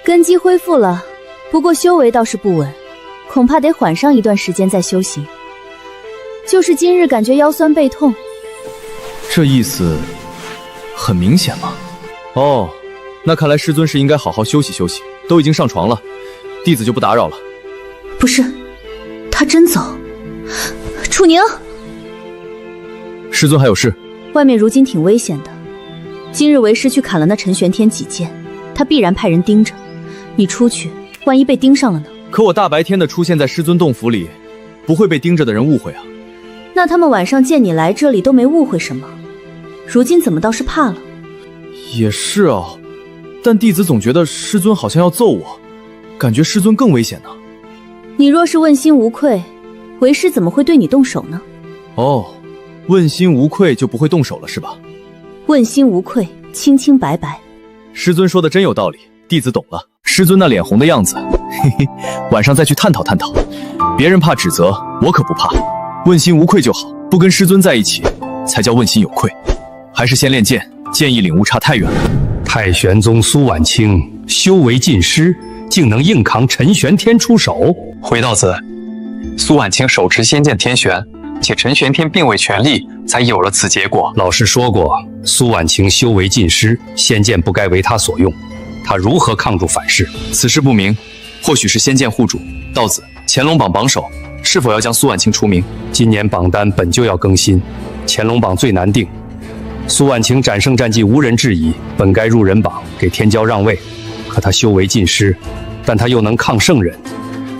根基恢复了，不过修为倒是不稳，恐怕得缓上一段时间再修行。就是今日感觉腰酸背痛，这意思很明显吗？哦，那看来师尊是应该好好休息休息，都已经上床了，弟子就不打扰了。不是，他真走。楚宁，师尊还有事？外面如今挺危险的，今日为师去砍了那陈玄天几剑，他必然派人盯着。你出去，万一被盯上了呢？可我大白天的出现在师尊洞府里，不会被盯着的人误会啊。那他们晚上见你来这里都没误会什么，如今怎么倒是怕了？也是啊，但弟子总觉得师尊好像要揍我，感觉师尊更危险呢。你若是问心无愧，为师怎么会对你动手呢？哦，问心无愧就不会动手了是吧？问心无愧，清清白白。师尊说的真有道理，弟子懂了。师尊那脸红的样子，嘿嘿，晚上再去探讨探讨。别人怕指责，我可不怕。问心无愧就好，不跟师尊在一起，才叫问心有愧。还是先练剑，剑意领悟差太远了。太玄宗苏婉清修为尽失，竟能硬扛陈玄天出手。回道子，苏婉清手持仙剑天玄，且陈玄天并未全力，才有了此结果。老师说过，苏婉清修为尽失，仙剑不该为他所用。他如何抗住反噬？此事不明，或许是仙剑护主。道子，乾隆榜榜首是否要将苏婉清除名？今年榜单本就要更新，乾隆榜最难定。苏婉清斩圣战绩无人质疑，本该入人榜，给天骄让位。可他修为尽失，但他又能抗圣人。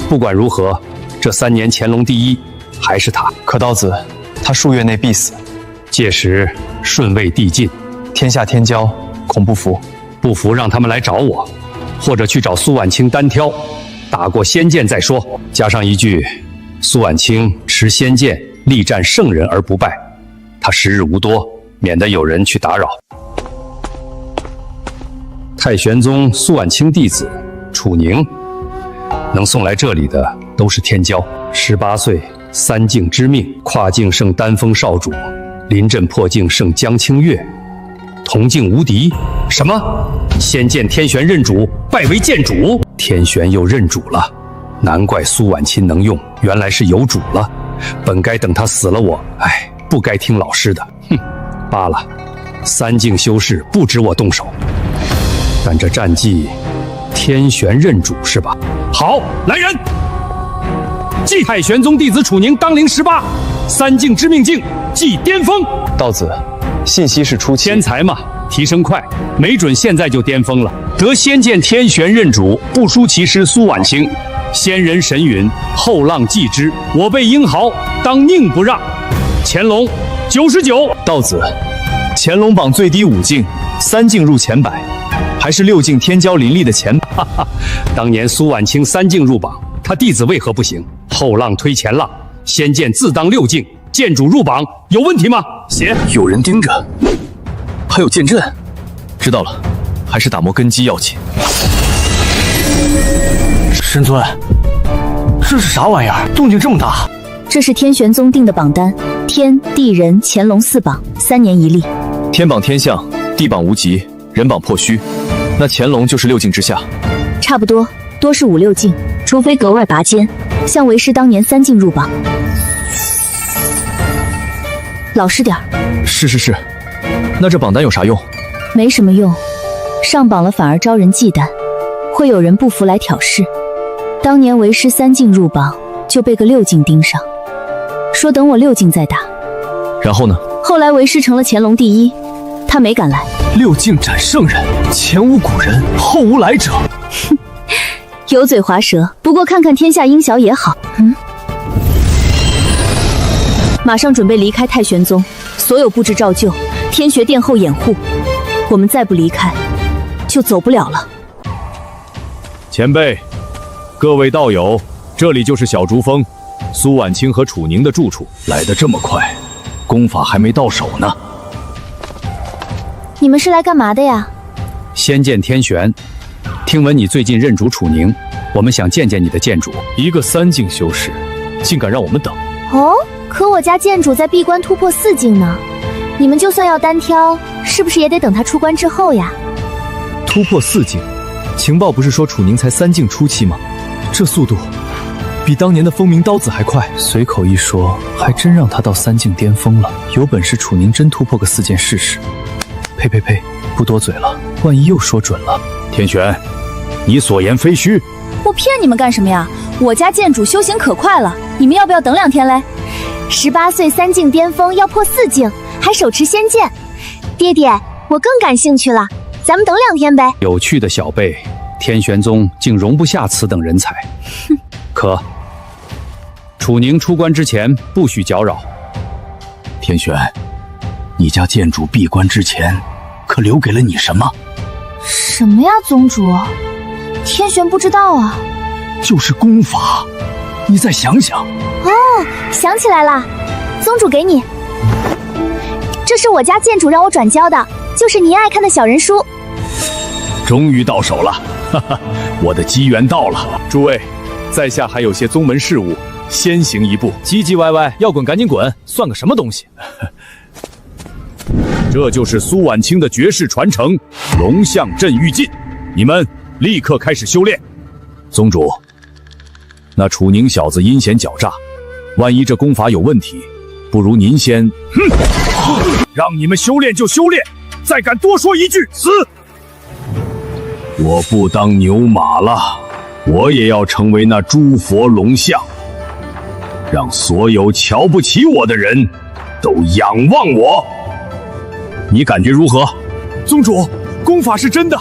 不管如何，这3年乾隆第一还是他。可道子，他数月内必死，届时顺位递进，天下天骄恐不服。不服让他们来找我，或者去找苏婉清单挑，打过仙剑再说。加上一句，苏婉清持仙剑力战圣人而不败，他时日无多，免得有人去打扰。太玄宗苏婉清弟子楚宁，能送来这里的都是天骄，18岁三境之命，跨境胜丹峰少主，临阵破境胜江清月，同境无敌。什么？先见天玄认主，拜为剑主。天玄又认主了，难怪苏婉清能用，原来是有主了。本该等他死了我，不该听老师的。哼，罢了，三境修士不止我动手，但这战绩，天玄认主是吧？好，来人！继太玄宗弟子楚宁当龄18，三境之命境，即巅峰。道子，信息是初期，天才嘛，提升快，没准现在就巅峰了。得先见天玄认主，不输其师苏婉清。先人神允，后浪继之。我辈英豪，当宁不让。乾隆99。道子，乾隆榜最低5境，3境入前100，还是6境天骄林立的前哈哈，当年苏婉清3境入榜，他弟子为何不行？后浪推前浪，先见自当6境，剑主入榜有问题吗？写。有人盯着，还有剑阵。知道了，还是打磨根基要紧。神尊，这是啥玩意儿？动静这么大！这是天玄宗定的榜单，天地人乾隆4榜，3年一例。天榜天象，地榜无极，人榜破虚。那乾隆就是6境之下，差不多，多是5、6境，除非格外拔尖，像为师当年3境入榜。老实点儿。是，那这榜单有啥用？没什么用，上榜了反而招人忌惮，会有人不服来挑事。当年为师3境入榜，就被个6境盯上，说等我6境再打。然后呢？后来为师成了乾隆第1，他没敢来。6境斩圣人，前无古人，后无来者。哼，油嘴滑舌。不过看看天下英小也好。马上准备离开太玄宗，所有布置照旧，天学殿后掩护。我们再不离开，就走不了了。前辈，各位道友，这里就是小竹峰，苏婉清和楚宁的住处。来得这么快，功法还没到手呢。你们是来干嘛的呀？先见天玄，听闻你最近认主楚宁，我们想见见你的剑主。一个3境修士，竟敢让我们等？哦，可我家剑主在闭关突破4境呢，你们就算要单挑，是不是也得等他出关之后呀？突破4境，情报不是说楚宁才3境初期吗？这速度比当年的风鸣刀子还快。随口一说，还真让他到3境巅峰了。有本事楚宁真突破个4剑试试。呸，不多嘴了，万一又说准了。天玄，你所言非虚。我骗你们干什么呀？我家剑主修行可快了，你们要不要等2天嘞？18岁3境巅峰要破4境，还手持仙剑。爹爹，我更感兴趣了，咱们等2天呗。有趣的小辈，天玄宗竟容不下此等人才。哼，可楚宁出关之前不许搅扰。天玄，你家剑主闭关之前可留给了你什么？什么呀，宗主？天玄不知道啊。就是功法，你再想想。哦，想起来了，宗主给你，这是我家剑主让我转交的，就是您爱看的小人书。终于到手了，哈哈，我的机缘到了。诸位，在下还有些宗门事务，先行一步。唧唧歪歪，要滚赶紧滚，算个什么东西？这就是苏婉清的绝世传承，龙象镇狱禁。你们立刻开始修炼。宗主，那楚宁小子阴险狡诈，万一这功法有问题，不如您先……让你们修炼就修炼，再敢多说一句，死！我不当牛马了，我也要成为那诸佛龙象，让所有瞧不起我的人都仰望我。你感觉如何？宗主，功法是真的，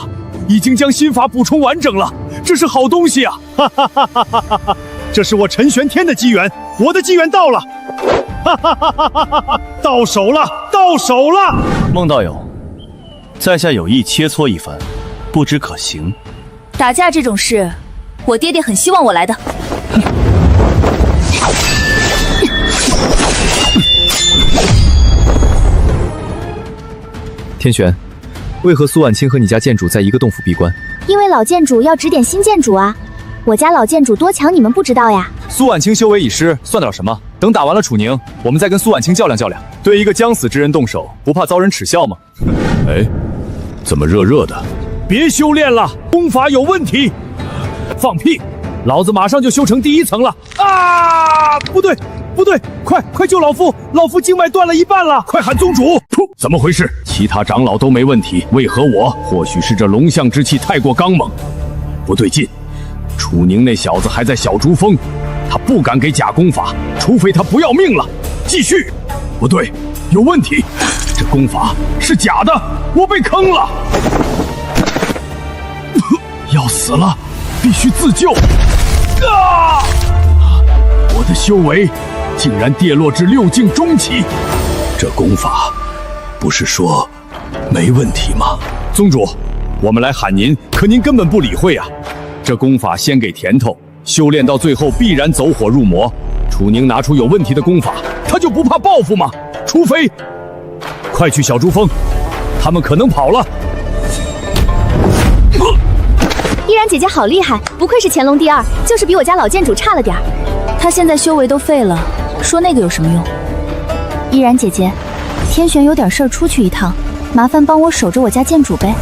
已经将心法补充完整了，这是好东西啊！哈哈哈哈哈哈！这是我陈玄天的机缘，我的机缘到了！哈哈哈哈哈哈！到手了，到手了！孟道友，在下有意切磋一番，不知可行？打架这种事，我爹爹很希望我来的。天玄，为何苏婉清和你家剑主在一个洞府闭关？因为老剑主要指点新剑主啊，我家老剑主多强，你们不知道呀？苏婉清修为已失，算得了什么？等打完了楚宁，我们再跟苏婉清较量较量。对一个将死之人动手，不怕遭人耻笑吗？哎，怎么热热的？别修炼了，功法有问题。放屁！老子马上就修成第1层了！啊！不对，不对，快救老夫！老夫经脉断了一半了！快喊宗主！怎么回事？其他长老都没问题，为何我？或许是这龙象之气太过刚猛。不对劲，楚宁那小子还在小珠峰，他不敢给假功法，除非他不要命了。继续。不对，有问题，这功法是假的，我被坑了。要死了，必须自救！啊！我的修为竟然跌落至6境中期，这功法不是说没问题吗？宗主，我们来喊您，可您根本不理会啊！这功法先给甜头，修炼到最后必然走火入魔。楚宁拿出有问题的功法，他就不怕报复吗？除非……快去小珠峰，他们可能跑了。依然姐姐好厉害，不愧是乾隆第2，就是比我家老建主差了点儿。她现在修为都废了，说那个有什么用？依然姐姐，天玄有点事儿出去一趟，麻烦帮我守着我家建主呗。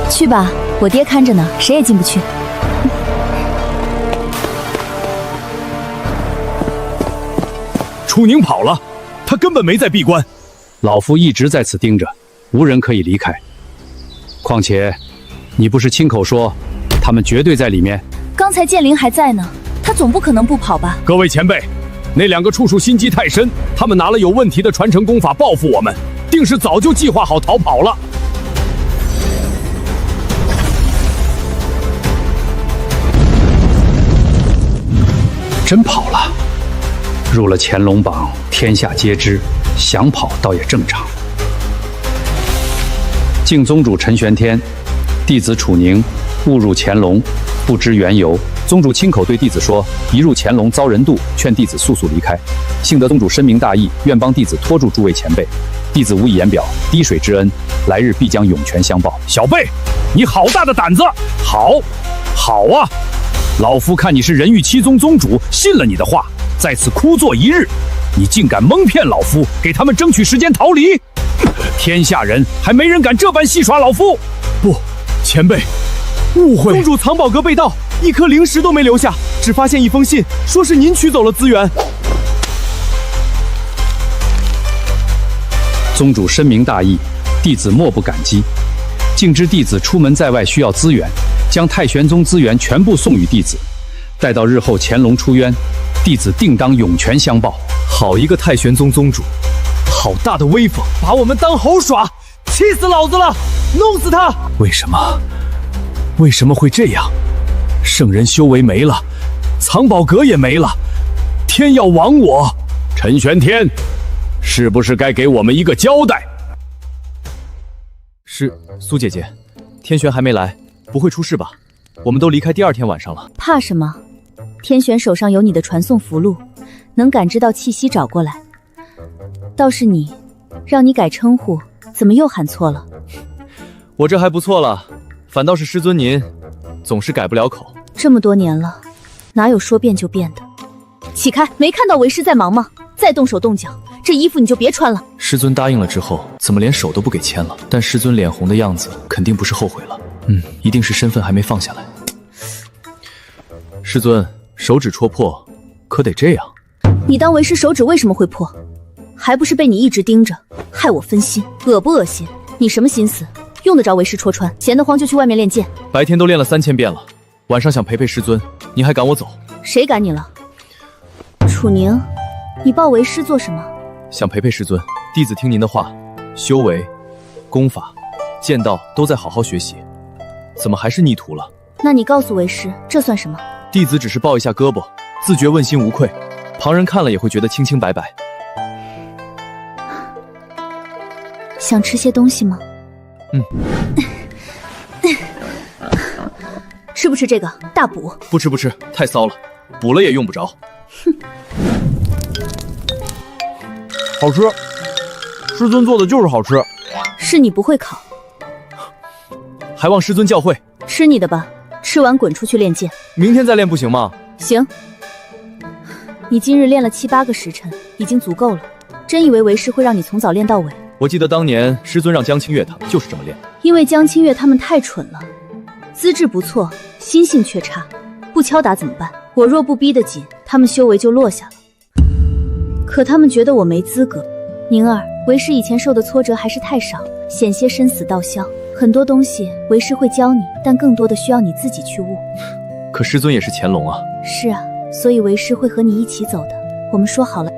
去吧，我爹看着呢，谁也进不去。楚宁跑了，他根本没在闭关。老夫一直在此盯着，无人可以离开。况且，你不是亲口说他们绝对在里面？刚才剑灵还在呢，他总不可能不跑吧？各位前辈，那2个处处心机太深，他们拿了有问题的传承功法报复我们，定是早就计划好逃跑了。真跑了，入了乾隆榜，天下皆知，想跑倒也正常。敬宗主陈玄天，弟子楚宁误入乾隆，不知缘由。宗主亲口对弟子说，一入乾隆遭人妒，劝弟子速速离开。幸得宗主深明大义，愿帮弟子拖住诸位前辈。弟子无以言表，滴水之恩，来日必将涌泉相报。小辈，你好大的胆子！好啊！老夫看你是人欲七宗宗主，信了你的话，在此枯坐一日，你竟敢蒙骗老夫，给他们争取时间逃离！天下人还没人敢这般戏耍老夫！不，前辈，误会。宗主藏宝阁被盗，一颗灵石都没留下，只发现一封信，说是您取走了资源。宗主深明大义，弟子莫不感激。竟知弟子出门在外需要资源，将太玄宗资源全部送与弟子。待到日后乾隆出渊，弟子定当涌泉相报。好一个太玄宗宗主，好大的威风，把我们当猴耍，气死老子了！弄死他！为什么会这样？圣人修为没了，藏宝阁也没了，天要亡我！陈玄天，是不是该给我们一个交代？是，苏姐姐，天玄还没来，不会出事吧？我们都离开第2天晚上了，怕什么？天玄手上有你的传送符箓，能感知到气息找过来。倒是你，让你改称呼，怎么又喊错了？我这还不错了，反倒是师尊您，总是改不了口。这么多年了，哪有说变就变的？起开！没看到为师在忙吗？再动手动脚，这衣服你就别穿了。师尊答应了之后，怎么连手都不给牵了？但师尊脸红的样子，肯定不是后悔了。一定是身份还没放下来。师尊，手指戳破，可得这样？你当为师手指为什么会破？还不是被你一直盯着，害我分心，恶不恶心？你什么心思？用得着为师戳穿？闲得慌就去外面练剑。白天都练了3000遍了，晚上想陪陪师尊，你还赶我走？谁赶你了？楚宁，你抱为师做什么？想陪陪师尊，弟子听您的话，修为、功法、剑道都在好好学习，怎么还是逆徒了？那你告诉为师，这算什么？弟子只是抱一下胳膊，自觉问心无愧，旁人看了也会觉得清清白白。想吃些东西吗？吃不吃这个大补？不吃，太骚了，补了也用不着。好吃，师尊做的就是好吃。是你不会烤，还望师尊教诲。吃你的吧，吃完滚出去练剑。明天再练不行吗？行。你今日练了7、8个时辰，已经足够了。真以为为师会让你从早练到尾？我记得当年师尊让江清月他们就是这么练的。因为江清月他们太蠢了，资质不错，心性却差，不敲打怎么办？我若不逼得紧，他们修为就落下了。可他们觉得我没资格。宁儿，为师以前受的挫折还是太少，险些生死道消。很多东西为师会教你，但更多的需要你自己去悟。可师尊也是乾隆啊。是啊，所以为师会和你一起走的。我们说好了，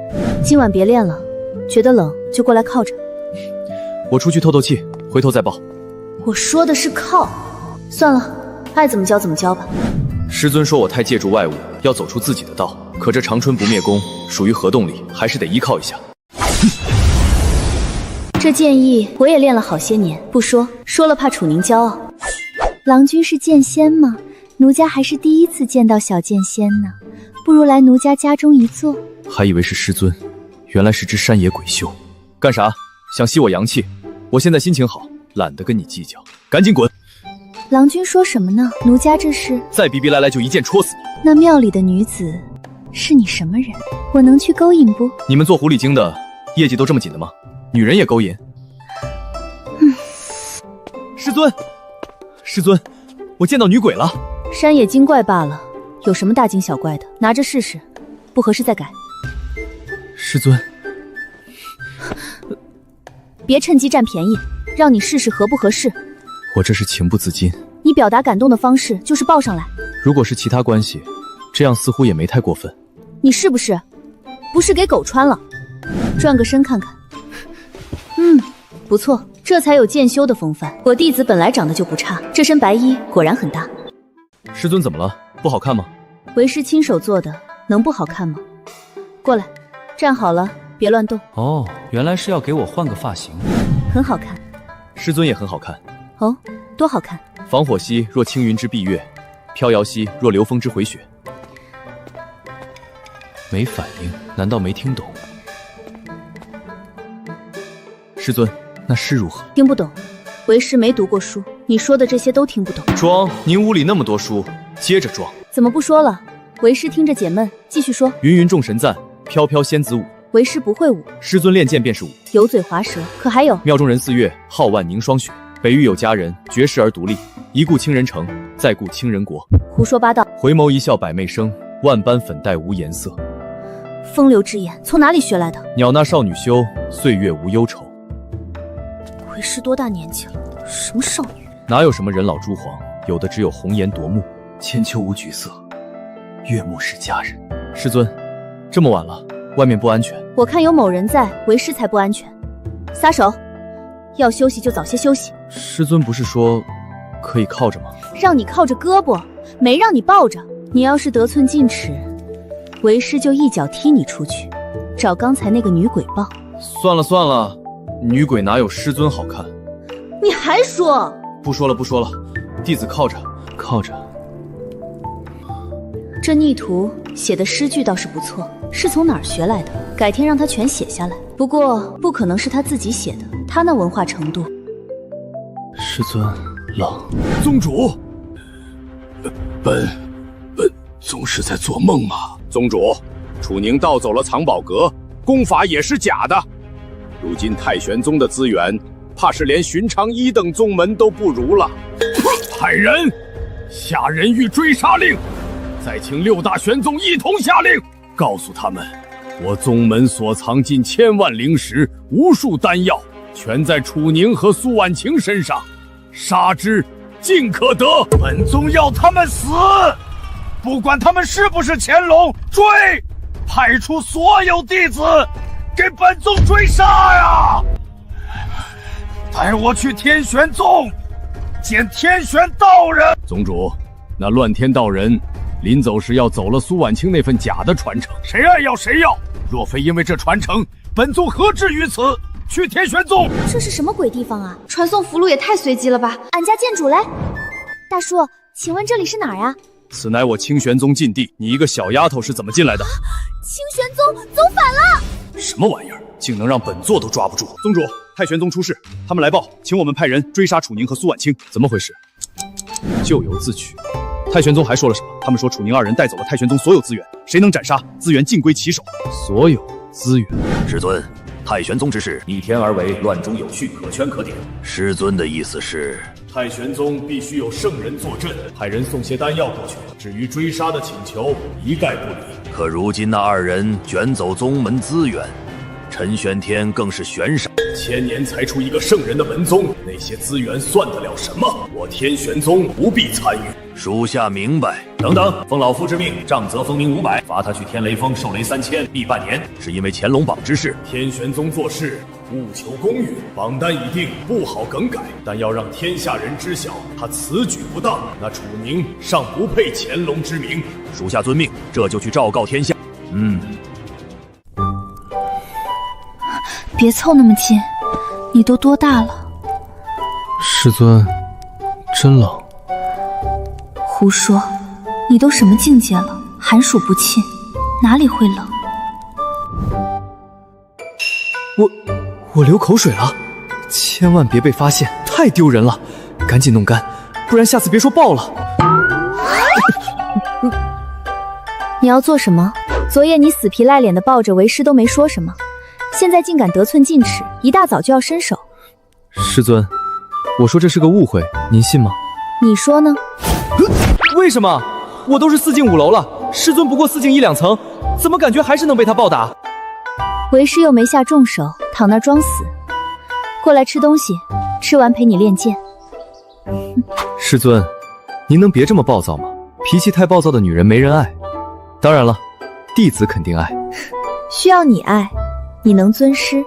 今晚别练了，觉得冷就过来靠着。我出去透透气，回头再报。我说的是靠。算了，爱怎么教怎么教吧。师尊说我太借助外物，要走出自己的道。可这长春不灭功属于河洞里，还是得依靠一下。这剑意我也练了好些年，不说，说了怕楚宁骄傲。郎君是剑仙吗？奴家还是第一次见到小剑仙呢，不如来奴家家中一坐。还以为是师尊，原来是只山野鬼修。干啥？想吸我阳气？我现在心情好，懒得跟你计较，赶紧滚！郎君说什么呢？奴家这是……再逼逼赖赖就一剑戳死你！那庙里的女子是你什么人？我能去勾引不？你们做狐狸精的业绩都这么紧的吗？女人也勾引？师尊，师尊，我见到女鬼了。山野精怪罢了，有什么大惊小怪的？拿着试试，不合适再改。师尊，别趁机占便宜，让你试试合不合适。我这是情不自禁。你表达感动的方式就是抱上来。如果是其他关系，这样似乎也没太过分。你是不是？不是给狗穿了？转个身看看。不错，这才有剑修的风范。我弟子本来长得就不差，这身白衣果然很搭。师尊怎么了？不好看吗？为师亲手做的，能不好看吗？过来，站好了，别乱动。哦，原来是要给我换个发型。很好看。师尊也很好看。哦，多好看。防火兮若青云之蔽月，飘摇兮若流风之回雪。没反应，难道没听懂？师尊，那诗如何？听不懂，为师没读过书，你说的这些都听不懂。装，您屋里那么多书，接着装。怎么不说了？为师听着解闷，继续说。云云众神赞，飘飘仙子舞。为师不会舞，师尊练剑便是舞。油嘴滑舌，可还有？庙中人4月，皓腕凝霜雪。北域有佳人，绝世而独立。一顾倾人城，再顾倾人国。胡说八道。回眸一笑百媚生，万般粉黛无颜色。风流之言，从哪里学来的？鸟那少女羞，岁月无忧愁。为师多大年纪了？什么少女？哪有什么人老珠黄，有的只有红颜夺目。千秋无菊色，月暮是佳人。师尊，这么晚了，外面不安全。我看有某人在，为师才不安全。撒手，要休息就早些休息。师尊不是说可以靠着吗？让你靠着胳膊，没让你抱着。你要是得寸进尺，为师就一脚踢你出去，找刚才那个女鬼报。算了算了，女鬼哪有师尊好看？你还说？不说了不说了，弟子靠着靠着。这逆徒写的诗句倒是不错，是从哪儿学来的？改天让他全写下来。不过不可能是他自己写的，他那文化程度。师尊冷。宗主，本宗是在做梦吗？宗主，楚宁盗走了藏宝阁，功法也是假的。如今太玄宗的资源，怕是连寻常1等宗门都不如了。派人下人欲追杀令，再请6大玄宗一同下令，告诉他们，我宗门所藏近1000万灵石，无数丹药，全在楚宁和苏婉晴身上，杀之尽可得。本宗要他们死，不管他们是不是乾隆，追！派出所有弟子给本宗追杀呀！带我去天玄宗见天玄道人。宗主，那乱天道人临走时要走了苏婉清那份假的传承，谁爱要谁要。若非因为这传承，本宗何至于此？去天玄宗。这是什么鬼地方啊？传送符箓也太随机了吧！俺家店主来。大叔，请问这里是哪儿呀？此乃我清玄宗禁地，你一个小丫头是怎么进来的？清玄宗走反了！什么玩意儿，竟能让本座都抓不住？宗主，太玄宗出事，他们来报，请我们派人追杀楚宁和苏婉清。怎么回事？咎由自取。太玄宗还说了什么？他们说楚宁二人带走了太玄宗所有资源，谁能斩杀，资源尽归其手。所有资源。师尊，太玄宗之事逆天而为，乱中有序，可圈可点。师尊的意思是，太玄宗必须有圣人坐镇，派人送些丹药过去。至于追杀的请求，一概不理。可如今那二人卷走宗门资源，陈玄天更是悬赏，1000年才出一个圣人的门宗，那些资源算得了什么？我天玄宗不必参与。属下明白。等等，奉老夫之命，杖责风鸣500，罚他去天雷峰受雷3000，毙半年。是因为乾隆榜之事。天玄宗做事务求公允，榜单已定，不好更改，但要让天下人知晓他此举不当，那楚宁尚不配乾隆之名。属下遵命，这就去昭告天下。别凑那么近，你都多大了？师尊，真冷。胡说，你都什么境界了？寒暑不侵，哪里会冷？我流口水了，千万别被发现，太丢人了，赶紧弄干，不然下次别说爆了。你要做什么？昨夜你死皮赖脸的抱着为师都没说什么，现在竟敢得寸进尺，一大早就要伸手。师尊，我说这是个误会，您信吗？你说呢？为什么？我都是4进5楼了，师尊不过4进1、2层，怎么感觉还是能被他暴打？为师又没下重手，躺那儿装死。过来吃东西，吃完陪你练剑。师尊，您能别这么暴躁吗？脾气太暴躁的女人没人爱。当然了，弟子肯定爱。需要你爱，你能尊师。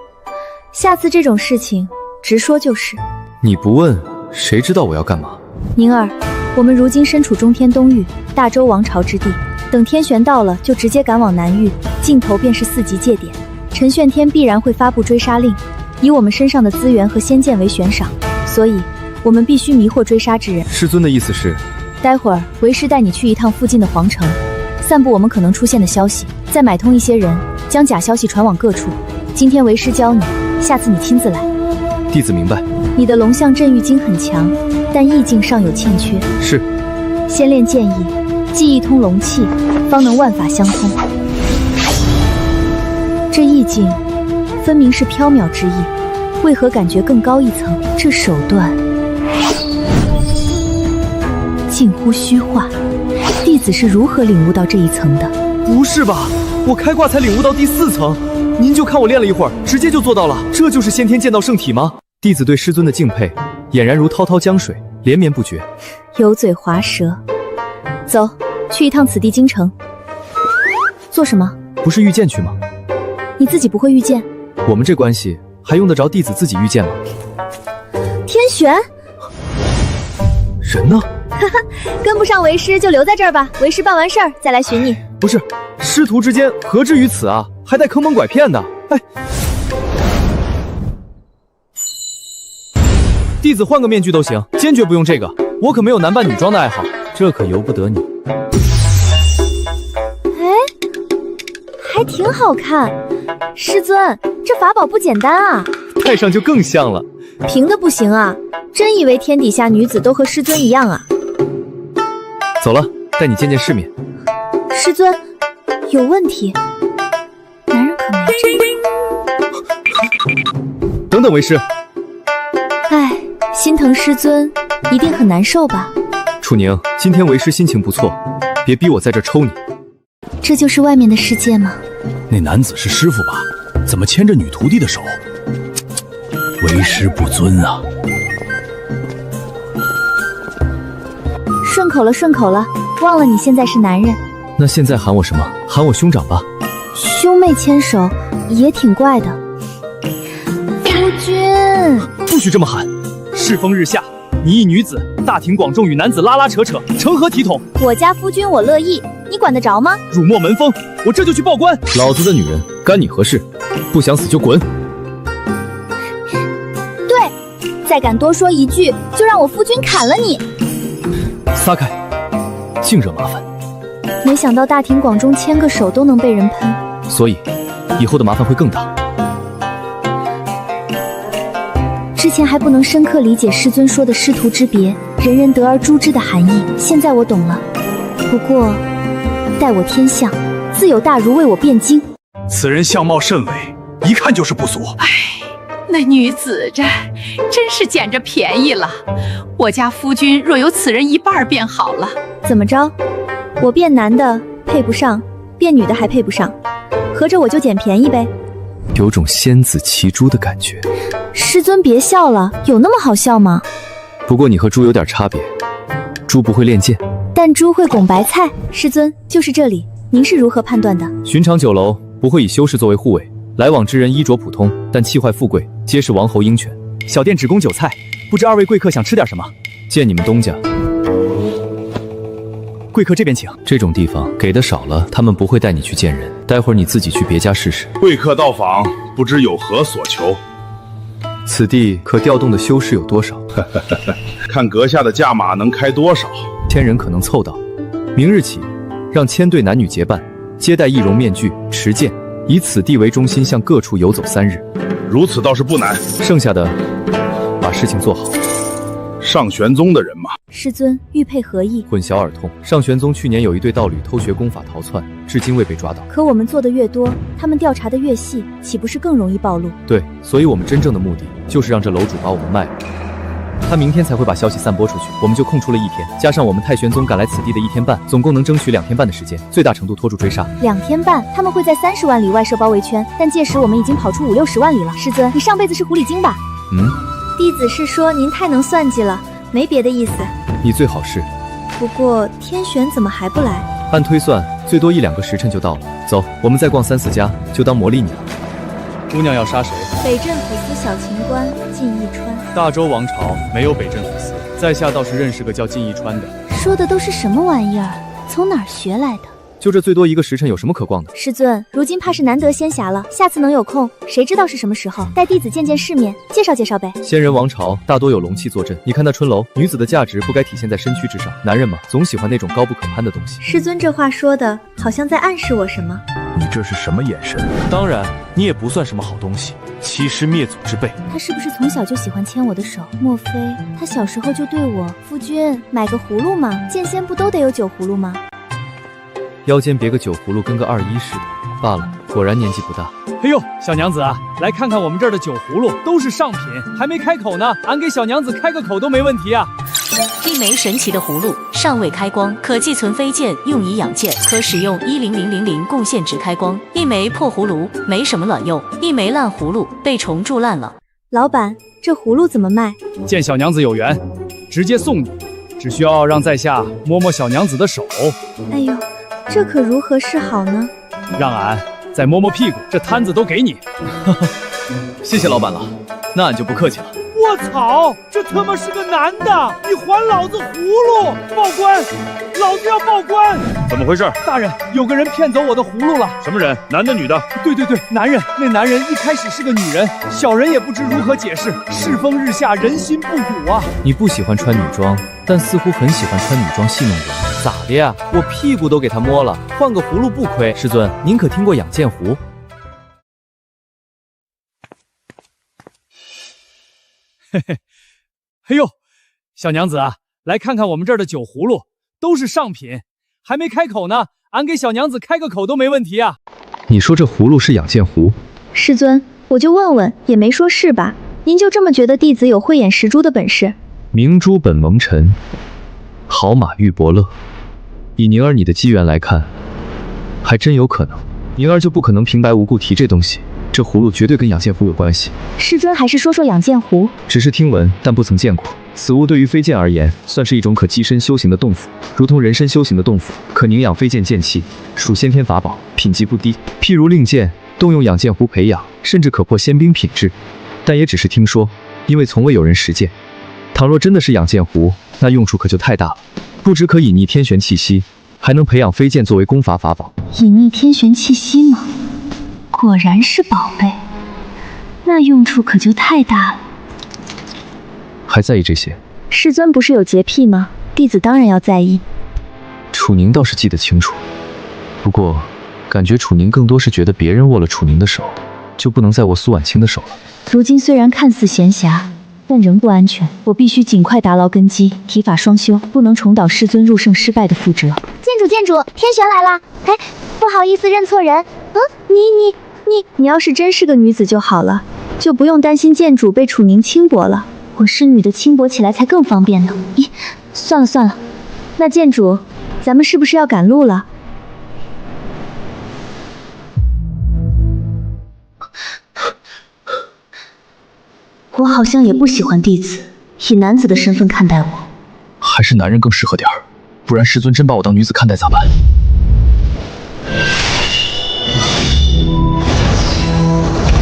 下次这种事情直说就是。你不问，谁知道我要干嘛？宁儿，我们如今身处中天东域，大周王朝之地，等天玄到了，就直接赶往南域，尽头便是4级界点。陈玄天必然会发布追杀令，以我们身上的资源和仙剑为悬赏，所以我们必须迷惑追杀之人。师尊的意思是，待会儿为师带你去一趟附近的皇城，散布我们可能出现的消息，再买通一些人，将假消息传往各处。今天为师教你，下次你亲自来。弟子明白。你的龙象镇域经很强，但意境尚有欠缺。是。先练剑意，技一通龙气，方能万法相通。这意境分明是缥缈之意，为何感觉更高一层？这手段近乎虚幻，弟子是如何领悟到这一层的？不是吧，我开挂才领悟到第4层，您就看我练了一会儿，直接就做到了，这就是先天剑道圣体吗？弟子对师尊的敬佩俨然如滔滔江水，连绵不绝。油嘴滑舌。走，去一趟此地京城。做什么？不是御剑去吗？你自己不会御剑？我们这关系还用得着弟子自己御剑吗？天玄，人呢？哈哈，跟不上为师就留在这儿吧，为师办完事儿再来寻你。不是，师徒之间何至于此啊？还带坑蒙拐骗的？哎，弟子换个面具都行，坚决不用这个。我可没有男扮女装的爱好，这可由不得你。哎，还挺好看。师尊，这法宝不简单啊！戴上就更像了。凭的不行啊！真以为天底下女子都和师尊一样啊？走了，带你见见世面。师尊，有问题。男人可没这个。等等，为师。哎，心疼师尊，一定很难受吧？楚宁，今天为师心情不错，别逼我在这抽你。这就是外面的世界吗？那男子是师傅吧？怎么牵着女徒弟的手？为师不尊啊！顺口了，顺口了，忘了你现在是男人。那现在喊我什么？喊我兄长吧。兄妹牵手也挺怪的。夫君，不许这么喊！世风日下，你一女子，大庭广众与男子拉拉扯扯，成何体统？我家夫君我乐意，你管得着吗？辱没门风，我这就去报官！老子的女人干你何事？不想死就滚！对，再敢多说一句，就让我夫君砍了你！撒开，净惹麻烦。没想到大庭广众牵个手都能被人喷，所以以后的麻烦会更大。之前还不能深刻理解师尊说的师徒之别，人人得而诛之的含义，现在我懂了。不过，待我天相，自有大儒为我辩经。此人相貌甚伟，一看就是不俗。那女子这真是捡着便宜了。我家夫君若有此人一半便好了。怎么着？我变男的配不上，变女的还配不上，合着我就捡便宜呗？有种仙子骑猪的感觉。师尊别笑了，有那么好笑吗？不过你和猪有点差别，猪不会练剑，但猪会拱白菜。师尊，就是这里，您是如何判断的？寻常酒楼不会以修士作为护卫，来往之人衣着普通，但气坏富贵，皆是王侯鹰犬。小店只供酒菜，不知二位贵客想吃点什么？见你们东家，贵客这边请。这种地方给的少了，他们不会带你去见人，待会儿你自己去别家试试。贵客到访，不知有何所求？此地可调动的修士有多少？看阁下的价码能开多少？1000人可能凑到。明日起，让1000对男女结伴，接待易容面具、持剑，以此地为中心向各处游走3日。如此倒是不难。剩下的，把事情做好。上玄宗的人嘛。师尊，玉佩何意？混淆耳痛。上玄宗去年有一对道侣偷学功法逃窜，至今未被抓到。可我们做的越多，他们调查的越细，岂不是更容易暴露？对，所以我们真正的目的就是让这楼主把我们卖了。他明天才会把消息散播出去，我们就空出了1天，加上我们太玄宗赶来此地的1天半，总共能争取2天半的时间，最大程度拖住追杀。2天半，他们会在30万里外设包围圈，但届时我们已经跑出50、60万里了。师尊，你上辈子是狐狸精吧？弟子是说您太能算计了，没别的意思。你最好是。不过天玄怎么还不来？按推算，最多1、2个时辰就到了。走，我们再逛3、4家，就当磨砺你了。姑娘要杀谁？北镇抚司小秦官靳一川。大周王朝没有北镇抚司，在下倒是认识个叫靳一川的。说的都是什么玩意儿？从哪儿学来的？就这最多1个时辰，有什么可逛的？师尊，如今怕是难得仙侠了，下次能有空，谁知道是什么时候，带弟子见见世面，介绍介绍呗。仙人王朝大多有龙气坐镇，你看那春楼，女子的价值不该体现在身躯之上，男人嘛，总喜欢那种高不可攀的东西。师尊这话说的，好像在暗示我什么。你这是什么眼神？当然，你也不算什么好东西，欺师灭祖之辈。他是不是从小就喜欢牵我的手？莫非他小时候就对我？夫君，买个葫芦嘛，剑仙不都得有酒葫芦吗？腰间别个酒葫芦，跟个21似的。罢了，果然年纪不大。哎呦，小娘子啊，来看看我们这儿的酒葫芦，都是上品，还没开口呢，俺给小娘子开个口都没问题啊。一枚神奇的葫芦，尚未开光，可寄存飞剑，用以养剑，可使用10000贡献值开光。一枚破葫芦没什么卵用，一枚烂葫芦被虫蛀烂了。老板，这葫芦怎么卖？见小娘子有缘，直接送你，只需要让在下摸摸小娘子的手。哎呦，这可如何是好呢？让俺再摸摸屁股，这摊子都给你。谢谢老板了，那俺就不客气了。我操，这他妈是个男的！你还老子葫芦！报官！老子要报官！怎么回事？大人，有个人骗走我的葫芦了。什么人？男的女的？对，男人。那男人一开始是个女人，小人也不知如何解释。世风日下，人心不古啊！你不喜欢穿女装，但似乎很喜欢穿女装戏弄人，咋的呀？我屁股都给他摸了，换个葫芦不亏。师尊，您可听过养剑壶？嘿嘿，哎呦，小娘子啊，来看看我们这儿的酒葫芦，都是上品，还没开口呢，俺给小娘子开个口都没问题啊。你说这葫芦是养剑壶？师尊，我就问问，也没说是吧？您就这么觉得弟子有慧眼识珠的本事？明珠本蒙尘，好马玉伯乐。以宁儿你的机缘来看，还真有可能。宁儿就不可能平白无故提这东西。这葫芦绝对跟养剑壶有关系。师尊还是说说养剑壶。只是听闻，但不曾见过。此物对于飞剑而言，算是一种可寄身修行的洞府，如同人身修行的洞府，可宁养飞剑剑气，属先天法宝，品级不低。譬如令剑，动用养剑壶培养，甚至可破仙兵品质。但也只是听说，因为从未有人实践。倘若真的是养剑壶，那用处可就太大了，不只可以逆天玄气息，还能培养飞剑作为功法法宝。隐匿天玄气息吗？果然是宝贝，那用处可就太大了。还在意这些？师尊不是有洁癖吗？弟子当然要在意。楚宁倒是记得清楚，不过感觉楚宁更多是觉得别人握了楚宁的手，就不能再握苏婉清的手了。如今虽然看似闲暇，但仍不安全。我必须尽快打牢根基，体法双修，不能重蹈师尊入圣失败的覆辙。店主，天玄来了。哎，不好意思，认错人。你要是真是个女子就好了，就不用担心店主被楚宁轻薄了。我是女的，轻薄起来才更方便呢。咦，算了，那店主，咱们是不是要赶路了？我好像也不喜欢弟子以男子的身份看待我，还是男人更适合点儿，不然师尊真把我当女子看待咋办？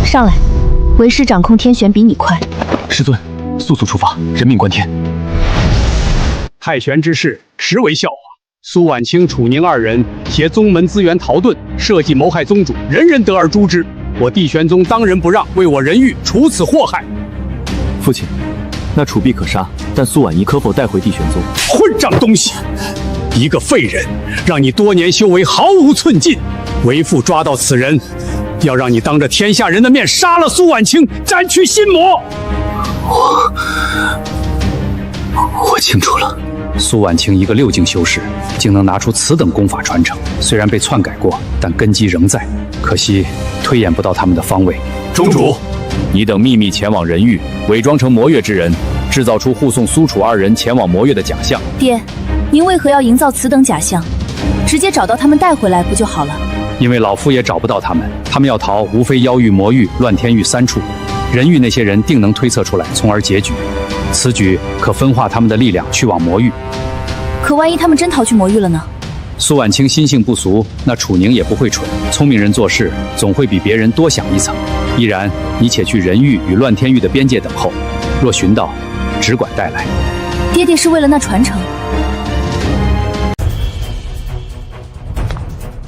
上来，为师掌控天玄比你快。师尊，速速出发，人命关天。太玄之事实为笑话。苏婉清、楚宁二人携宗门资源逃遁，设计谋害宗主，人人得而诛之。我帝玄宗当仁不让，为我人欲除此祸害。父亲，那楚必可杀，但苏婉仪可否带回帝玄宗？混账东西！一个废人，让你多年修为毫无寸进。为父抓到此人，要让你当着天下人的面杀了苏婉清，斩去心魔。我清楚了。苏婉清一个6境修士，竟能拿出此等功法传承，虽然被篡改过，但根基仍在。可惜推演不到他们的方位。宗主，你等秘密前往人域，伪装成魔月之人，制造出护送苏楚二人前往魔月的假象。爹，您为何要营造此等假象？直接找到他们带回来不就好了？因为老夫也找不到他们，他们要逃，无非妖域、魔域、乱天域3处。人域那些人定能推测出来，从而结局。此举可分化他们的力量，去往魔域。可万一他们真逃去魔域了呢？苏婉清心性不俗，那楚宁也不会蠢。聪明人做事总会比别人多想一层。依然，你且去人域与乱天域的边界等候，若寻到，只管带来。爹爹是为了那传承。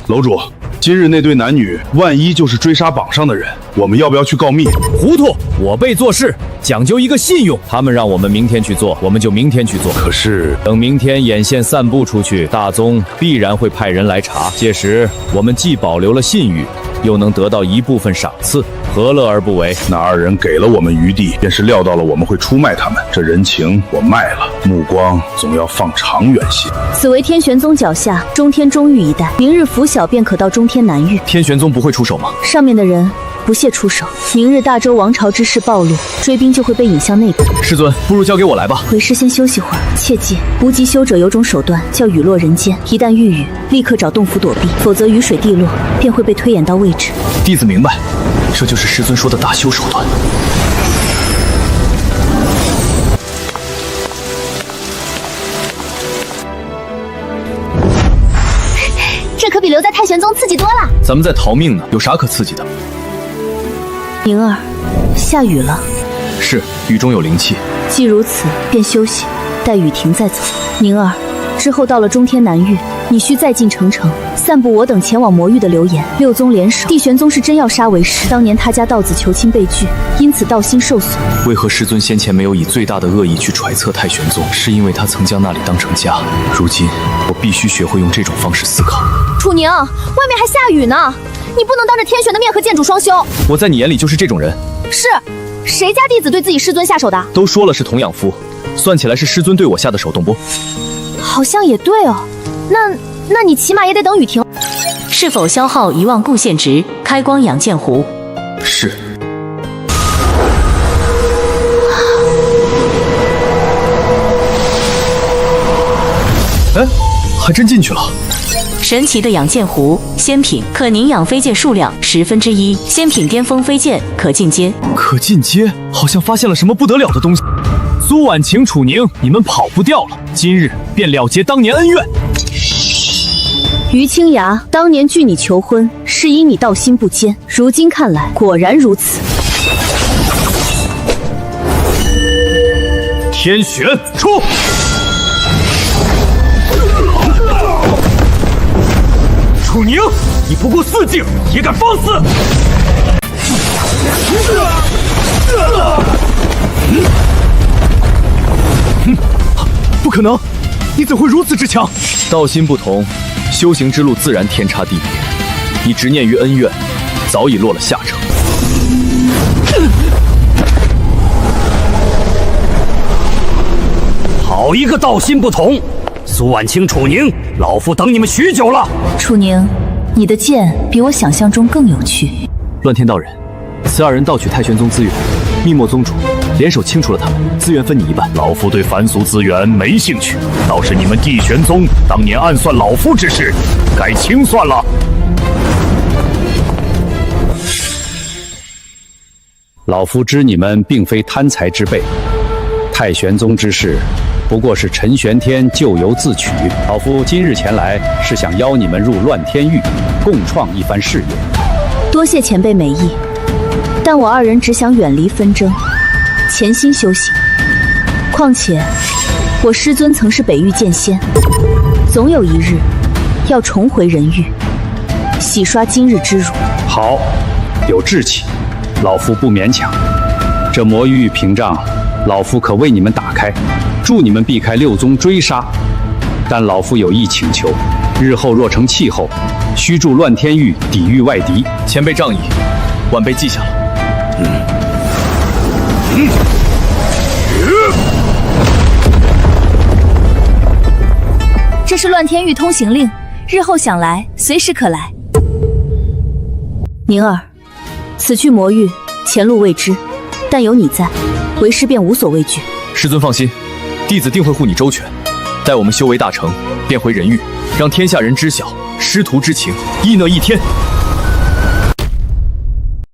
楼主，今日那对男女，万一就是追杀榜上的人，我们要不要去告密？糊涂！我辈做事讲究一个信用，他们让我们明天去做，我们就明天去做。可是等明天眼线散布出去，大宗必然会派人来查，届时我们既保留了信誉，又能得到一部分赏赐，何乐而不为？那二人给了我们余地，便是料到了我们会出卖他们，这人情我卖了，目光总要放长远些。此为天玄宗脚下中天中域一带，明日拂晓便可到中天南域。天玄宗不会出手吗？上面的人不屑出手，明日大周王朝之事暴露，追兵就会被引向内部。师尊，不如交给我来吧。为师先休息会儿，切记，无极修者有种手段叫雨落人间，一旦遇雨，立刻找洞府躲避，否则雨水地落，便会被推演到位置。弟子明白，这就是师尊说的大修手段。这可比留在太玄宗刺激多了。咱们在逃命呢，有啥可刺激的？宁儿，下雨了。是，雨中有灵气。既如此，便休息，待雨停再走。宁儿，之后到了中天南域，你需再进城城，散布我等前往魔域的流言。6宗联手，帝玄宗是真要杀为师。当年他家道子求亲被拒，因此道心受损。为何师尊先前没有以最大的恶意去揣测太玄宗？是因为他曾将那里当成家。如今我必须学会用这种方式思考。楚宁，外面还下雨呢，你不能当着天玄的面和剑主双修。我在你眼里就是这种人。是，谁家弟子对自己师尊下手的？都说了是童养夫，算起来是师尊对我下的手，懂不？好像也对哦。那你起码也得等雨停。是否消耗1万固现值？开光养剑壶。是。哎，还真进去了。神奇的养剑壶，仙品可凝养飞剑数量1/10，仙品巅峰飞剑可进阶。可进阶，好像发现了什么不得了的东西。苏婉晴、楚宁，你们跑不掉了，今日便了结当年恩怨。于青崖，当年拒你求婚，是因你道心不坚，如今看来果然如此。天玄出！楚宁，你不过4境，也敢放肆！不可能，你怎会如此之强？道心不同，修行之路自然天差地别。你执念于恩怨，早已落了下乘。好一个道心不同！苏婉清、楚宁，老夫等你们许久了。楚宁，你的剑比我想象中更有趣。乱天道人，此二人盗取太玄宗资源，密墨宗主联手清除了他们，资源分你一半。老夫对凡俗资源没兴趣，倒是你们地玄宗当年暗算老夫之事，该清算了。老夫知你们并非贪财之辈，太玄宗之事不过是陈玄天咎由自取。老夫今日前来是想邀你们入乱天狱，共创一番事业。多谢前辈美意，但我二人只想远离纷争，潜心修行。况且我师尊曾是北域剑仙，总有一日要重回人域，洗刷今日之辱。好，有志气，老夫不勉强。这魔域屏障，老夫可为你们打开，助你们避开六宗追杀。但老夫有一请求，日后若成气候，须助乱天狱抵御外敌。前辈仗义，晚辈记下了。这是乱天狱通行令，日后想来随时可来。宁儿，此去魔域，前路未知，但有你在，为师便无所畏惧。师尊放心，弟子定会护你周全。待我们修为大成，便回人域，让天下人知晓师徒之情，一诺一天。